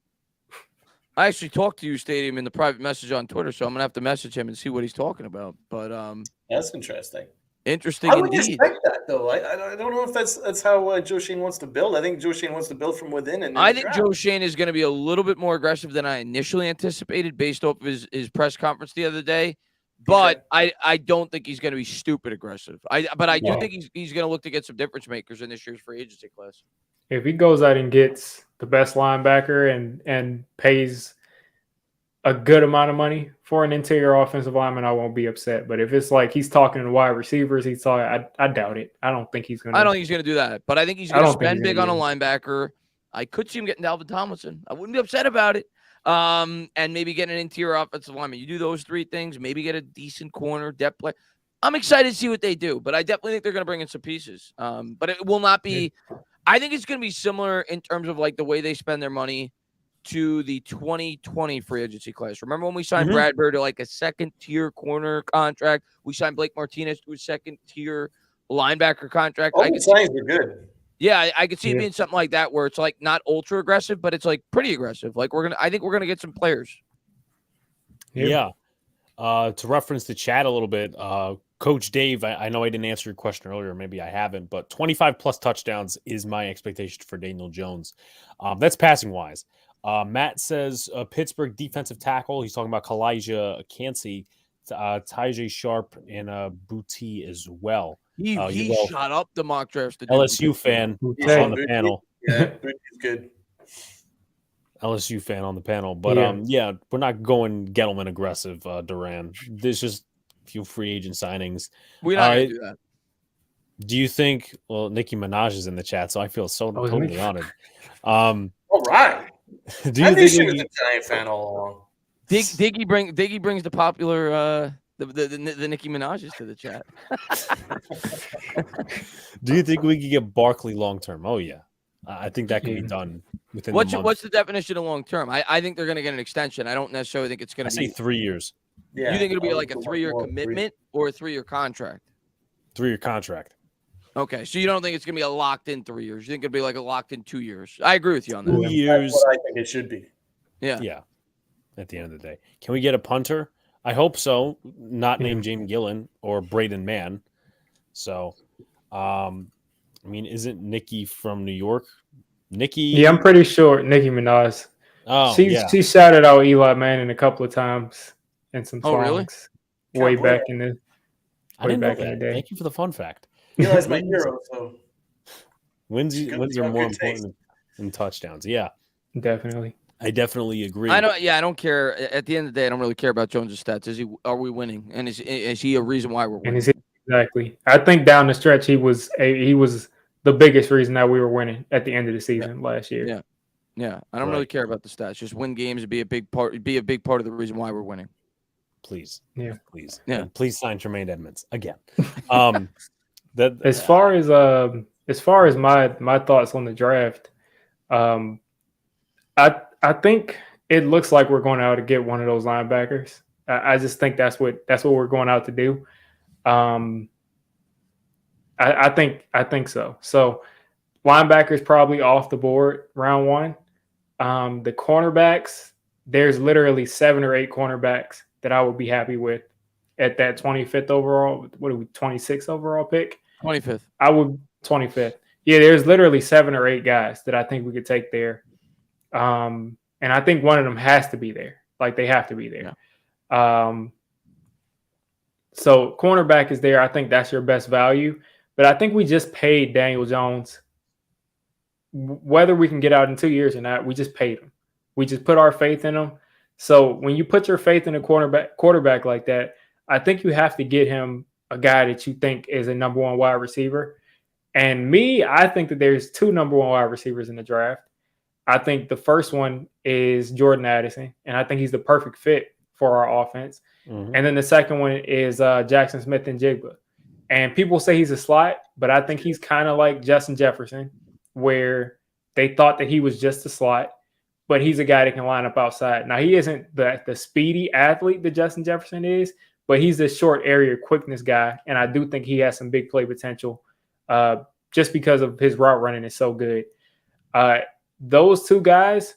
I actually talked to U Stadium in the private message on Twitter, so I'm gonna have to message him and see what he's talking about. But that's interesting. Interesting. I wouldn't indeed. expect that though. I don't know if that's how Joe Schoen wants to build. I think Joe Schoen wants to build from within. And I think Joe Schoen is going to be a little bit more aggressive than I initially anticipated based off of his press conference the other day. But okay. I don't think he's going to be stupid aggressive. I do think he's going to look to get some difference makers in this year's free agency class. If he goes out and gets the best linebacker and pays a good amount of money for an interior offensive lineman, I won't be upset. But if it's like he's talking to wide receivers, I doubt it. I don't think he's going to. I don't think he's going to do that. But I think he's going to spend big on a linebacker. I could see him getting Dalvin Tomlinson. I wouldn't be upset about it. And maybe get an interior offensive lineman. You do those three things, maybe get a decent corner, depth play. I'm excited to see what they do, but I definitely think they're going to bring in some pieces. But it will not be – I think it's going to be similar in terms of like the way they spend their money to the 2020 free agency class. Remember when we signed Bradbury to like a second-tier corner contract? We signed Blake Martinez to a second-tier linebacker contract. All the signs are good. Yeah, I could see it being something like that where it's like not ultra aggressive, but it's like pretty aggressive. Like I think we're gonna get some players. Yeah. To reference the chat a little bit, Coach Dave, I know I didn't answer your question earlier, maybe I haven't, but 25 plus touchdowns is my expectation for Daniel Jones. That's passing wise. Matt says Pittsburgh defensive tackle. He's talking about Kalijah Cansey, Tajay Sharp, and Booty as well. He shot up the mock drafts. LSU fan on the panel. Yeah, Booty's good. LSU fan on the panel. But we're not going Gettleman aggressive, Duran. There's just a few free agent signings. We're not going to do that. Do you think Nicki Minaj is in the chat, so I feel so totally honored. All right. Do you think she was a Giant fan all along? Diggy brings the popular the Nicki Minaj's to the chat. Do you think we could get Barkley long term? Oh yeah, I think that can be done within. What's the definition of long term? I think they're going to get an extension. I don't necessarily think it's going to be 3 years. Yeah. You think it'll be like a 3-year commitment or a 3-year contract? 3-year contract. Okay, so you don't think it's going to be a locked-in 3 years? You think it'll be like a locked-in 2 years? I agree with you on that. 2 years. That's what I think it should be. Yeah. Yeah. At the end of the day, can we get a punter? I hope so. Not named James Gillen or Braden Mann. So, isn't Nikki from New York? Nikki? Yeah, I'm pretty sure Nicki Minaj. Oh, she shouted out Eli Manning a couple of times in some songs. Oh, really? Way Can't believe back it. in the I didn't know back in the that. day. Thank you for the fun fact. Eli's my hero, so Wins Good- are more good taste. important than touchdowns. Yeah, Definitely. I definitely agree. I don't care. At the end of the day, I don't really care about Jones' stats. Are we winning? And is he a reason why we're And winning? is exactly. I think down the stretch he was the biggest reason that we were winning at the end of the season last year. Yeah. Yeah, I don't really care about the stats. Just win games and be a big part of the reason why we're winning. Please. Yeah. Please. Yeah. And please sign Tremaine Edmonds again. As far as my thoughts on the draft, I think it looks like we're going out to get one of those linebackers. I just think that's what we're going out to do. I think so. So linebackers probably off the board round one. The cornerbacks, there's literally 7 or 8 cornerbacks that I would be happy with at that 25th overall. What are we, 26th overall pick? 25th. I would 25th. Yeah, there's literally 7 or 8 guys that I think we could take there. And I think one of them has to be there. Like they have to be there. Yeah. So cornerback is there. I think that's your best value. But I think we just paid Daniel Jones. Whether we can get out in 2 years or not, we just paid him. We just put our faith in him. So when you put your faith in a quarterback like that, I think you have to get him a guy that you think is a number 1 wide receiver. And I think that there's 2 number 1 wide receivers in the draft. I think the first one is Jordan Addison, and I think he's the perfect fit for our offense. Mm-hmm. And then the second one is Jackson Smith-Njigba. And people say he's a slot, but I think he's kind of like Justin Jefferson, where they thought that he was just a slot, but he's a guy that can line up outside. Now, he isn't the speedy athlete that Justin Jefferson is, but he's the short area quickness guy, and I do think he has some big play potential just because of his route running is so good. Those 2 guys,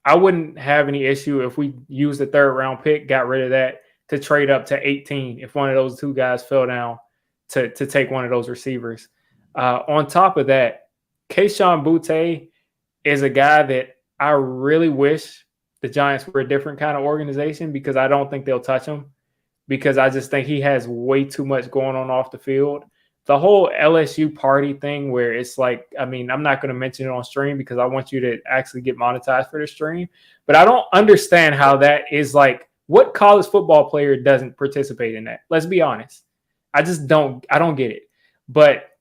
I wouldn't have any issue if we used the 3rd round pick, got rid of that, to trade up to 18 if one of those 2 guys fell down to take one of those receivers. On top of that, Kayshon Boutte is a guy that I really wish the Giants were a different kind of organization, because I don't think they'll touch him, because I just think he has way too much going on off the field. The whole LSU party thing, where it's like, I mean, I'm not going to mention it on stream because I want you to actually get monetized for the stream, but I don't understand how that is like, what college football player doesn't participate in that? Let's be honest. I don't get it. But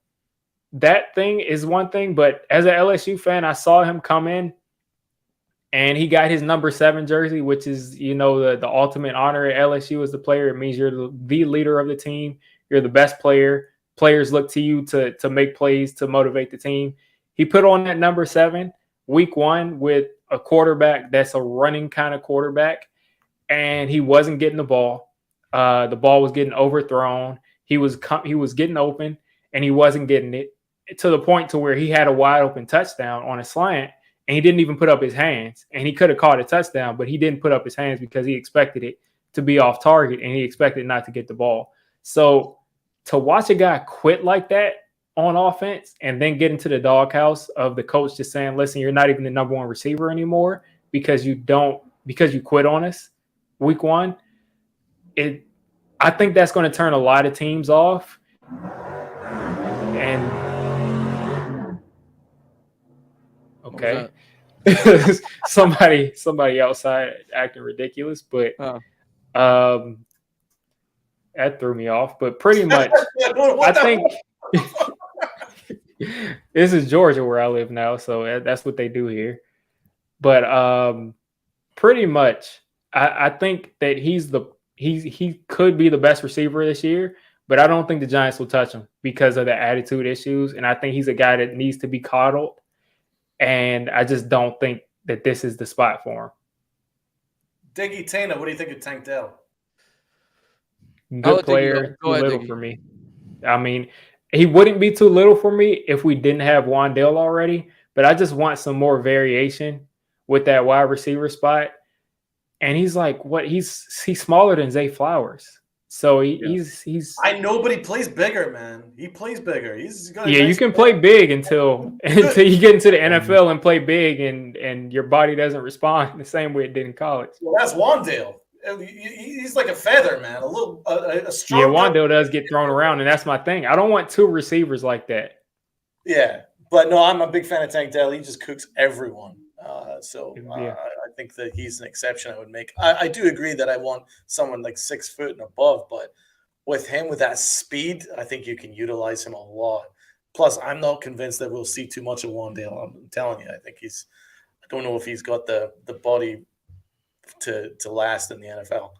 that thing is one thing, but as an LSU fan, I saw him come in and he got his number 7 jersey, which is, the ultimate honor at LSU as the player. It means you're the leader of the team. You're the best player. Players look to you to make plays, to motivate the team. He put on that number 7 week 1 with a quarterback that's a running kind of quarterback, and he wasn't getting the ball. The ball was getting overthrown. He was getting open, and he wasn't getting it, to the point to where he had a wide open touchdown on a slant, and he didn't even put up his hands. And he could have caught a touchdown, but he didn't put up his hands because he expected it to be off target, and he expected not to get the ball. So to watch a guy quit like that on offense and then get into the doghouse of the coach just saying, listen, you're not even the number 1 receiver anymore because you quit on us week 1, I think that's going to turn a lot of teams off. And okay. somebody outside acting ridiculous, but that threw me off. But pretty much, I think this is Georgia where I live now, so that's what they do here. But pretty much, I think that he could be the best receiver this year, but I don't think the Giants will touch him because of the attitude issues, and I think he's a guy that needs to be coddled, and I just don't think that this is the spot for him. Diggy Tana, what do you think of Tank Dell? Good player, too little for me. I mean, he wouldn't be too little for me if we didn't have Wandale already, but I just want some more variation with that wide receiver spot. And he's like, he's smaller than Zay Flowers. So he's. I know, but he plays bigger, man. He plays bigger. He's got a Yeah, you nice can play. play big until you get into the NFL and play big, and your body doesn't respond the same way it did in college. Well, that's Wandale. He's like a feather, man. A little a strong. Yeah, Wandale does get thrown around, and that's my thing. I don't want two receivers like that. Yeah, but no, I'm a big fan of Tank Dell. He just cooks everyone. I think that he's an exception I would make. I do agree that I want someone like 6 foot and above, but with him, with that speed, I think you can utilize him a lot. Plus, I'm not convinced that we'll see too much of Wandale. I'm telling you, I think I don't know if he's got the body to last in the NFL.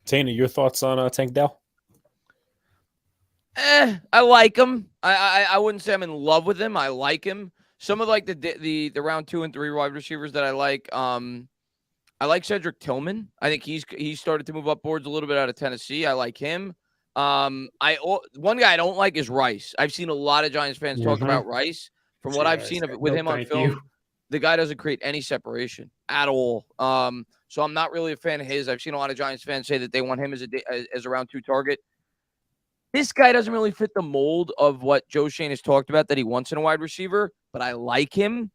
Tana, your thoughts on Tank Dell? I like him. I wouldn't say I'm in love with him. I like him. Some of like the round 2 and 3 wide receivers that I like Cedric Tillman. I think he's started to move up boards a little bit out of Tennessee. I like him. One guy I don't like is Rice. I've seen a lot of Giants fans talk about Rice. From what I've seen of it with him on film, the guy doesn't create any separation at all. So I'm not really a fan of his. I've seen a lot of Giants fans say that they want him as a round 2 target. This guy doesn't really fit the mold of what Joe Shane has talked about that he wants in a wide receiver, but I like him.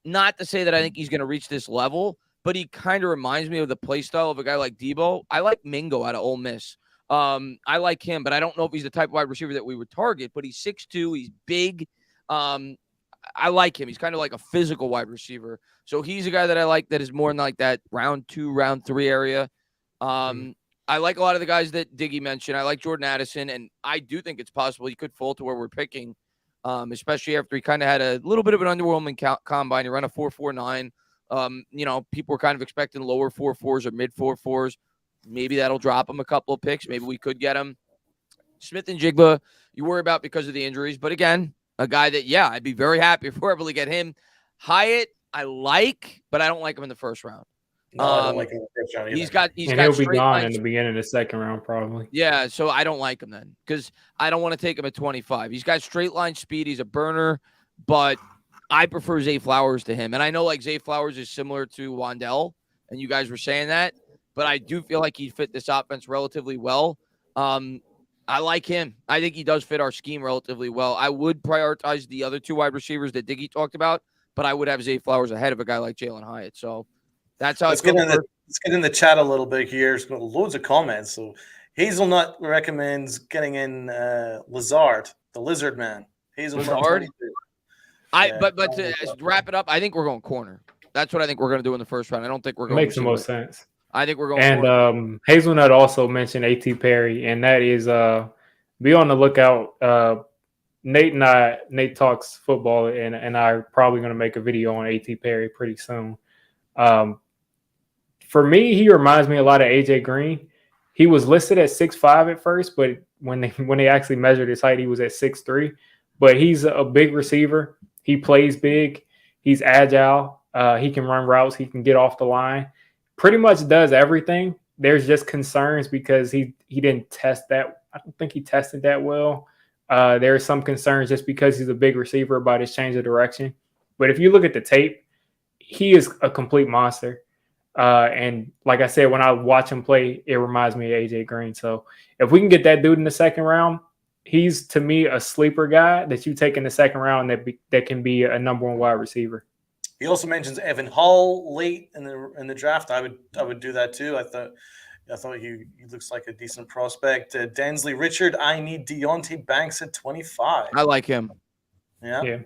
Not to say that I think he's going to reach this level, but he kind of reminds me of the play style of a guy like Debo. I like Mingo out of Ole Miss. I like him, but I don't know if he's the type of wide receiver that we would target, but he's 6'2", he's big. I like him. He's kind of like a physical wide receiver. So he's a guy that I like that is more in like that round 2, round 3 area. I like a lot of the guys that Diggy mentioned. I like Jordan Addison, and I do think it's possible he could fall to where we're picking, especially after he kind of had a little bit of an underwhelming combine. He ran a 4.49. People were kind of expecting lower 4.4s or mid 4.4s. Maybe that'll drop him a couple of picks. Maybe we could get him. Smith and Jigba, you worry about because of the injuries. But again, a guy that, I'd be very happy if we're able to get him. Hyatt, I like, but I don't like him in the first round. No, I don't like him in the first round either. He'll be gone in the beginning of the second round, probably. Yeah, so I don't like him then because I don't want to take him at 25. He's got straight line speed. He's a burner, but I prefer Zay Flowers to him. And I know like Zay Flowers is similar to Wandale, and you guys were saying that, but I do feel like he'd fit this offense relatively well. I like him. I think he does fit our scheme relatively well. I would prioritize the other 2 wide receivers that Diggy talked about, but I would have Zay Flowers ahead of a guy like Jalen Hyatt. So that's how let's get in the chat a little bit here. There's loads of comments. So Hazelnut recommends getting in Lazard, the Lizard Man. Lazard. But to wrap it up, I think we're going corner. That's what I think we're going to do in the first round. I don't think we're going. Makes the most sense. I think we're going. And Hazelnut also mentioned A.T. Perry, and that is be on the lookout. Nate talks football, and I'm probably going to make a video on A.T. Perry pretty soon. For me, he reminds me a lot of AJ Green. He was listed at 6'5" at first, but when they actually measured his height, he was at 6'3". But he's a big receiver. He plays big. He's agile. He can run routes. He can get off the line. Pretty much does everything. There's just concerns because he didn't test that. I don't think he tested that well. There are some concerns just because he's a big receiver about his change of direction. But if you look at the tape, he is a complete monster. And like I said, when I watch him play, it reminds me of AJ Green. So if we can get that dude in the second round, he's to me a sleeper guy that you take in the second round that can be a number 1 wide receiver. He also mentions Evan Hall late in the draft. I would do that too. I thought he looks like a decent prospect. Densley Richard, I need Deontay Banks at 25. I like him. Yeah.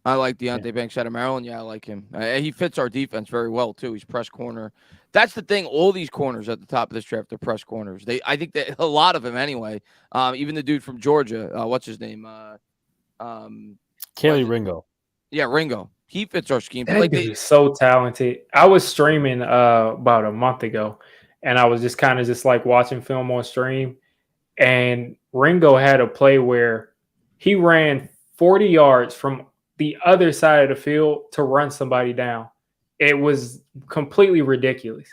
I like Deontay Banks out of Maryland. Yeah, I like him. He fits our defense very well too. He's press corner. That's the thing. All these corners at the top of this draft, they're press corners. I think that a lot of them anyway. Even the dude from Georgia, what's his name? Kelly Ringo. Yeah, Ringo. He fits our scheme. That dude is so talented. I was streaming about a month ago, and I was just kind of just like watching film on stream. And Ringo had a play where he ran 40 yards from the other side of the field to run somebody down. It was completely ridiculous.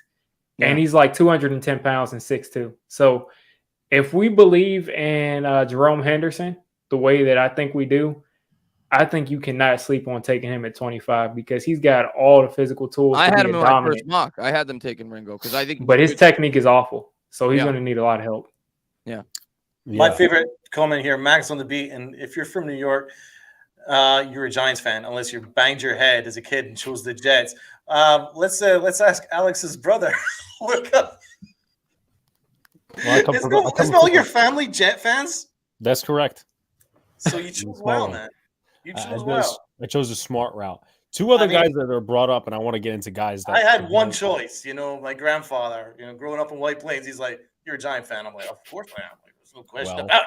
Yeah. And he's like 210 pounds and 6'2". So if we believe in Jerome Henderson the way that I think we do, I think you cannot sleep on taking him at 25 because he's got all the physical tools. I had him in my first mock. I had them taking Ringo because I think, but his technique is awful. So he's going to need a lot of help. Yeah. My favorite comment here, Max on the beat. And if you're from New York, you're a Giants fan, unless you banged your head as a kid and chose the Jets. Let's ask Alex's brother. Look up. Well, Isn't all your family Jet fans? That's correct. So you chose well, man. You chose well. I chose a smart route. Two other guys that are brought up, and I want to get into guys that I had one choice. My grandfather, growing up in White Plains, he's like, "You're a Giant fan." I'm like, "Of course I am." Like, there's no question about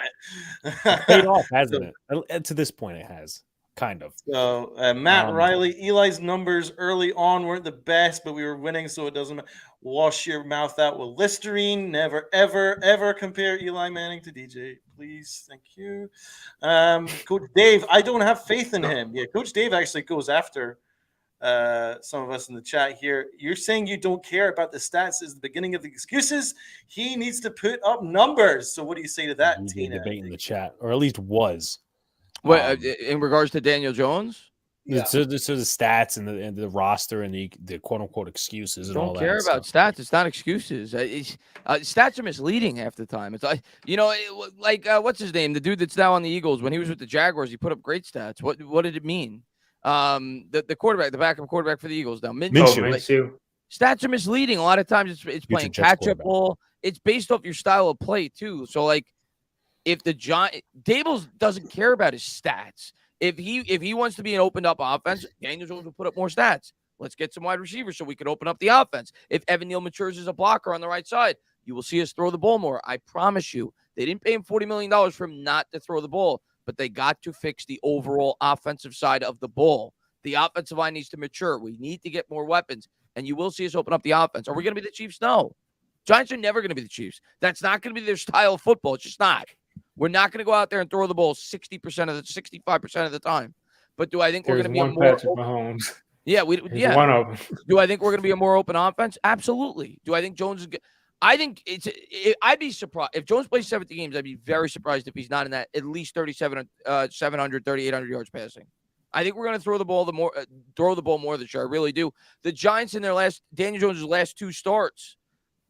it. Paid off, hasn't it? To this point, it has. Kind of. So Matt Riley, Eli's numbers early on weren't the best, but we were winning, so it doesn't matter. Wash your mouth out with Listerine. Never, ever, ever compare Eli Manning to DJ. Please, thank you. Coach Dave, I don't have faith in him. Yeah, Coach Dave actually goes after some of us in the chat here. You're saying you don't care about the stats is the beginning of the excuses. He needs to put up numbers. So what do you say to that, Tina? Debate in the chat, or at least was. What in regards to Daniel Jones? Yeah. So the stats and the roster and the quote unquote excuses and all that. Don't care about stats. It's not excuses. Stats are misleading half the time. It's like what's his name? The dude that's now on the Eagles. When he was with the Jaguars, he put up great stats. What did it mean? The quarterback, the backup quarterback for the Eagles now. Minshew. Stats are misleading. A lot of times it's playing catch up ball. It's based off your style of play too. So like, if the Daboll doesn't care about his stats. If he wants to be an opened up offense, Daniel Jones will put up more stats. Let's get some wide receivers so we can open up the offense. If Evan Neal matures as a blocker on the right side, you will see us throw the ball more. I promise you. They didn't pay him $40 million for him not to throw the ball, but they got to fix the overall offensive side of the ball. The offensive line needs to mature. We need to get more weapons, and you will see us open up the offense. Are we going to be the Chiefs? No. Giants are never going to be the Chiefs. That's not going to be their style of football. It's just not. We're not going to go out there and throw the ball 65% of the time. But do I think we're going to be a more Patrick Mahomes? Yeah, one of them. Do I think we're going to be a more open offense? Absolutely. Do I think Jones is good? I think I'd be surprised if Jones plays 70 games. I'd be very surprised if he's not in that at least 700, 3,800 yards passing. I think we're going to throw the ball more this year. I really do. The Giants in Daniel Jones' last two starts,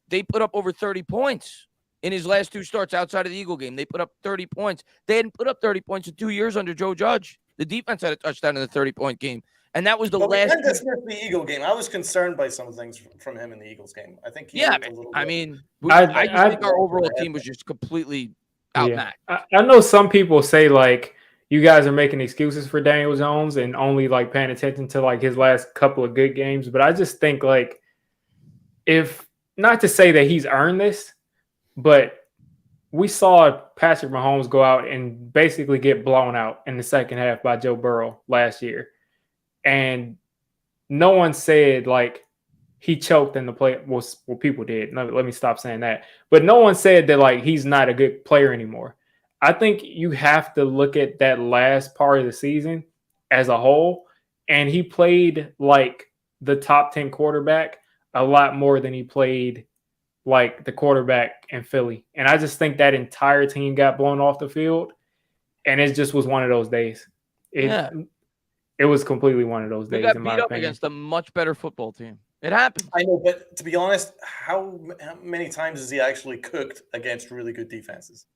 they put up over 30 points. In his last two starts outside of the Eagle game, they put up 30 points. They hadn't put up 30 points in 2 years under Joe Judge. The defense had a touchdown in the 30-point game. And that was the last. We dismissed the Eagle game. I was concerned by some things from him in the Eagles game. I think I just think our overall team was just completely outmatched. I know some people say, like, you guys are making excuses for Daniel Jones and only, like, paying attention to, like, his last couple of good games. But I just think, like, if not to say that he's earned this, but we saw Patrick Mahomes go out and basically get blown out in the second half by Joe Burrow last year. And no one said, like, he choked in the play. Well, people did. Let me stop saying that. But no one said that, like, he's not a good player anymore. I think you have to look at that last part of the season as a whole. And he played like the top 10 quarterback a lot more than he played like the quarterback in Philly. And I just think that entire team got blown off the field. And it just was one of those days. It was completely one of those days. We got beat up against a much better football team. It happened. I know, but to be honest, how many times has he actually cooked against really good defenses?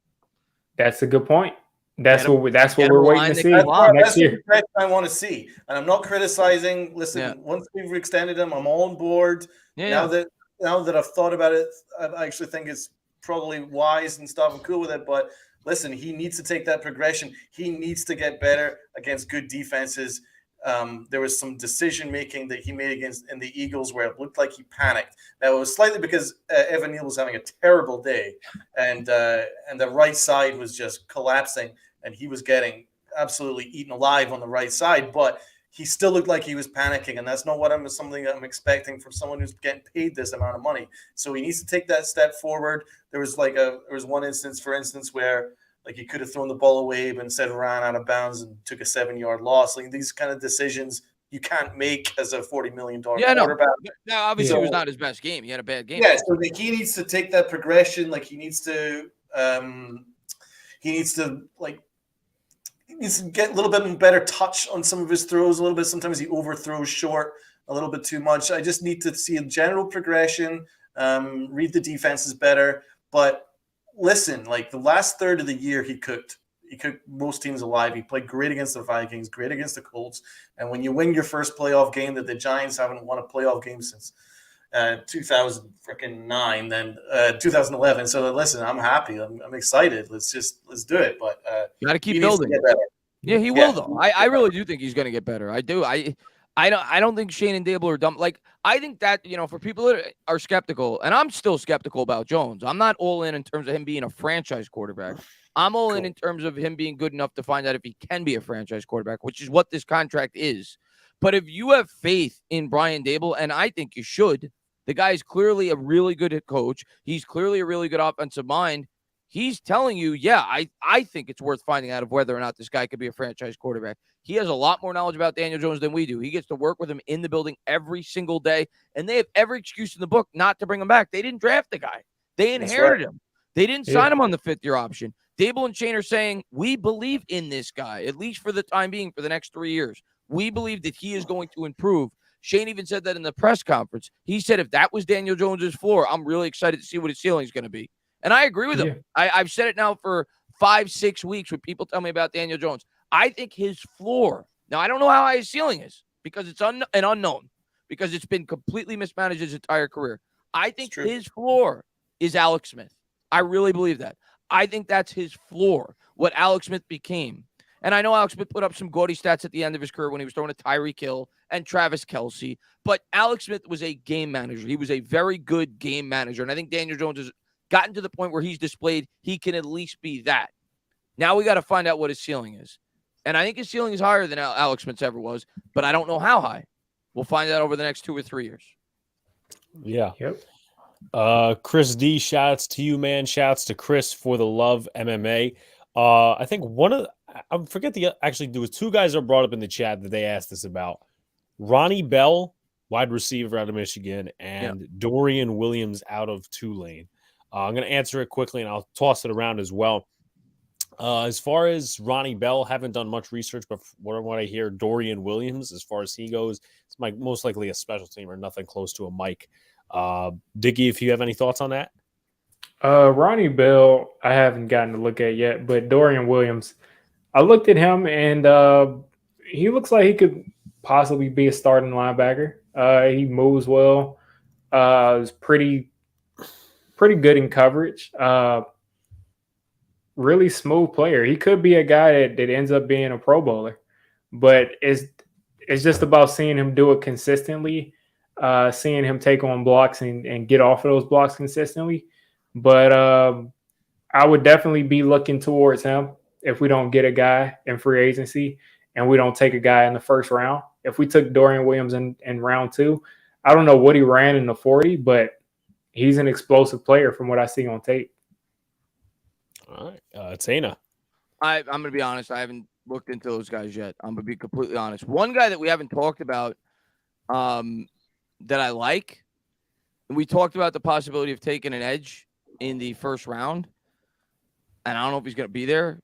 That's a good point. That's what we're waiting to see next year. That's what I want to see. And I'm not criticizing. Listen, once we've extended him, I'm all on board. Now that I've thought about it, I actually think it's probably wise and stuff. I'm cool with it. But listen, he needs to take that progression. He needs to get better against good defenses. There was some decision making that he made in the Eagles where it looked like he panicked. Now it was slightly because Evan Neal was having a terrible day, and the right side was just collapsing, and he was getting absolutely eaten alive on the right side. But he still looked like he was panicking, and that's not something that I'm expecting from someone who's getting paid this amount of money. So he needs to take that step forward. There was one instance, for instance, where like he could have thrown the ball away, but instead ran out of bounds and took a 7-yard loss. Like these kind of decisions you can't make as a $40 million quarterback. No, obviously it was not his best game. He had a bad game. Yeah, so he needs to take that progression. Like he needs to get a little bit better touch on some of his throws a little bit. Sometimes he overthrows short a little bit too much. I just need to see a general progression. read the defenses better. But listen, like the last third of the year, he cooked most teams alive. He played great against the Vikings, great against the Colts. And when you win your first playoff game, that the Giants haven't won a playoff game since 2009, then 2011. So listen, I'm happy. I'm excited. Let's do it. But you got to keep he needs to building. get better. Yeah, he will though. I really do think he's going to get better. I do. I don't think Shane and Dable are dumb. Like, I think that, for people that are skeptical, and I'm still skeptical about Jones. I'm not all in terms of him being a franchise quarterback. I'm all in terms of him being good enough to find out if he can be a franchise quarterback, which is what this contract is. But if you have faith in Brian Dable, and I think you should, the guy is clearly a really good head coach. He's clearly a really good offensive mind. He's telling you, yeah, I think it's worth finding out of whether or not this guy could be a franchise quarterback. He has a lot more knowledge about Daniel Jones than we do. He gets to work with him in the building every single day, and they have every excuse in the book not to bring him back. They didn't draft the guy. They inherited him. They didn't sign him on the fifth-year option. Dable and Shane are saying, we believe in this guy, at least for the time being, for the next 3 years. We believe that he is going to improve. Shane even said that in the press conference. He said, if that was Daniel Jones's floor, I'm really excited to see what his ceiling is going to be. And I agree with him. I've said it now for 5-6 weeks when people tell me about Daniel Jones. I think his floor, now I don't know how high his ceiling is because it's an unknown, because it's been completely mismanaged his entire career. I think his floor is Alex Smith. I really believe that. I think that's his floor, what Alex Smith became. And I know Alex Smith put up some gaudy stats at the end of his career when he was throwing to Tyreek Hill and Travis Kelce, but Alex Smith was a game manager. He was a very good game manager, and I think Daniel Jones has gotten to the point where he's displayed he can at least be that. Now we got to find out what his ceiling is. And I think his ceiling is higher than Alex Smith's ever was, but I don't know how high. We'll find out over the next 2 or 3 years. Yeah. Yep. Chris D, shouts to you, man. Shouts to Chris for the love MMA. I think I forget there was 2 guys that brought up in the chat that they asked us about. Ronnie Bell, wide receiver out of Michigan, and Dorian Williams out of Tulane. I'm going to answer it quickly, and I'll toss it around as well. As far as Ronnie Bell, haven't done much research, but what I hear, Dorian Williams, as far as he goes, it's most likely a special team or nothing close to a Mike. Diggy, if you have any thoughts on that? Ronnie Bell, I haven't gotten to look at yet, but Dorian Williams, I looked at him, and he looks like he could possibly be a starting linebacker. He moves well. Is pretty good in coverage. Really smooth player. He could be a guy that ends up being a Pro Bowler, but it's just about seeing him do it consistently, seeing him take on blocks and get off of those blocks consistently. But I would definitely be looking towards him if we don't get a guy in free agency and we don't take a guy in the first round. If we took Dorian Williams in round 2, I don't know what he ran in the 40, but he's an explosive player from what I see on tape. All right. Tana. I'm going to be honest. I haven't looked into those guys yet. I'm going to be completely honest. One guy that we haven't talked about that I like, and we talked about the possibility of taking an edge in the first round, and I don't know if he's going to be there.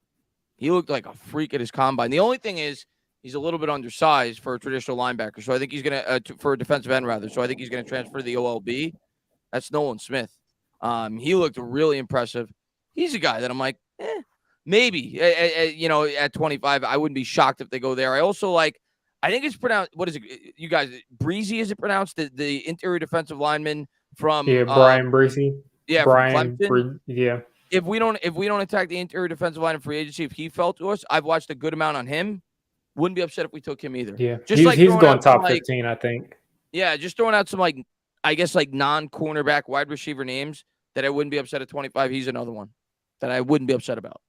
He looked like a freak at his combine. The only thing is he's a little bit undersized for a traditional linebacker, so I think he's going to for a defensive end, rather. So I think he's going to transfer to the OLB. That's Nolan Smith. He looked really impressive. He's a guy that I'm like, maybe. At 25, I wouldn't be shocked if they go there. I also I think it's pronounced, what is it, you guys, Breezy, is it pronounced? The interior defensive lineman from Brian Breezy. Yeah, Brian, from Clemson. Yeah. If we don't attack the interior defensive line in free agency, if he fell to us, I've watched a good amount on him. Wouldn't be upset if we took him either. Yeah, just he's going top 15, I think. Yeah, just throwing out some non-cornerback wide receiver names that I wouldn't be upset at 25. He's another one that I wouldn't be upset about.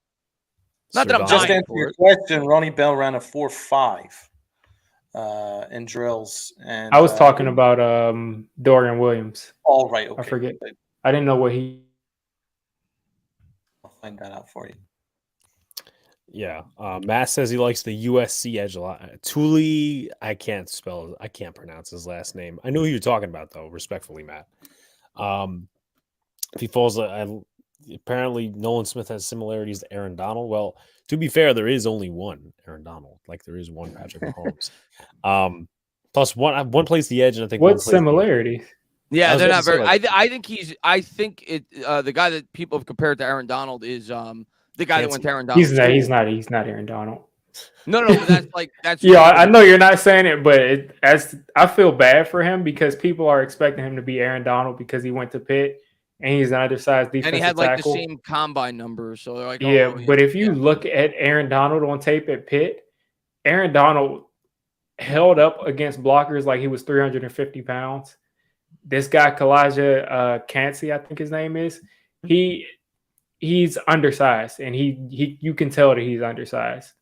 Not that I'm just dying answer for your it. question. Ronnie Bell ran a 4.5 in drills, and I was talking about Dorian Williams. All right, okay. I forget. I didn't know what he. I'll find that out for you. Yeah, Matt says he likes the USC edge a lot. Tuli, I can't pronounce his last name. I know who you're talking about, though. Respectfully, Matt. If he falls, apparently Nolan Smith has similarities to Aaron Donald. Well, to be fair, there is only one Aaron Donald. Like there is one Patrick Mahomes. Plus one plays the edge, and I think what similarity? Yeah, was they're about not to say, very. like, I think it. The guy that people have compared to Aaron Donald is the guy that went to Aaron Donald. He's not Aaron Donald. No, but that's Yeah, I know you're not saying it, but I feel bad for him because people are expecting him to be Aaron Donald because he went to Pitt and he's an undersized defensive and he had like tackle. the same combine numbers, so they're like, Yeah, oh, but if you look at Aaron Donald on tape at Pitt, Aaron Donald held up against blockers like he was 350 pounds. This guy, Kalijah Cansey, I think his name is, he's undersized, and he you can tell that he's undersized.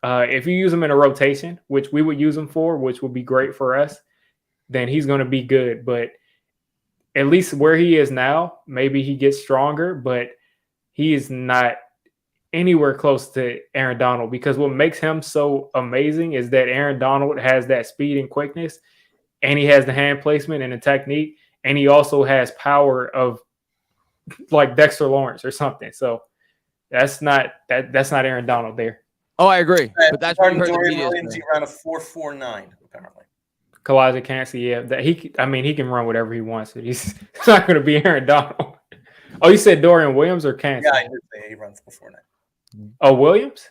If you use him in a rotation, which we would use him for, which would be great for us, then he's going to be good. But at least where he is now, maybe he gets stronger, but he is not anywhere close to Aaron Donald, because what makes him so amazing is that Aaron Donald has that speed and quickness, and he has the hand placement and the technique, and he also has power of like Dexter Lawrence or something. So that's not Aaron Donald there. Oh, I agree. But that's what you heard the Dorian media Williams, say. he ran a 4.49 apparently. Kalijah Cansey, yeah, that he can run whatever he wants. He's not going to be Aaron Donald. Oh, you said Dorian Williams or Cansey? Yeah, I did say he ran 4.49. Oh, Williams?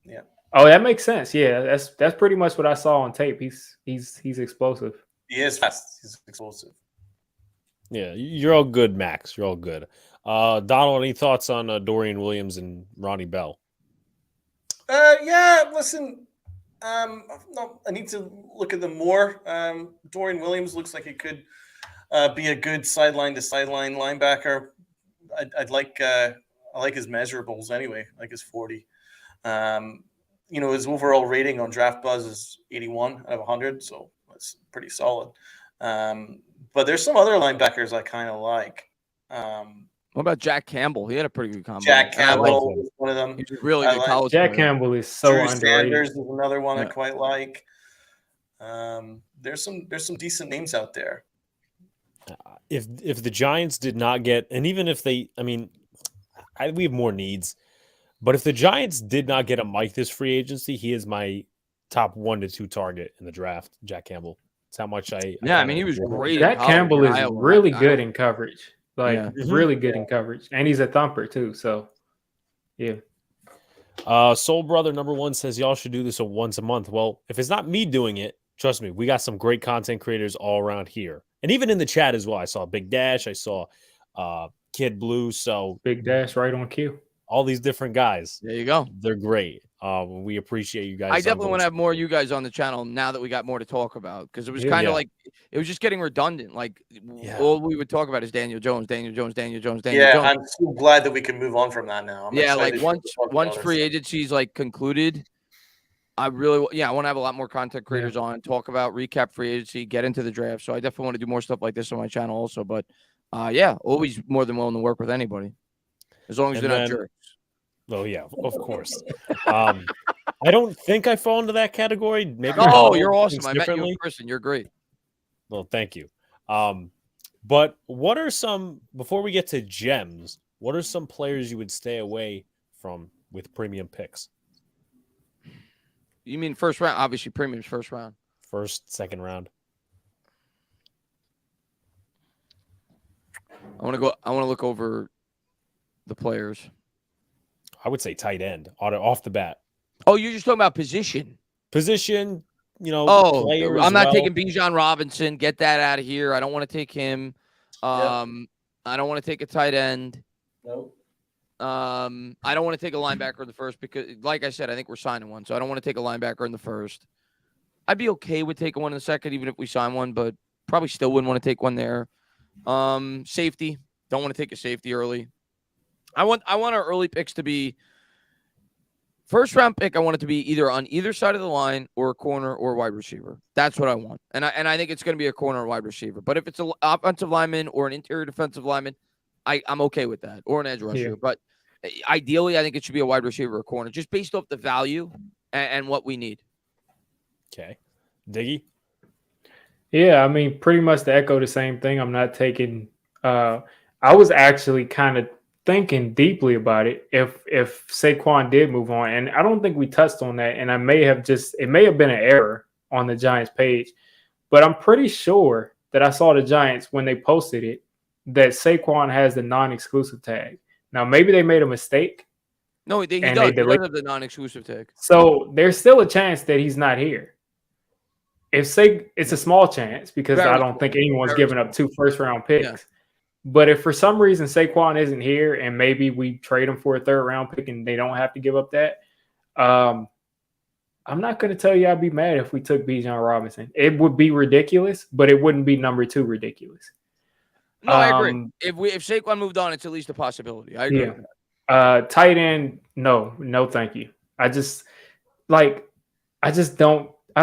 Yeah. Oh, that makes sense. Yeah, that's pretty much what I saw on tape. He's explosive. He is fast. He's explosive. Yeah, you're all good, Max. You're all good. Donald, any thoughts on Dorian Williams and Ronnie Bell? Yeah, listen, no, I need to look at them more. Dorian Williams looks like he could be a good sideline to sideline linebacker. I like his measurables anyway, like his 40. His overall rating on Draft Buzz is 81 out of 100, so that's pretty solid. But there's some other linebackers I kind of like. What about Jack Campbell? He had a pretty good combine. Jack Campbell is one of them. He's a really good college Jack player. Campbell is so Drew underrated. Sanders is another one I quite like. There's some decent names out there. If the Giants did not get, and even if they, we have more needs, but if the Giants did not get a Mike this free agency, he is my top 1 to 2 target in the draft. Jack Campbell. That's how much I he was great. Jack Campbell is really good in coverage. Really good in coverage. And he's a thumper too. So yeah. Soul Brother #1 says y'all should do this once a month. Well, if it's not me doing it, trust me, we got some great content creators all around here. And even in the chat as well. I saw Big Dash, I saw Kid Blue. So Big Dash right on cue. All these different guys. There you go. They're great. We appreciate you guys. I definitely want to have more of you guys on the channel now that we got more to talk about, because it was kind of like it was just getting redundant. Like all we would talk about is Daniel Jones. I'm so glad that we can move on from that now. Like once free agency's like concluded, I want to have a lot more content creators on, talk about, recap free agency, get into the draft. So I definitely want to do more stuff like this on my channel also. But always more than willing to work with anybody, as long as they're not jerks. Oh yeah, of course. I don't think I fall into that category. Maybe. Oh, you're awesome. I met you in person. You're great. Well, thank you. But what are some, before we get to gems, what are some players you would stay away from with premium picks? You mean first round? Obviously, premium's first round. First, second round. I want to look over the players. I would say tight end off the bat. Oh, you're just talking about position. Position, player. I'm not taking Bijan Robinson. Get that out of here. I don't want to take him. I don't want to take a tight end. Nope. I don't want to take a linebacker in the first because, like I said, I think we're signing one. So I don't want to take a linebacker in the first. I'd be okay with taking one in the second, even if we sign one, but probably still wouldn't want to take one there. Safety. Don't want to take a safety early. I want our early picks to be first round pick. I want it to be either on either side of the line or a corner or wide receiver. That's what I want. And I think it's going to be a corner or wide receiver. But if it's an offensive lineman or an interior defensive lineman, I'm okay with that, or an edge rusher. Yeah. But ideally, I think it should be a wide receiver or corner, just based off the value and what we need. Okay. Diggy? Yeah, pretty much to echo the same thing. I'm not taking I was actually kind of thinking deeply about it if Saquon did move on, and I don't think we touched on that, and it may have been an error on the Giants page, but I'm pretty sure that I saw the Giants when they posted it that Saquon has the non-exclusive tag. Now, maybe they made a mistake. No, he does. And He they does have the non-exclusive tag. So there's still a chance that he's not here. It's a small chance because Very I don't small. think anyone's Very giving up 2 first-round picks. Yeah. But if for some reason Saquon isn't here and maybe we trade him for a 3rd-round pick and they don't have to give up that, I'm not going to tell you I'd be mad if we took Bijan Robinson. It would be ridiculous, but it wouldn't be number 2 ridiculous. No, I agree. If Saquon moved on, it's at least a possibility. I agree. Yeah. With that. Tight end, no, thank you. I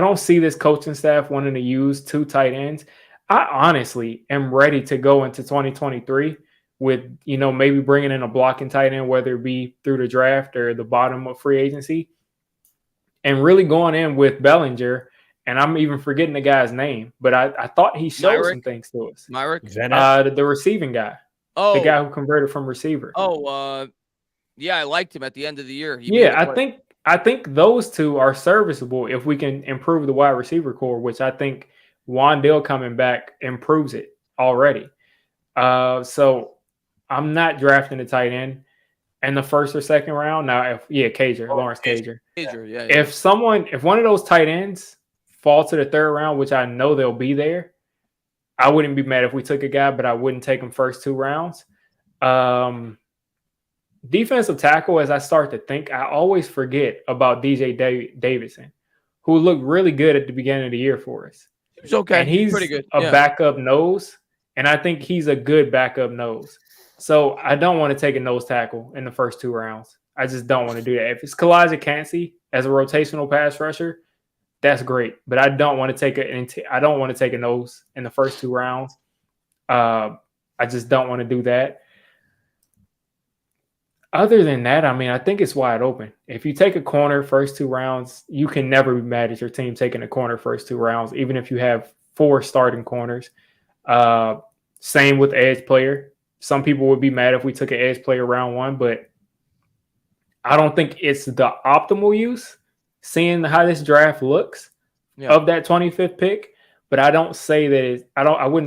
don't see this coaching staff wanting to use 2 tight ends. I honestly am ready to go into 2023 with, maybe bringing in a blocking tight end, whether it be through the draft or the bottom of free agency, and really going in with Bellinger. And I'm even forgetting the guy's name, but I thought he showed some things to us. Myrick? The receiving guy. Oh. The guy who converted from receiver. Yeah, I liked him at the end of the year. I think those 2 are serviceable if we can improve the wide receiver core, which I think Wandale coming back improves it already. So I'm not drafting a tight end in the 1st or 2nd round. Now, Lawrence Cager. Yeah. If one of those tight ends fall to the 3rd round, which I know they'll be there, I wouldn't be mad if we took a guy, but I wouldn't take him first 2 rounds. Defensive tackle, as I start to think, I always forget about DJ Davidson, who looked really good at the beginning of the year for us. He was okay. And he's pretty good. A backup nose, and I think he's a good backup nose. So I don't want to take a nose tackle in the first 2 rounds. I just don't want to do that. If it's Kalijah Kancey as a rotational pass rusher, that's great. But I don't want to take a nose in the first 2 rounds. I just don't want to do that. Other than that, I think it's wide open. If you take a corner first 2 rounds, you can never be mad at your team taking a corner first 2 rounds, even if you have 4 starting corners. Same with edge player. Some people would be mad if we took an edge player round 1, but I don't think it's the optimal use, seeing how this draft looks of that 25th pick. But I wouldn't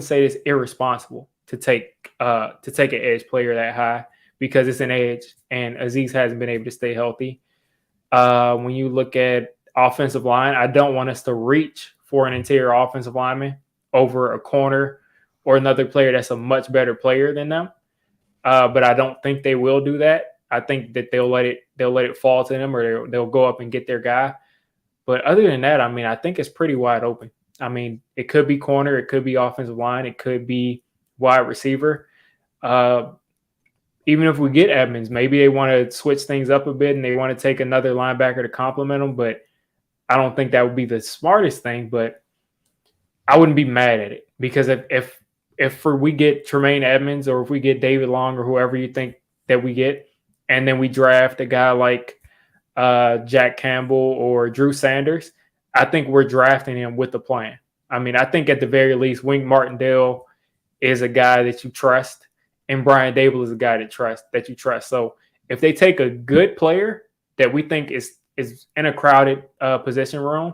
say it's irresponsible to take an edge player that high, because it's an edge and Azeez hasn't been able to stay healthy. When you look at offensive line, I don't want us to reach for an interior offensive lineman over a corner or another player that's a much better player than them. But I don't think they will do that. I think that they'll let it fall to them, or they'll go up and get their guy. But other than that, I think it's pretty wide open. It could be corner, it could be offensive line, it could be wide receiver. Even if we get Edmonds, maybe they want to switch things up a bit and they want to take another linebacker to complement them. But I don't think that would be the smartest thing. But I wouldn't be mad at it, because if we get Tremaine Edmonds, or if we get David Long, or whoever you think that we get, and then we draft a guy like Jack Campbell or Drew Sanders, I think we're drafting him with a plan. I think at the very least, Wink Martindale is a guy that you trust, and Brian Dable is a guy that you trust. So if they take a good player that we think is in a crowded position room,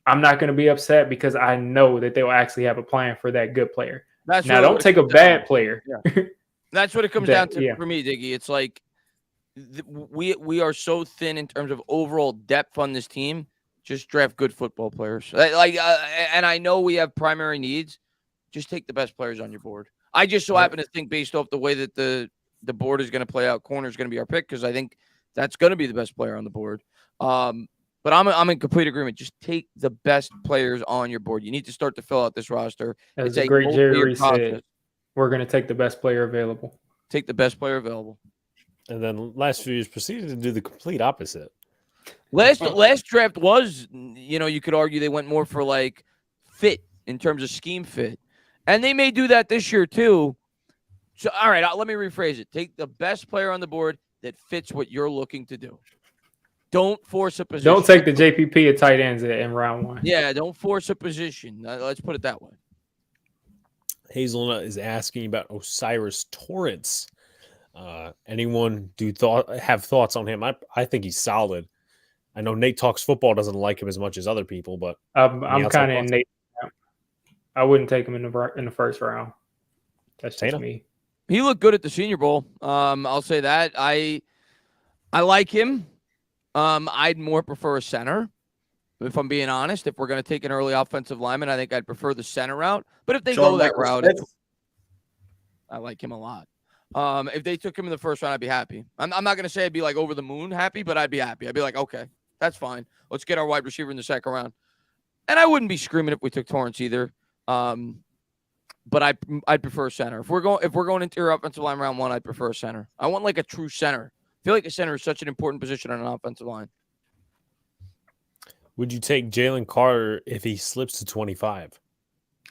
I'm not going to be upset, because I know that they'll actually have a plan for that good player. Don't take a bad player. Yeah. That's what it comes down to for me, Diggy. It's like we are so thin in terms of overall depth on this team. Just draft good football players. And I know we have primary needs. Just take the best players on your board. I just so happen to think, based off the way that the board is going to play out, corner is going to be our pick, because I think that's going to be the best player on the board. But I'm in complete agreement. Just take the best players on your board. You need to start to fill out this roster. As the great Jerry Reese said, we're going to take the best player available. Take the best player available. And then last few years proceeded to do the complete opposite. Last draft was, you could argue they went more for like fit in terms of scheme fit. And they may do that this year too. So, all right, let me rephrase it. Take the best player on the board that fits what you're looking to do. Don't force a position. Don't take the JPP at tight ends in round 1. Yeah, don't force a position. Let's put it that way. Hazelnut is asking about Osiris Torrance. Anyone have thoughts on him? I think he's solid. I know Nate Talks Football doesn't like him as much as other people, but I'm kind of in Nate. I wouldn't take him in the first round. That's just Tana? me. He looked good at the Senior Bowl. I'll say that. I like him. I'd more prefer a center, if I'm being honest. If we're going to take an early offensive lineman, I think I'd prefer the center route. But if they go that route, I like him a lot. If they took him in the first round, I'd be happy. I'm not going to say I'd be like over the moon happy, but I'd be happy. I'd be like, okay, that's fine. Let's get our wide receiver in the second round. And I wouldn't be screaming if we took Torrance either. But I'd prefer center. If we're going interior offensive line round 1, I'd prefer a center. I want like a true center. I feel like a center is such an important position on an offensive line. Would you take Jalen Carter if he slips to 25?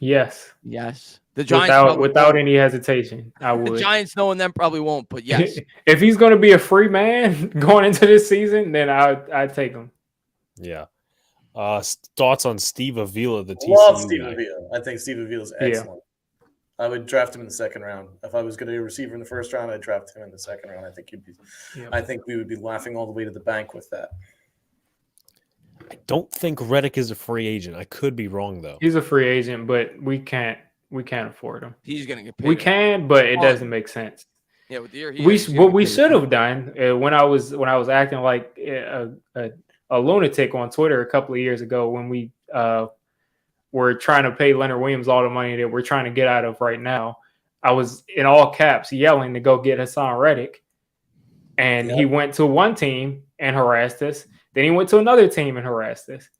Yes. The Giants without any hesitation, I would. The Giants knowing them probably won't, but yes. If he's going to be a free man going into this season, then I'd take him. Yeah. Thoughts on Steve Avila, the TCU Love Steve guy? Avila. I think Steve Avila is excellent. I would draft him in the second round. If I was going to be a receiver in the first round, I'd draft him in the second round. I think we would be laughing all the way to the bank with that. I don't think Reddick is a free agent. I could be wrong though. He's a free agent, but we can't afford him. He's going to get paid. We can, but it doesn't make sense. Yeah, with the year what we should have done when I was acting like a lunatic on Twitter a couple of years ago when we were trying to pay Leonard Williams all the money that we're trying to get out of right now. I was in all caps yelling to go get Hassan Reddick, and he went to one team and harassed us. Then he went to another team and harassed us.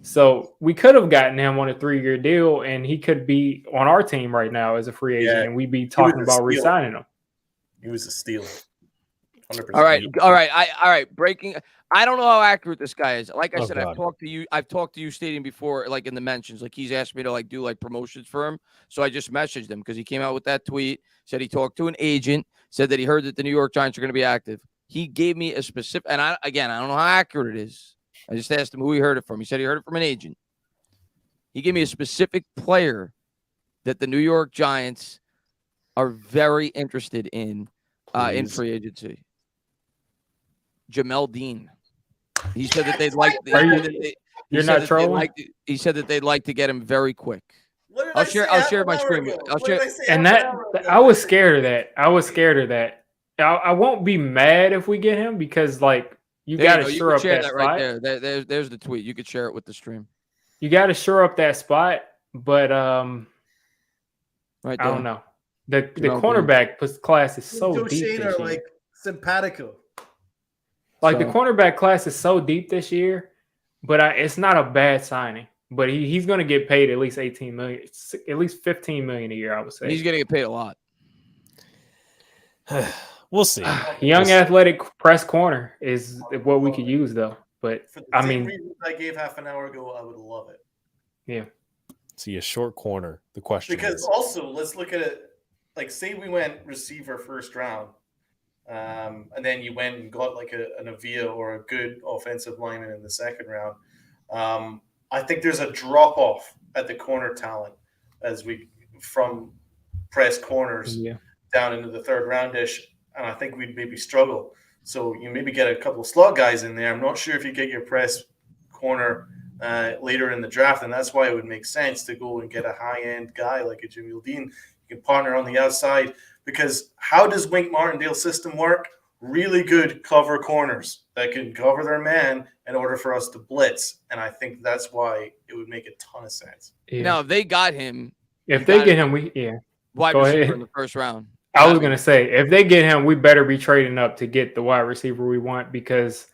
So we could have gotten him on a 3-year deal, and he could be on our team right now as a free agent, and we'd be talking about re-signing him. He was a steal. 100%. All right. Breaking. I don't know how accurate this guy is. Like I said, God. I've talked to you Stadium before, like in the mentions. Like he's asked me to like do like promotions for him. So I just messaged him because he came out with that tweet, said he talked to an agent, said that he heard that the New York Giants are going to be active. He gave me a specific, and I don't know how accurate it is. I just asked him who he heard it from. He said he heard it from an agent. He gave me a specific player that the New York Giants are very interested in free agency. Jamel Dean. He said that they'd like. You're not trolling. He said that they'd like to get him very quick. I'll share my screen. I'll share. And I was scared of that. I won't be mad if we get him because like you got to shore up that spot. Right there. There's the tweet. You could share it with the stream. You got to shore up that spot, but right there. I don't know. The cornerback class is so deep this year. Like simpatico. Like the cornerback class is so deep this year, but it's not a bad signing. But he's going to get paid at least $18 million, at least $15 million a year. I would say he's going to get paid a lot. We'll see. Young athletic press corner is what we could use though. But for the same reason I gave half an hour ago, I would love it. Yeah. See a short corner. The question because also let's look at it. Like say we went receiver first round. And then you went and got like an Avila or a good offensive lineman in the second round. I think there's a drop off at the corner talent from press corners down into the third roundish, and I think we'd maybe struggle. So you maybe get a couple of slot guys in there. I'm not sure if you get your press corner later in the draft, and that's why it would make sense to go and get a high end guy like a Jamel Dean. You can partner on the outside. Because how does Wink Martindale's system work? Really good cover corners that can cover their man in order for us to blitz. And I think that's why it would make a ton of sense. Yeah. Now, if they got him. Wide receiver in the first round. I was going to say, if they get him, we better be trading up to get the wide receiver we want because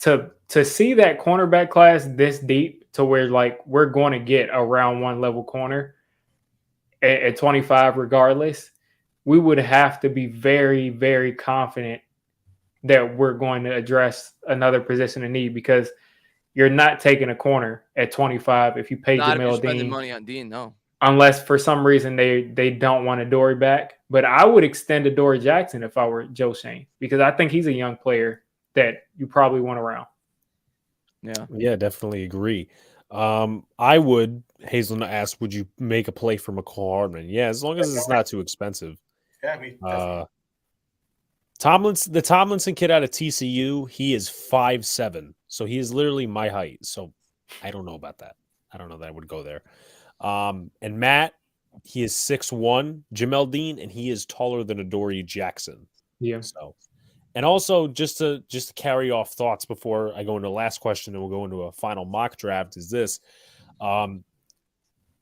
to see that cornerback class this deep to where like we're going to get a round 1 level corner at 25 regardless, we would have to be very, very confident that we're going to address another position of need because you're not taking a corner at 25 if you pay Jamel Dean. Spending money on Dean, no. Unless for some reason they don't want Adoree back. But I would extend Adoree Jackson if I were Joe Schoen because I think he's a young player that you probably want around. Yeah, definitely agree. I would, Hazelnut asked, would you make a play for McCall Hardman? Yeah, as long as it's not too expensive. Yeah, the Tomlinson kid out of TCU, he is 5'7", so he is literally my height. So I don't know about that. I don't know that I would go there. And Matt, he is 6'1", Jamel Dean, and he is taller than Adoree Jackson. Yeah. So, and also just to carry off thoughts before I go into the last question, and we'll go into a final mock draft. Is this? I'm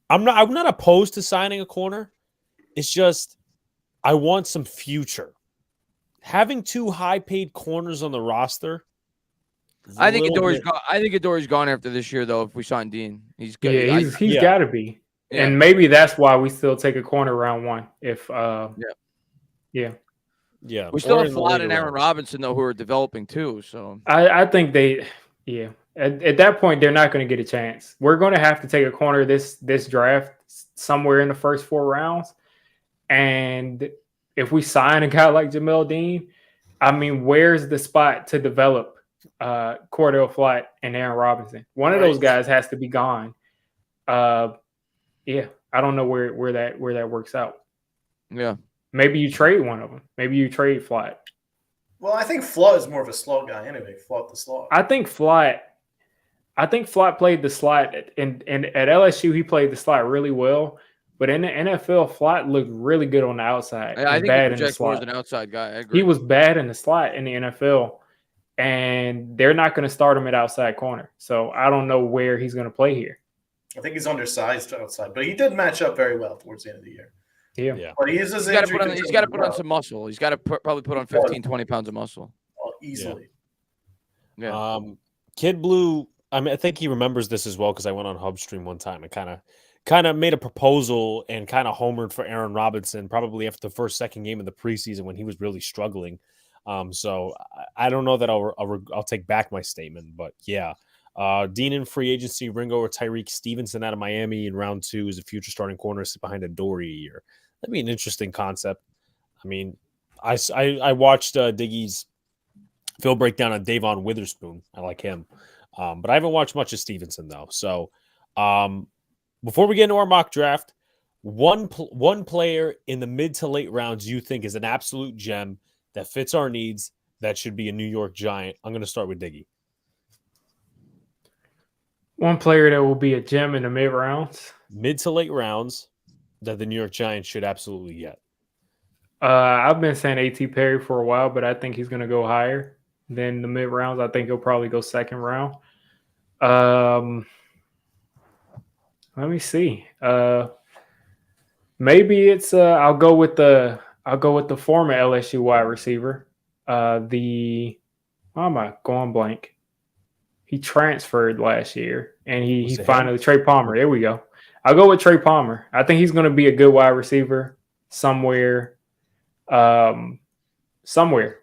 not opposed to signing a corner. It's just I want some future. Having 2 high-paid corners on the roster. I think Adoree's gone after this year, though. If we sign Dean, he's good. Yeah, he's Yeah. got to be, Yeah. and maybe that's why we still take a corner round 1. If Yeah. We still Or have in the Flott later and Aaron rounds. Robinson though, who are developing too. So I think at that point they're not going to get a chance. We're going to have to take a corner this draft somewhere in the first 4 rounds, and if we sign a guy like Jamel Dean, I mean, where's the spot to develop Cordell Flott and Aaron Robinson? One of those guys has to be gone. I don't know where that works out. Yeah. Maybe you trade one of them. Maybe you trade Flott. Well, I think Flott is more of a slot guy anyway. Flott the slot. I think Flott played the slot, and at LSU he played the slot really well. But in the NFL, Flott looked really good on the outside. I think bad he in the projects more as slot. an outside guy. I agree. He was bad in the slot in the NFL, and they're not going to start him at outside corner. So I don't know where he's going to play here. I think he's undersized outside, but he did match up very well towards the end of the year. Yeah. But he's got to put on some muscle. He's got to probably put on 15, 20 pounds of muscle. Easily. Yeah. Kid Blue, I think he remembers this as well because I went on Hubstream one time and kind of made a proposal and kind of homered for Aaron Robinson probably after the second game of the preseason when he was really struggling. So I don't know that I'll take back my statement, but yeah. Dean in free agency, Ringo or Tyreek Stevenson out of Miami in round 2 is a future starting corner, sit behind Adoree a year. That'd be an interesting concept. I mean, I watched Diggy's Phil breakdown on Davon Witherspoon. I like him. But I haven't watched much of Stevenson though. So before we get into our mock draft, one player in the mid to late rounds you think is an absolute gem that fits our needs that should be a New York Giant. I'm going to start with Diggy. One player that will be a gem in the mid rounds. Mid to late rounds that the New York Giants should absolutely get. I've been saying A.T. Perry for a while, but I think he's going to go higher than the mid rounds. I think he'll probably go second round. Let me see. Maybe it's I'll go with the former LSU wide receiver. Why am I going blank? He transferred last year, and he finally Trey Palmer. There we go. I'll go with Trey Palmer. I think he's going to be a good wide receiver somewhere. Somewhere.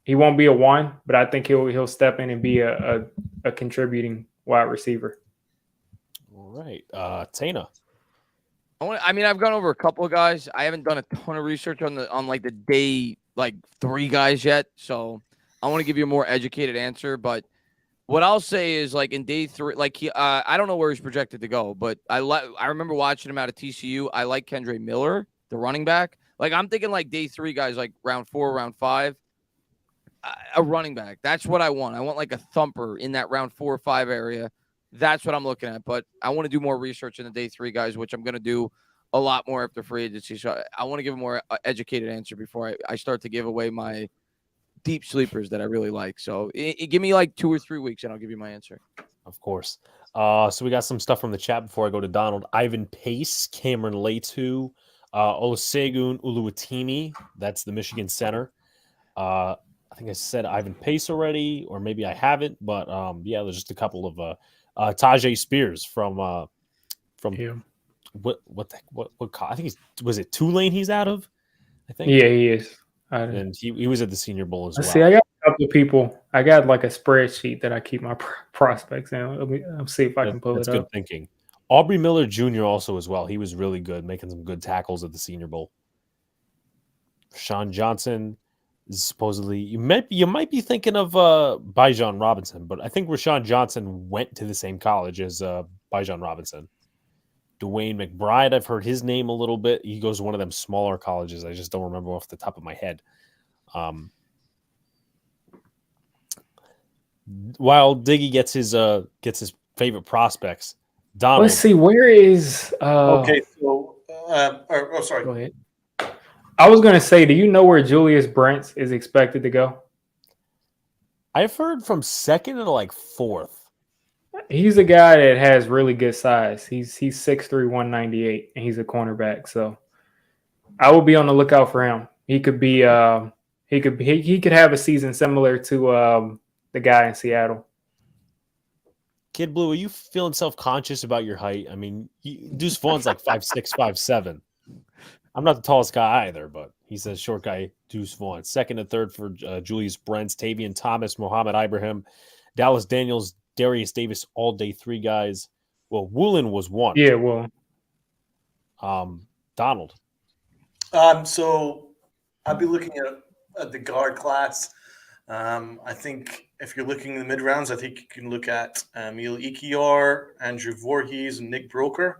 He won't be a 1, but I think he'll step in and be a contributing wide receiver. All right, Tana. I've gone over a couple of guys. I haven't done a ton of research on the day 3 guys yet, so I want to give you a more educated answer. But what I'll say is in day 3, I don't know where he's projected to go, but I remember watching him out of TCU. I like Kendre Miller, the running back. I'm thinking day 3 guys, round 4, round 5. A running back. That's what I want. I want a thumper in that round 4 or 5 area. That's what I'm looking at. But I want to do more research in the day 3 guys, which I'm going to do a lot more after free agency. So I want to give a more educated answer before I start to give away my deep sleepers that I really like. So give me 2 or 3 weeks and I'll give you my answer. Of course. So we got some stuff from the chat before I go to Donald. Ivan Pace, Cameron Letu, Olusegun Uluwatimi. That's the Michigan center. I think I said Ivan Pace already, or maybe I haven't, but there's just a couple of Tajay Spears from yeah. what I think was it Tulane he's out of? I think. Yeah, he is. And he was at the Senior Bowl as well. See, I got a couple of people. I got a spreadsheet that I keep my prospects in. I'll see if I can pull it up. That's good thinking. Aubrey Miller Jr. also as well. He was really good, making some good tackles at the Senior Bowl. Sean Johnson. Supposedly, you might be thinking of Bijan Robinson, but I think Rashawn Johnson went to the same college as Bijan Robinson. Dwayne McBride, I've heard his name a little bit. He goes to one of them smaller colleges. I just don't remember off the top of my head. While Diggy gets his favorite prospects, Donald. Let's see. Where is? Okay, so sorry. Go ahead. I was going to say, do you know where Julius Brents is expected to go? I've heard from second to like fourth. He's a guy that has really good size. He's 6'3", 198, and he's a cornerback. So I will be on the lookout for him. He could be he could have a season similar to the guy in Seattle. Kid Blue, are you feeling self-conscious about your height? I mean, Deuce Vaughn's like 5'6", 5'7". I'm not the tallest guy either, but he's a short guy, Deuce Vaughn. Second and third for Julius Brents, Tavian Thomas, Mohamed Ibrahim, Dallas Daniels, Darius Davis, all day 3 guys. Well, Woolen was 1. Yeah, well. Donald. So I'll be looking at the guard class. I think if you're looking in the mid rounds, I think you can look at Emil Ikiar, Andrew Voorhees, and Nick Broker.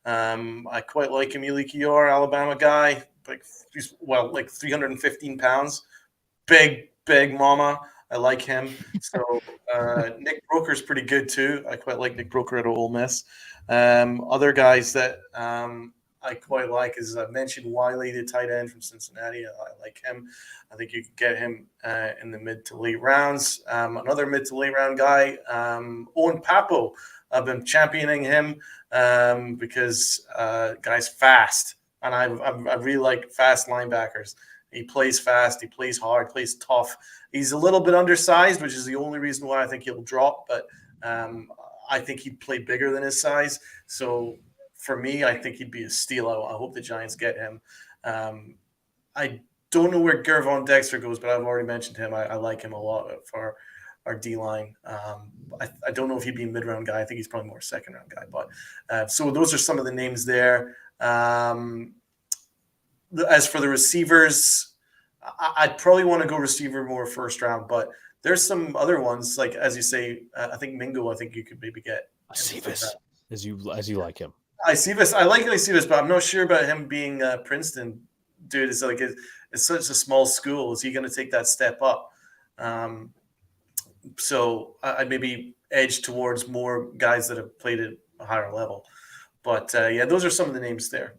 I quite like Emil Ikiar, Alabama guy, like 315 pounds, big mama. I like him. So Nick Broker's pretty good too. I quite like Nick Broker at Ole Miss. Other guys that I quite like, as I mentioned, Wiley, the tight end from Cincinnati. I like him. I think you could get him in the mid to late rounds. Another mid to late round guy, Owen Papo. I've been championing him because guy's fast, and I really like fast linebackers. He plays fast, he plays hard, plays tough. He's a little bit undersized, which is the only reason why I think he'll drop, but I think he'd play bigger than his size. So for me, I think he'd be a steal. I hope the Giants get him. I don't know where Gervon Dexter goes, but I've already mentioned him. I like him a lot for our D-line. I don't know if he'd be a mid-round guy. I think he's probably more a second-round guy. But so those are some of the names there. As for the receivers, I'd probably want to go receiver more first round, but there's some other ones, like, as you say, I think Mingo, I think you could maybe get. Cephas, as you like him. Cephas, I like Cephas, but I'm not sure about him being Princeton. Dude, it's like it's such a small school. Is he going to take that step up? So I'd maybe edge towards more guys that have played at a higher level. But yeah, those are some of the names there.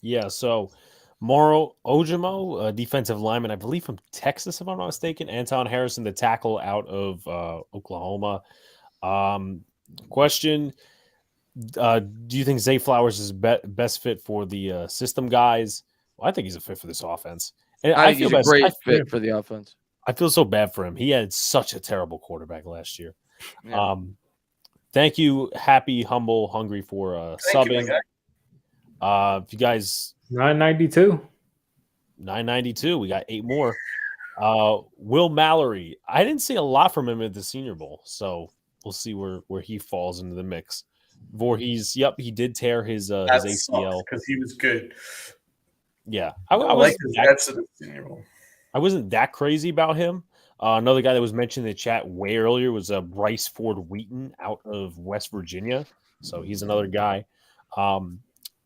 Yeah, so Moro Ojimo, defensive lineman, I believe from Texas, if I'm not mistaken. Anton Harrison, the tackle out of Oklahoma. Question, do you think Zay Flowers is best fit for the system guys? Well, I think he's a fit for this offense. And I think he's a great fit for the offense. I feel so bad for him. He had such a terrible quarterback last year. Yeah. Thank you, Happy, Humble, Hungry, for subbing. If you guys... 992. 992. We got 8 more. Will Mallory. I didn't see a lot from him at the Senior Bowl, so we'll see where he falls into the mix. Voorhees, he did tear his ACL because he was good. Yeah, I like his stats at the Senior Bowl. I wasn't that crazy about him. Another guy that was mentioned in the chat way earlier was Bryce Ford Wheaton out of West Virginia. So he's another guy.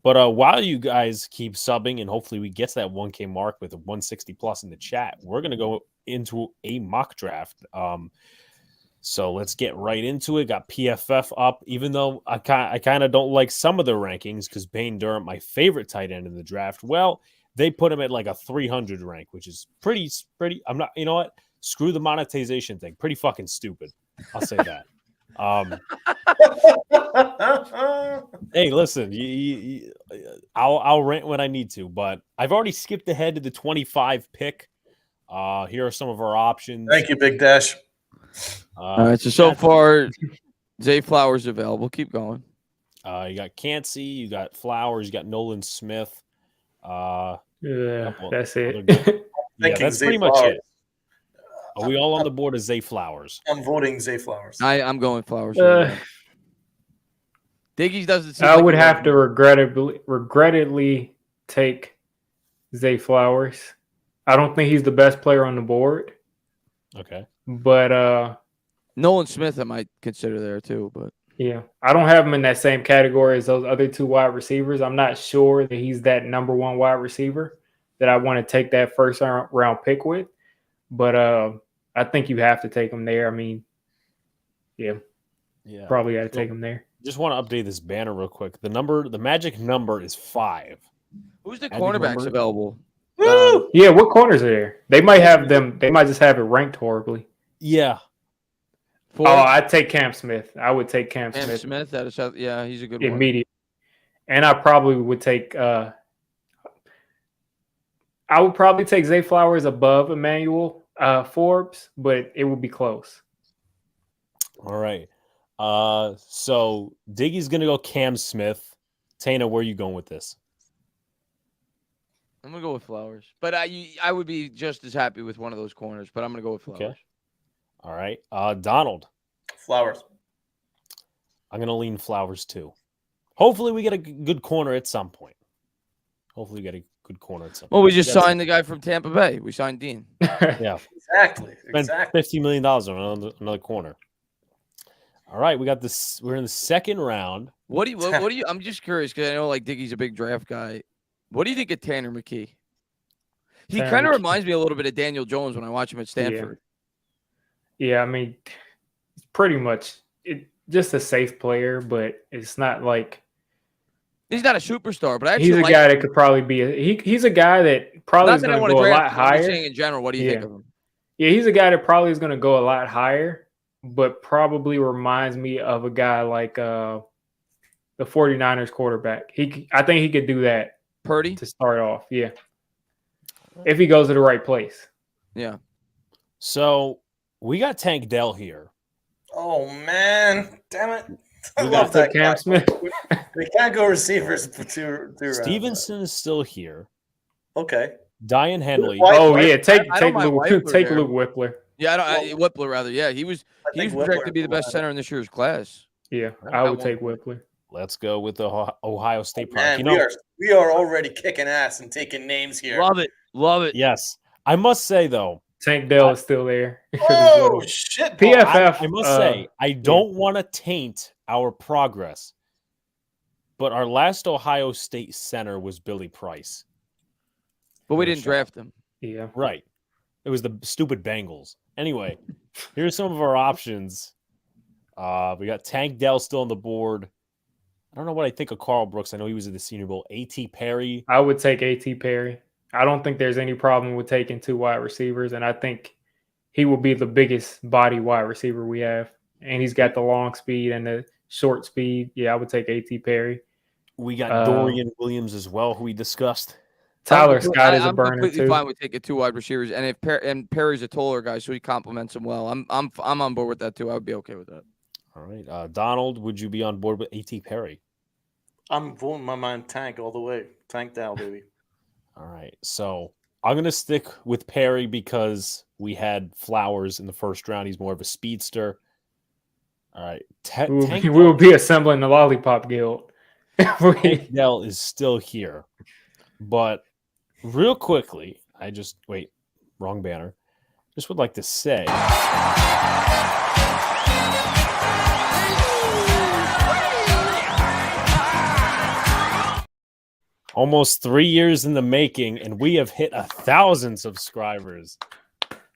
But while you guys keep subbing and hopefully we get to that 1K mark with a 160 plus in the chat, we're going to go into a mock draft. So let's get right into it. Got PFF up, even though I kind of don't like some of the rankings because Payne Durham, my favorite tight end in the draft, well, they put him at like a 300 rank, which is pretty. I'm not, you know what? Screw the monetization thing. Pretty fucking stupid. I'll say that. Hey, listen, I'll rant when I need to, but I've already skipped ahead to the 25 pick. Here are some of our options. Thank you, Big Dash. All right, so far, Zay Flowers available. Keep going. You got Cansey, you got Flowers, you got Nolan Smith. Yeah, that's it. Yeah, that's pretty much it. Are we all on the board as Zay Flowers? I'm voting Zay Flowers. I'm going Flowers. Diggy doesn't seem I would have to regrettably take Zay Flowers. I don't think he's the best player on the board. Okay. But Nolan Smith I might consider there too, but yeah. I don't have him in that same category as those other 2 wide receivers. I'm not sure that he's that number 1 wide receiver that I want to take that first round pick with. But I think you have to take him there. I mean, yeah. Probably got to take him there. Just want to update this banner real quick. The magic number is 5. Who's the Magic cornerbacks number? available? Woo! Yeah, what corners are there? They might have them. They might just have it ranked horribly. Yeah. Forbes? Oh, I'd take Cam Smith. I would take Cam Cam Smith Smith. That is, yeah, he's a good one. immediately. And I probably would take Zay Flowers above Emmanuel Forbes, but it would be close. All right. So Diggy's gonna go Cam Smith. Tana, where are you going with this? I'm gonna go with Flowers, but I would be just as happy with one of those corners. But I'm gonna go with Flowers. Okay. All right. Donald. Flowers. I'm gonna lean Flowers too. Hopefully we get a good corner at some point. Well, we just Yes. signed the guy from Tampa Bay. We signed Dean. Yeah. Exactly. Spent $50 million on another corner. All right, we got this. We're in the second round. What do you? I'm just curious because I know like Diggy's a big draft guy. What do you think of Tanner McKee? He Tanner kind of McKee. reminds me a little bit of Daniel Jones when I watch him at Stanford. Yeah, I mean, it's pretty much just a safe player, but it's not like He's not a superstar, but I actually he's a like guy him. that could probably be he's a guy that probably Not is that I going to want to go a lot draft him. I'm just higher. saying in general. What do you think of him? Yeah, he's a guy that probably is going to go a lot higher, but probably reminds me of a guy like the 49ers quarterback. I think he could do that Purdy. to start off. Yeah. If he goes to the right place. Yeah. So we got Tank Dell here. Oh man, damn it! I We love got that Cam guy. Smith. We can't go receivers for two rounds. Stevenson is still here. Okay. Diane Henley. Why- Oh yeah, take I don't mind Luke Whippler Luke Whippler. Yeah, Whippler rather. Yeah, he was think projected to be the Whippler- best center in this year's class. Yeah, At I would one take point. Whippler. Let's go with the Ohio State product. Man, we are already kicking ass and taking names here. Love it. Yes. I must say, though, Tank Dell is still there. Oh shit! Paul. PFF. I must say, I don't want to taint our progress, but our last Ohio State center was Billy Price. But we No didn't shot. draft him. Yeah. Right. It was the stupid Bengals. Anyway, here's some of our options. We got Tank Dell still on the board. I don't know what I think of Carl Brooks. I know he was at the Senior Bowl. A.T. Perry. I would take A.T. Perry. I don't think there's any problem with taking 2 wide receivers, and I think he will be the biggest body wide receiver we have. And he's got the long speed and the short speed. Yeah, I would take A.T. Perry. We got Dorian Williams as well, who we discussed. Tyler Scott is a I'm burner completely too. fine with taking 2 wide receivers, and if Perry's a taller guy, so he complements him well. I'm on board with that too. I would be okay with that. All right. Donald, would you be on board with A.T. Perry? I'm voting my man Tank all the way. Tank down, baby. All right. So I'm going to stick with Perry because we had Flowers in the first round. He's more of a speedster. All right. We will be assembling the Lollipop Guild. Tank Dell is still here. But real quickly, wrong banner. Just would like to say. Almost 3 years in the making, and we have hit 1,000 subscribers.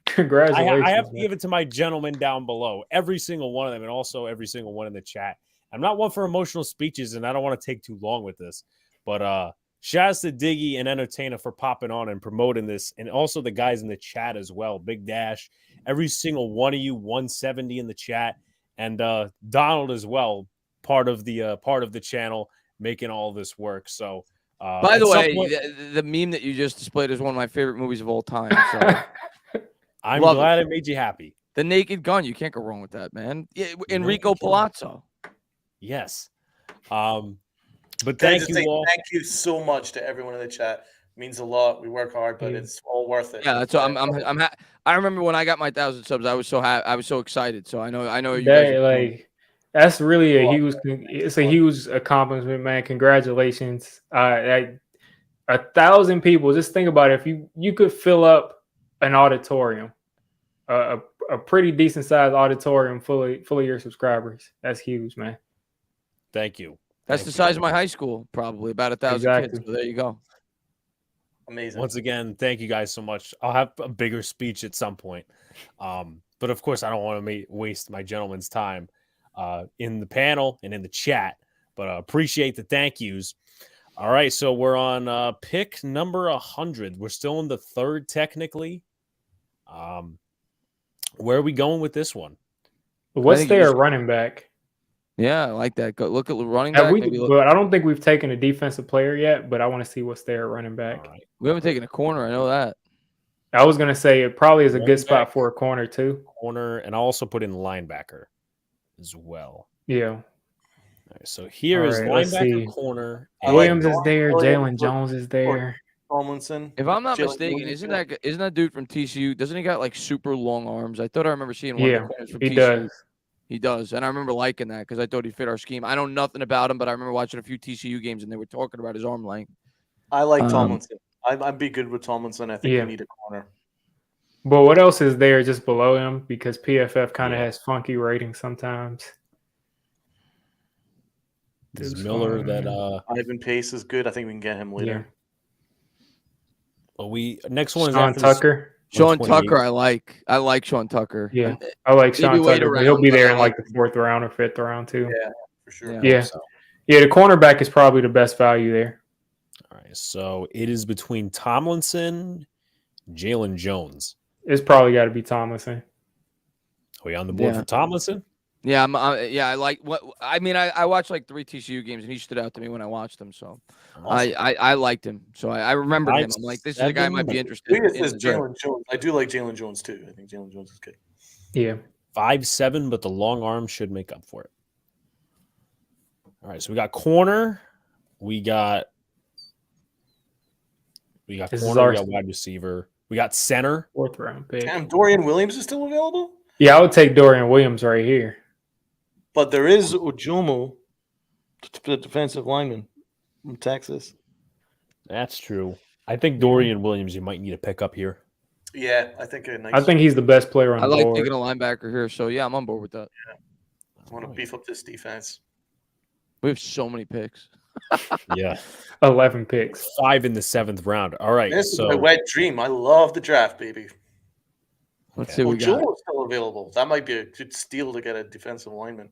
Congratulations. I have to give it to my gentlemen down below, every single one of them, and also every single one in the chat. I'm not one for emotional speeches, and I don't want to take too long with this, but shout out to Diggy and Entertainer for popping on and promoting this, and also the guys in the chat as well. Big Dash, every single one of you, 170 in the chat, and Donald as well, part of the channel, making all this work. So. By the way, the meme that you just displayed is one of my favorite movies of all time. So I'm glad it made you happy. The Naked Gun, you can't go wrong with that, man. Yeah, Enrico Palazzo. Yes. But thank you all. Thank you so much to everyone in the chat. It means a lot. We work hard, but it's all worth it. Yeah, so I remember when I got my 1,000 subs, I was so happy. I was so excited. So I know you guys. That's really it's a huge accomplishment, man. Congratulations. 1,000 people. Just think about it. If you could fill up an auditorium, a pretty decent sized auditorium full of your subscribers. That's huge, man. Thank you. That's the size of my high school, probably about 1,000 kids. So there you go. Amazing. Once again, thank you guys so much. I'll have a bigger speech at some point. But of course, I don't want to waste my gentleman's time. in the panel and in the chat. But appreciate the thank yous. All right, so we're on pick number 100. We're still in the third technically. Where are we going with this one? What's think you their just- running back? Yeah, I like that. Go look at the running Have back. we, Maybe look. but I don't think we've taken a defensive player yet, but I want to see what's their running back. All right. We haven't taken a corner. I know that. I was going to say it probably is a Running good spot back. for a corner too. Corner, and I'll also put in linebacker as well. Yeah. All right, so here All is right, let's linebacker, see. corner. I like Williams is Dorian there. Williams Jalen Jones is there. Tomlinson. If I'm not Jalen mistaken, Williams, isn't that dude from TCU? Doesn't he got like super long arms? I thought I remember seeing one of Yeah, the corners from he TCU. does. He does, and I remember liking that because I thought he fit our scheme. I know nothing about him, but I remember watching a few TCU games and they were talking about his arm length. I like Um, Tomlinson. I'd be good with Tomlinson. I think Yeah. we need a corner. But what else is there just below him? Because PFF kind of Yeah. has funky ratings sometimes. This is Deuce Miller Vaughn. that Ivan Pace is good. I think we can get him later. we next one is Sean after this- Tucker. Sean 128. Tucker, I like Sean Tucker. Yeah. And- I like Maybe Sean wait Tucker, but he'll around, be but there I in like like the 4th round or 5th round too. Yeah, for sure. Yeah. Yeah. So, Yeah, the cornerback is probably the best value there. all right, so it is between Tomlinson, Jalen Jones. It's probably got to be Tomlinson. Are we on the board Yeah. for Tomlinson? Yeah, I like what I mean. I watched like 3 TCU games and he stood out to me when I watched them. So I liked him. So I remembered him. I'm like, this is a guy I might be interested I think in. it says the draft. Jalen Jones. I do like Jalen Jones too. I think Jalen Jones is good. Yeah. 5'7", but the long arm should make up for it. All right, so we got corner, we got This is corner, our- we got wide receiver, we got center. 4th round pick. Damn, Dorian Williams is still available, Yeah, I would take Dorian Williams right here. but there is Ujomo, the defensive lineman from Texas. That's true. I think Dorian Williams you might need to pick up here. Yeah, I think a nice. I think he's the best player on I the like board. taking a linebacker here. So yeah, I'm on board with that. I want to beef up this defense. We have so many picks. Yeah, 11 picks. 5 in the 7th round. All right, This is so my wet dream. I love the draft, baby. Let's see what we got. Ujomo is still available. That might be a good steal to get a defensive lineman.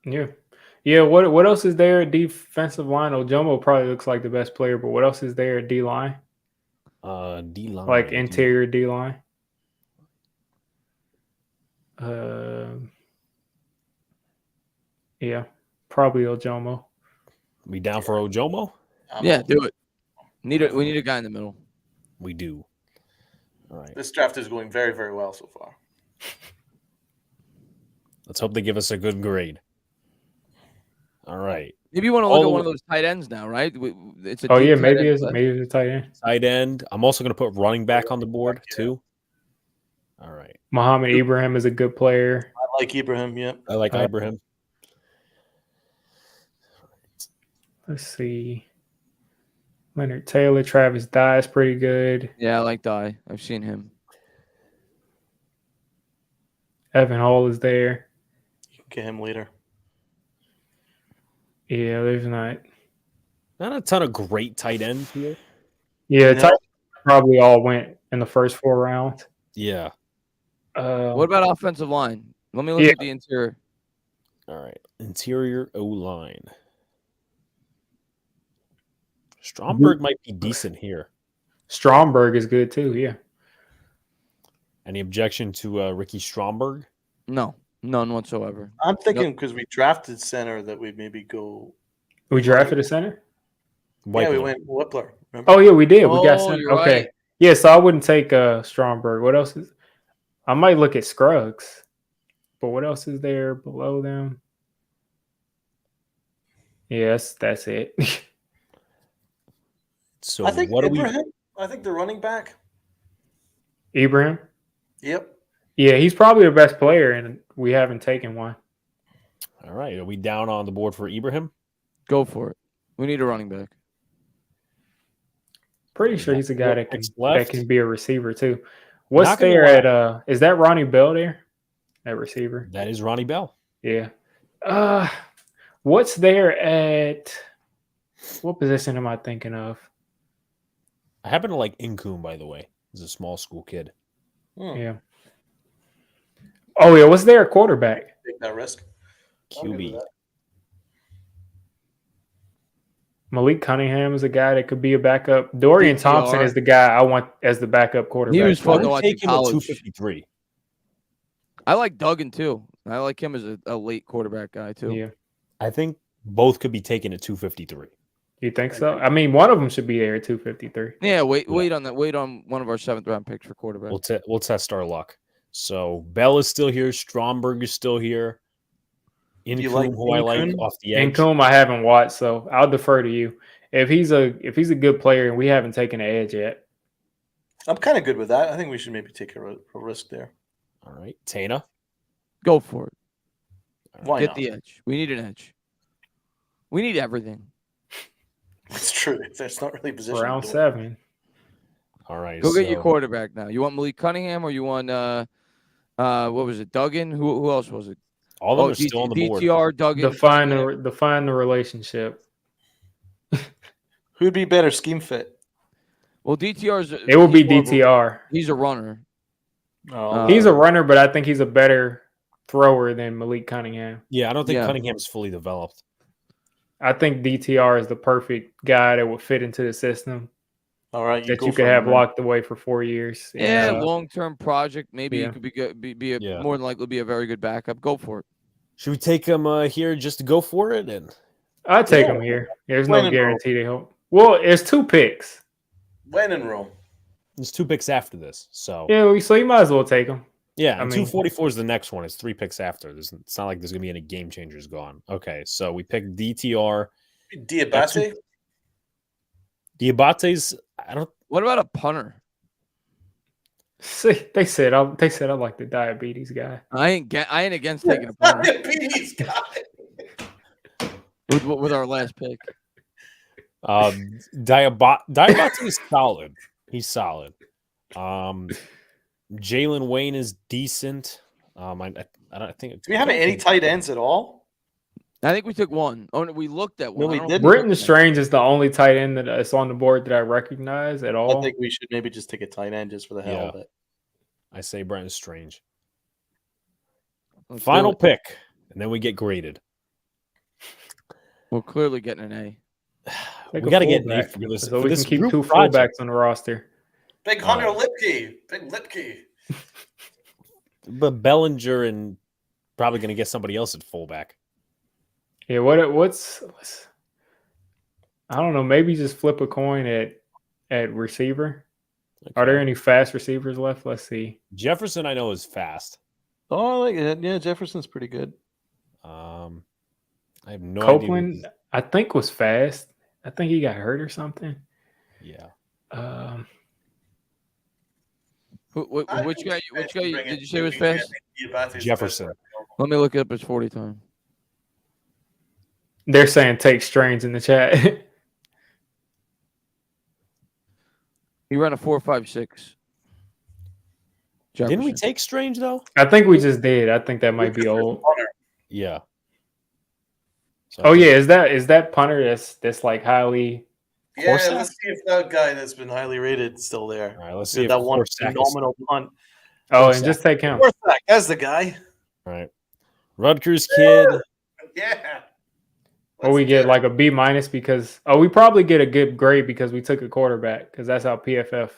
Yeah. Yeah, what else is there at defensive line? Ojomo probably looks like the best player, but what else is there at D-line? D line, Like interior D-line? Yeah, probably Ojomo. We down for Ojomo? Yeah, do it. We need a guy in the middle. We do. All right, This draft is going very, very well so far. let's hope they give us a good grade. All right, Maybe you want to look at All- one of those tight ends now, right? It's a Oh, deep yeah, tight maybe end it's class. maybe it's a tight end. tight end. I'm also going to put running back on the board too. All right, Muhammad Ibrahim is a good player. I like Ibrahim. Yeah, I like Ibrahim. Let's see. Leonard Taylor, Travis Dye is pretty good. Yeah, I like Dye. I've seen him. Evan Hall is there. you can get him later. Yeah, there's not. Not a ton of great tight ends here. Yeah, No. tight ends probably all went in the first 4 rounds. Yeah. What about offensive line? Let me look Yeah. at the interior. All right. Interior O line. Stromberg might be decent here. Stromberg is good too. Yeah. Any objection to Ricky Stromberg? No, none whatsoever. I'm thinking because we drafted center that we maybe go. We drafted a center. White Yeah, we man. went Whippler. Remember? Oh yeah, we did. We got Oh, center. you're Okay. right. Yeah, so I wouldn't take Stromberg. What else is? I might look at Scruggs, but what else is there below them? Yes, that's it. So I think what do we? Ibrahim. I think the running back. Ibrahim. Yep. Yeah, he's probably the best player, and we haven't taken one. All right. Are we down on the board for Ibrahim? Go for it. We need a running back. Pretty sure he's a guy that can Picks left. be a receiver too. What's Not gonna there lie. at is that Ronnie Bell there? That receiver. That is Ronnie Bell. Yeah. What's there at what position am I thinking of? I happen to like Incoon, by the way. He's a small school kid. Hmm. Yeah. Oh yeah, what's there at quarterback? Take that risk. I'm good with QB. that. Malik Cunningham is a guy that could be a backup. Dorian DTR. Thompson is the guy I want as the backup quarterback. He was I fun to would watch take in him at college. 253. I like Duggan too. I like him as a late quarterback guy too. Yeah. I think both could be taken at 253. You think so? I mean, one of them should be there at 253. Yeah, wait on that. Wait on one of our 7th round picks for quarterback. We'll test our luck. So Bell is still here. Stromberg is still here. You Incoom, like who I like Incoom? off the edge. Income I haven't watched, so I'll defer to you. If he's a good player and we haven't taken an edge yet, I'm kind of good with that. I think we should maybe take a risk there. All right, Tana. Go for it. Why Get not? the edge. We need an edge. We need everything. It's true. That's not really position. round 7. All right, Go get your quarterback now. You want Malik Cunningham or you want what was it? Duggan? Who else was it? All of them are still on the board. DTR, Duggan. Define the relationship. Who'd be better scheme fit? Well, DTR's It will be he's more of a- DTR. He's a runner. He's a runner, but I think he's a better thrower than Malik Cunningham. Yeah, I don't think Yeah. Cunningham is fully developed. I think DTR is the perfect guy that would fit into the system All right, that go you for could him, have man. locked away for 4 years. Yeah, And, long-term project. Maybe yeah. he could be good. Be a, Yeah. more than likely be a very good backup. Go for it. Should we take him here just to go for it? And I'd take Yeah. him here. There's When no in guarantee they hope. Well, it's 2 picks. When in Rome? there's 2 picks after this. So Yeah, so you might as well take him. yeah, I and mean- 244 is the next one. It's 3 picks after. It's not like there's gonna be any game changers gone. Okay, so we picked DTR. Diabate? Diabate's. I don't. What about a punter? See, they said I like the diabetes guy. I ain't against taking a punter Diabetes guy. with our last pick. Diabate is solid. He's solid. Jalen Wayne is decent. I don't think. Do we have any tight ends at all? I think we took one. Oh, no, we looked at one. No, we I don't didn't. think Britton looked at Strange is the only tight end that's on the board that I recognize at all. I think we should maybe just take a tight end just for the hell Yeah. of it. I say Brenton Strange. it. Let's do Final it. pick, and then we get graded. We're clearly getting an A. Take We a got to get fullback, Nate for this. so for we this can keep group 2 project. fullbacks on the roster. Big Hunter Lipke. Big Lipke. But Bellinger and probably going to get somebody else at fullback. Yeah, what's I don't know. Maybe just flip a coin at receiver. Are there any fast receivers left? Let's see. Jefferson, I know, is fast. Oh, I like it. Yeah, Jefferson's pretty good. I have no Copeland, idea. I think, was fast. I think he got hurt or something. Yeah. Which guy did you say was fast? Jefferson. Let me look up his 40 time. They're saying take Strange in the chat. He ran a 4.56. Didn't we take Strange, though? I think we just did. I think that might be old. Yeah. So Oh yeah, is that punter that's like highly? Yeah, Corsac? let's see if that guy that's been highly rated is still there. All right, let's see if that one Corsac is- phenomenal punt. Oh, and just take him. Corsac, that's the guy. All right. Rutgers kid. Yeah. Or we get like a B- because we probably get a good grade because we took a quarterback because that's how PFF.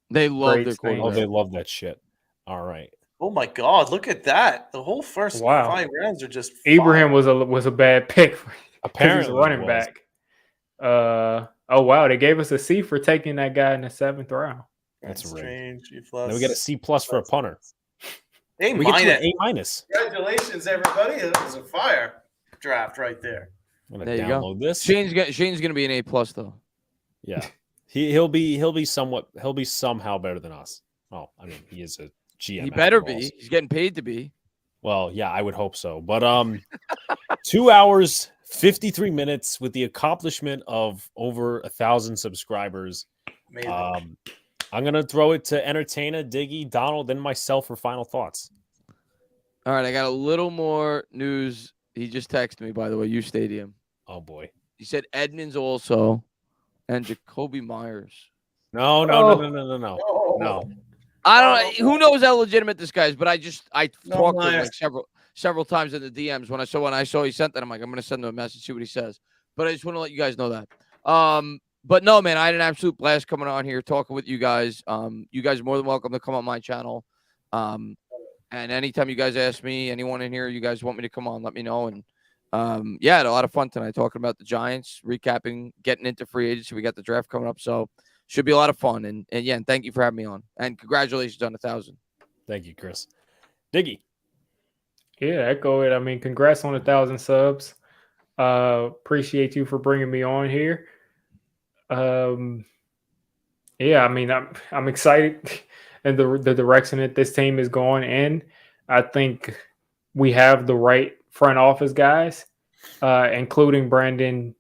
They love Great their state. Oh, quarterback. they love that shit. All right. Oh my God! Look at that. The whole first Wow. 5 rounds are just. Ibrahim was a bad pick because Apparently he's a running it was. back. Oh wow, they gave us a C for taking that guy in the 7th round. That's rigged. strange. Then we get a C+ for a punter. A We get to minus. an A-. minus. Congratulations, everybody! That was a fire draft right there. I'm gonna There you go. download this. Shane's gonna be an A+ though. Yeah. He'll be somehow better than us. Oh, I mean, he is a GM. He better after all. be. He's getting paid to be. Well, yeah, I would hope so. But 2 hours, 53 minutes with the accomplishment of over 1,000 subscribers. Amazing. I'm gonna throw it to Entertainer, Diggy, Donald, and myself for final thoughts. All right, I got a little more news. He just texted me, by the way. U Stadium. Oh boy. He said Edmonds also, and Jacoby Myers. No. Oh. No. I don't know. Who knows how legitimate this guy is, but I No, talked to him Myers. like several times in the DMs when I saw he sent that. I'm like, I'm going to send him a message, see what he says. But I just want to let you guys know that. But no, man, I had an absolute blast coming on here talking with you guys. You guys are more than welcome to come on my channel. And anytime you guys ask me, anyone in here, you guys want me to come on, let me know. And yeah, I had a lot of fun tonight talking about the Giants, recapping, getting into free agency. We got the draft coming up, so should be a lot of fun. And yeah, and thank you for having me on. And congratulations on 1,000. Thank you, Chris. Diggy. Yeah, echo it. I mean, congrats on 1,000 subs. Appreciate you for bringing me on here. Yeah, I mean, I'm excited in the direction that this team is going in. I think we have the right front office guys, including Brandon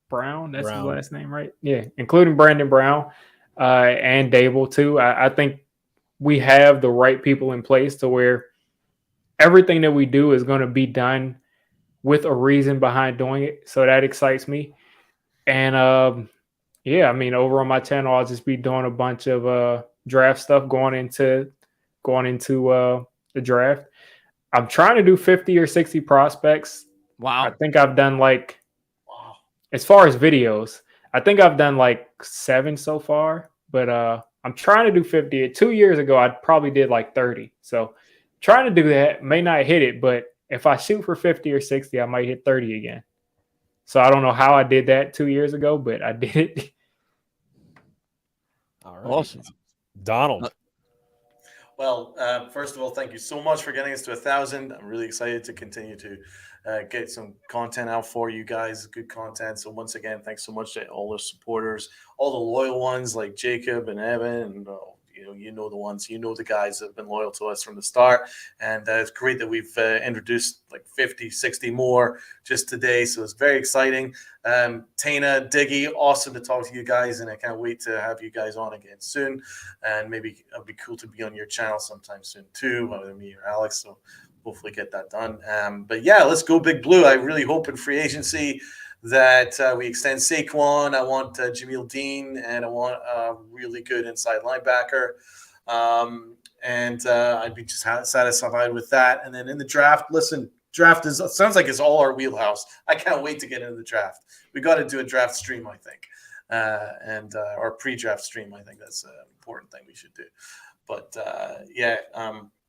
Brown. That's his last name, right? Yeah, including Brandon Brown and Dable too. I think we have the right people in place to where everything that we do is going to be done with a reason behind doing it. So that excites me. And yeah, I mean, over on my channel, I'll just be doing a bunch of draft stuff going into the draft. I'm trying to do 50 or 60 prospects. Wow. I think I've done as far as videos, I think I've done 7 so far, but I'm trying to do 50. 2 years ago, I probably did 30. So trying to do that, may not hit it, but if I shoot for 50 or 60, I might hit 30 again. So I don't know how I did that 2 years ago, but I did it. All right. Awesome. Donald. Well, first of all, thank you so much for getting us to 1,000. I'm really excited to continue to get some content out for you guys, good content. So once again, thanks so much to all the supporters, all the loyal ones like Jacob and Evan, and you know the ones, the guys that have been loyal to us from the start. And it's great that we've introduced 50, 60 more just today. So it's very exciting. Tana, Diggy, awesome to talk to you guys. And I can't wait to have you guys on again soon. And maybe it'll be cool to be on your channel sometime soon too, whether me or Alex. So hopefully get that done. But yeah, let's go Big Blue. I really hope in free agency that we extend Saquon. I want Jamil Dean, and I want a really good inside linebacker. And I'd be just satisfied with that. And then in the draft, draft sounds like it's all our wheelhouse. I can't wait to get into the draft. We got to do a draft stream, I think, or pre-draft stream. I think that's an important thing we should do. But yeah,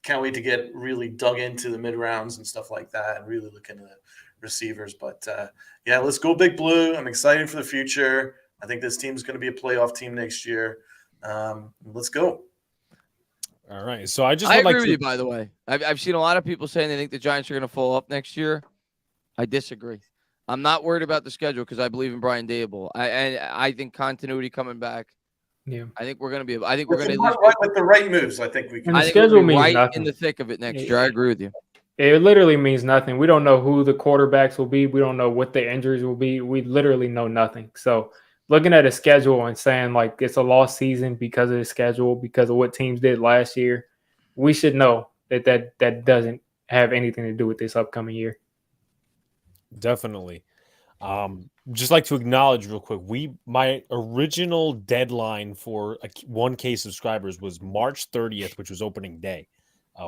can't wait to get really dug into the mid rounds and stuff like that, and really look into the receivers. But yeah, let's go Big Blue. I'm excited for the future. I think this team's going to be a playoff team next year. Let's go. All right. So I agree with you, by the way. I've seen a lot of people saying they think the Giants are going to fall up next year. I disagree. I'm not worried about the schedule because I believe in Brian Dable. I think continuity coming back. Yeah. I think we're going to be. I think we're going to with the right moves. I think we can. And the schedule means right nothing. In the thick of it next year. I agree with you. It literally means nothing. We don't know who the quarterbacks will be. We don't know what the injuries will be. We literally know nothing. So looking at a schedule and saying it's a lost season because of the schedule, because of what teams did last year, we should know that doesn't have anything to do with this upcoming year. Definitely. Just like to acknowledge real quick, my original deadline for 1K subscribers was March 30th, which was opening day.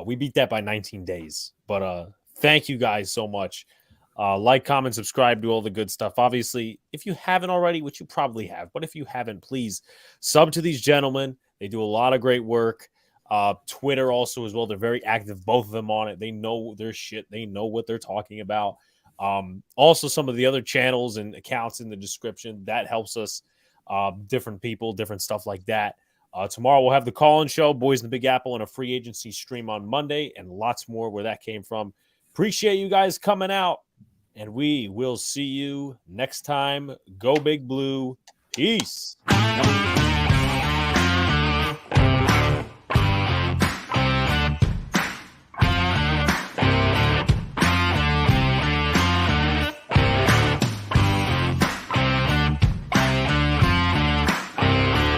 We beat that by 19 days. But thank you guys so much. Like, comment, subscribe, do all the good stuff. Obviously, if you haven't already, which you probably have, but if you haven't, please sub to these gentlemen. They do a lot of great work. Twitter also as well. They're very active, both of them on it. They know their shit. They know what they're talking about. Also some of the other channels and accounts in the description that helps us, different people, different stuff like that. Tomorrow we'll have the call-in show, Boys in the Big Apple, and a free agency stream on Monday, and lots more where that came from. Appreciate you guys coming out, and we will see you next time. Go Big Blue. Peace.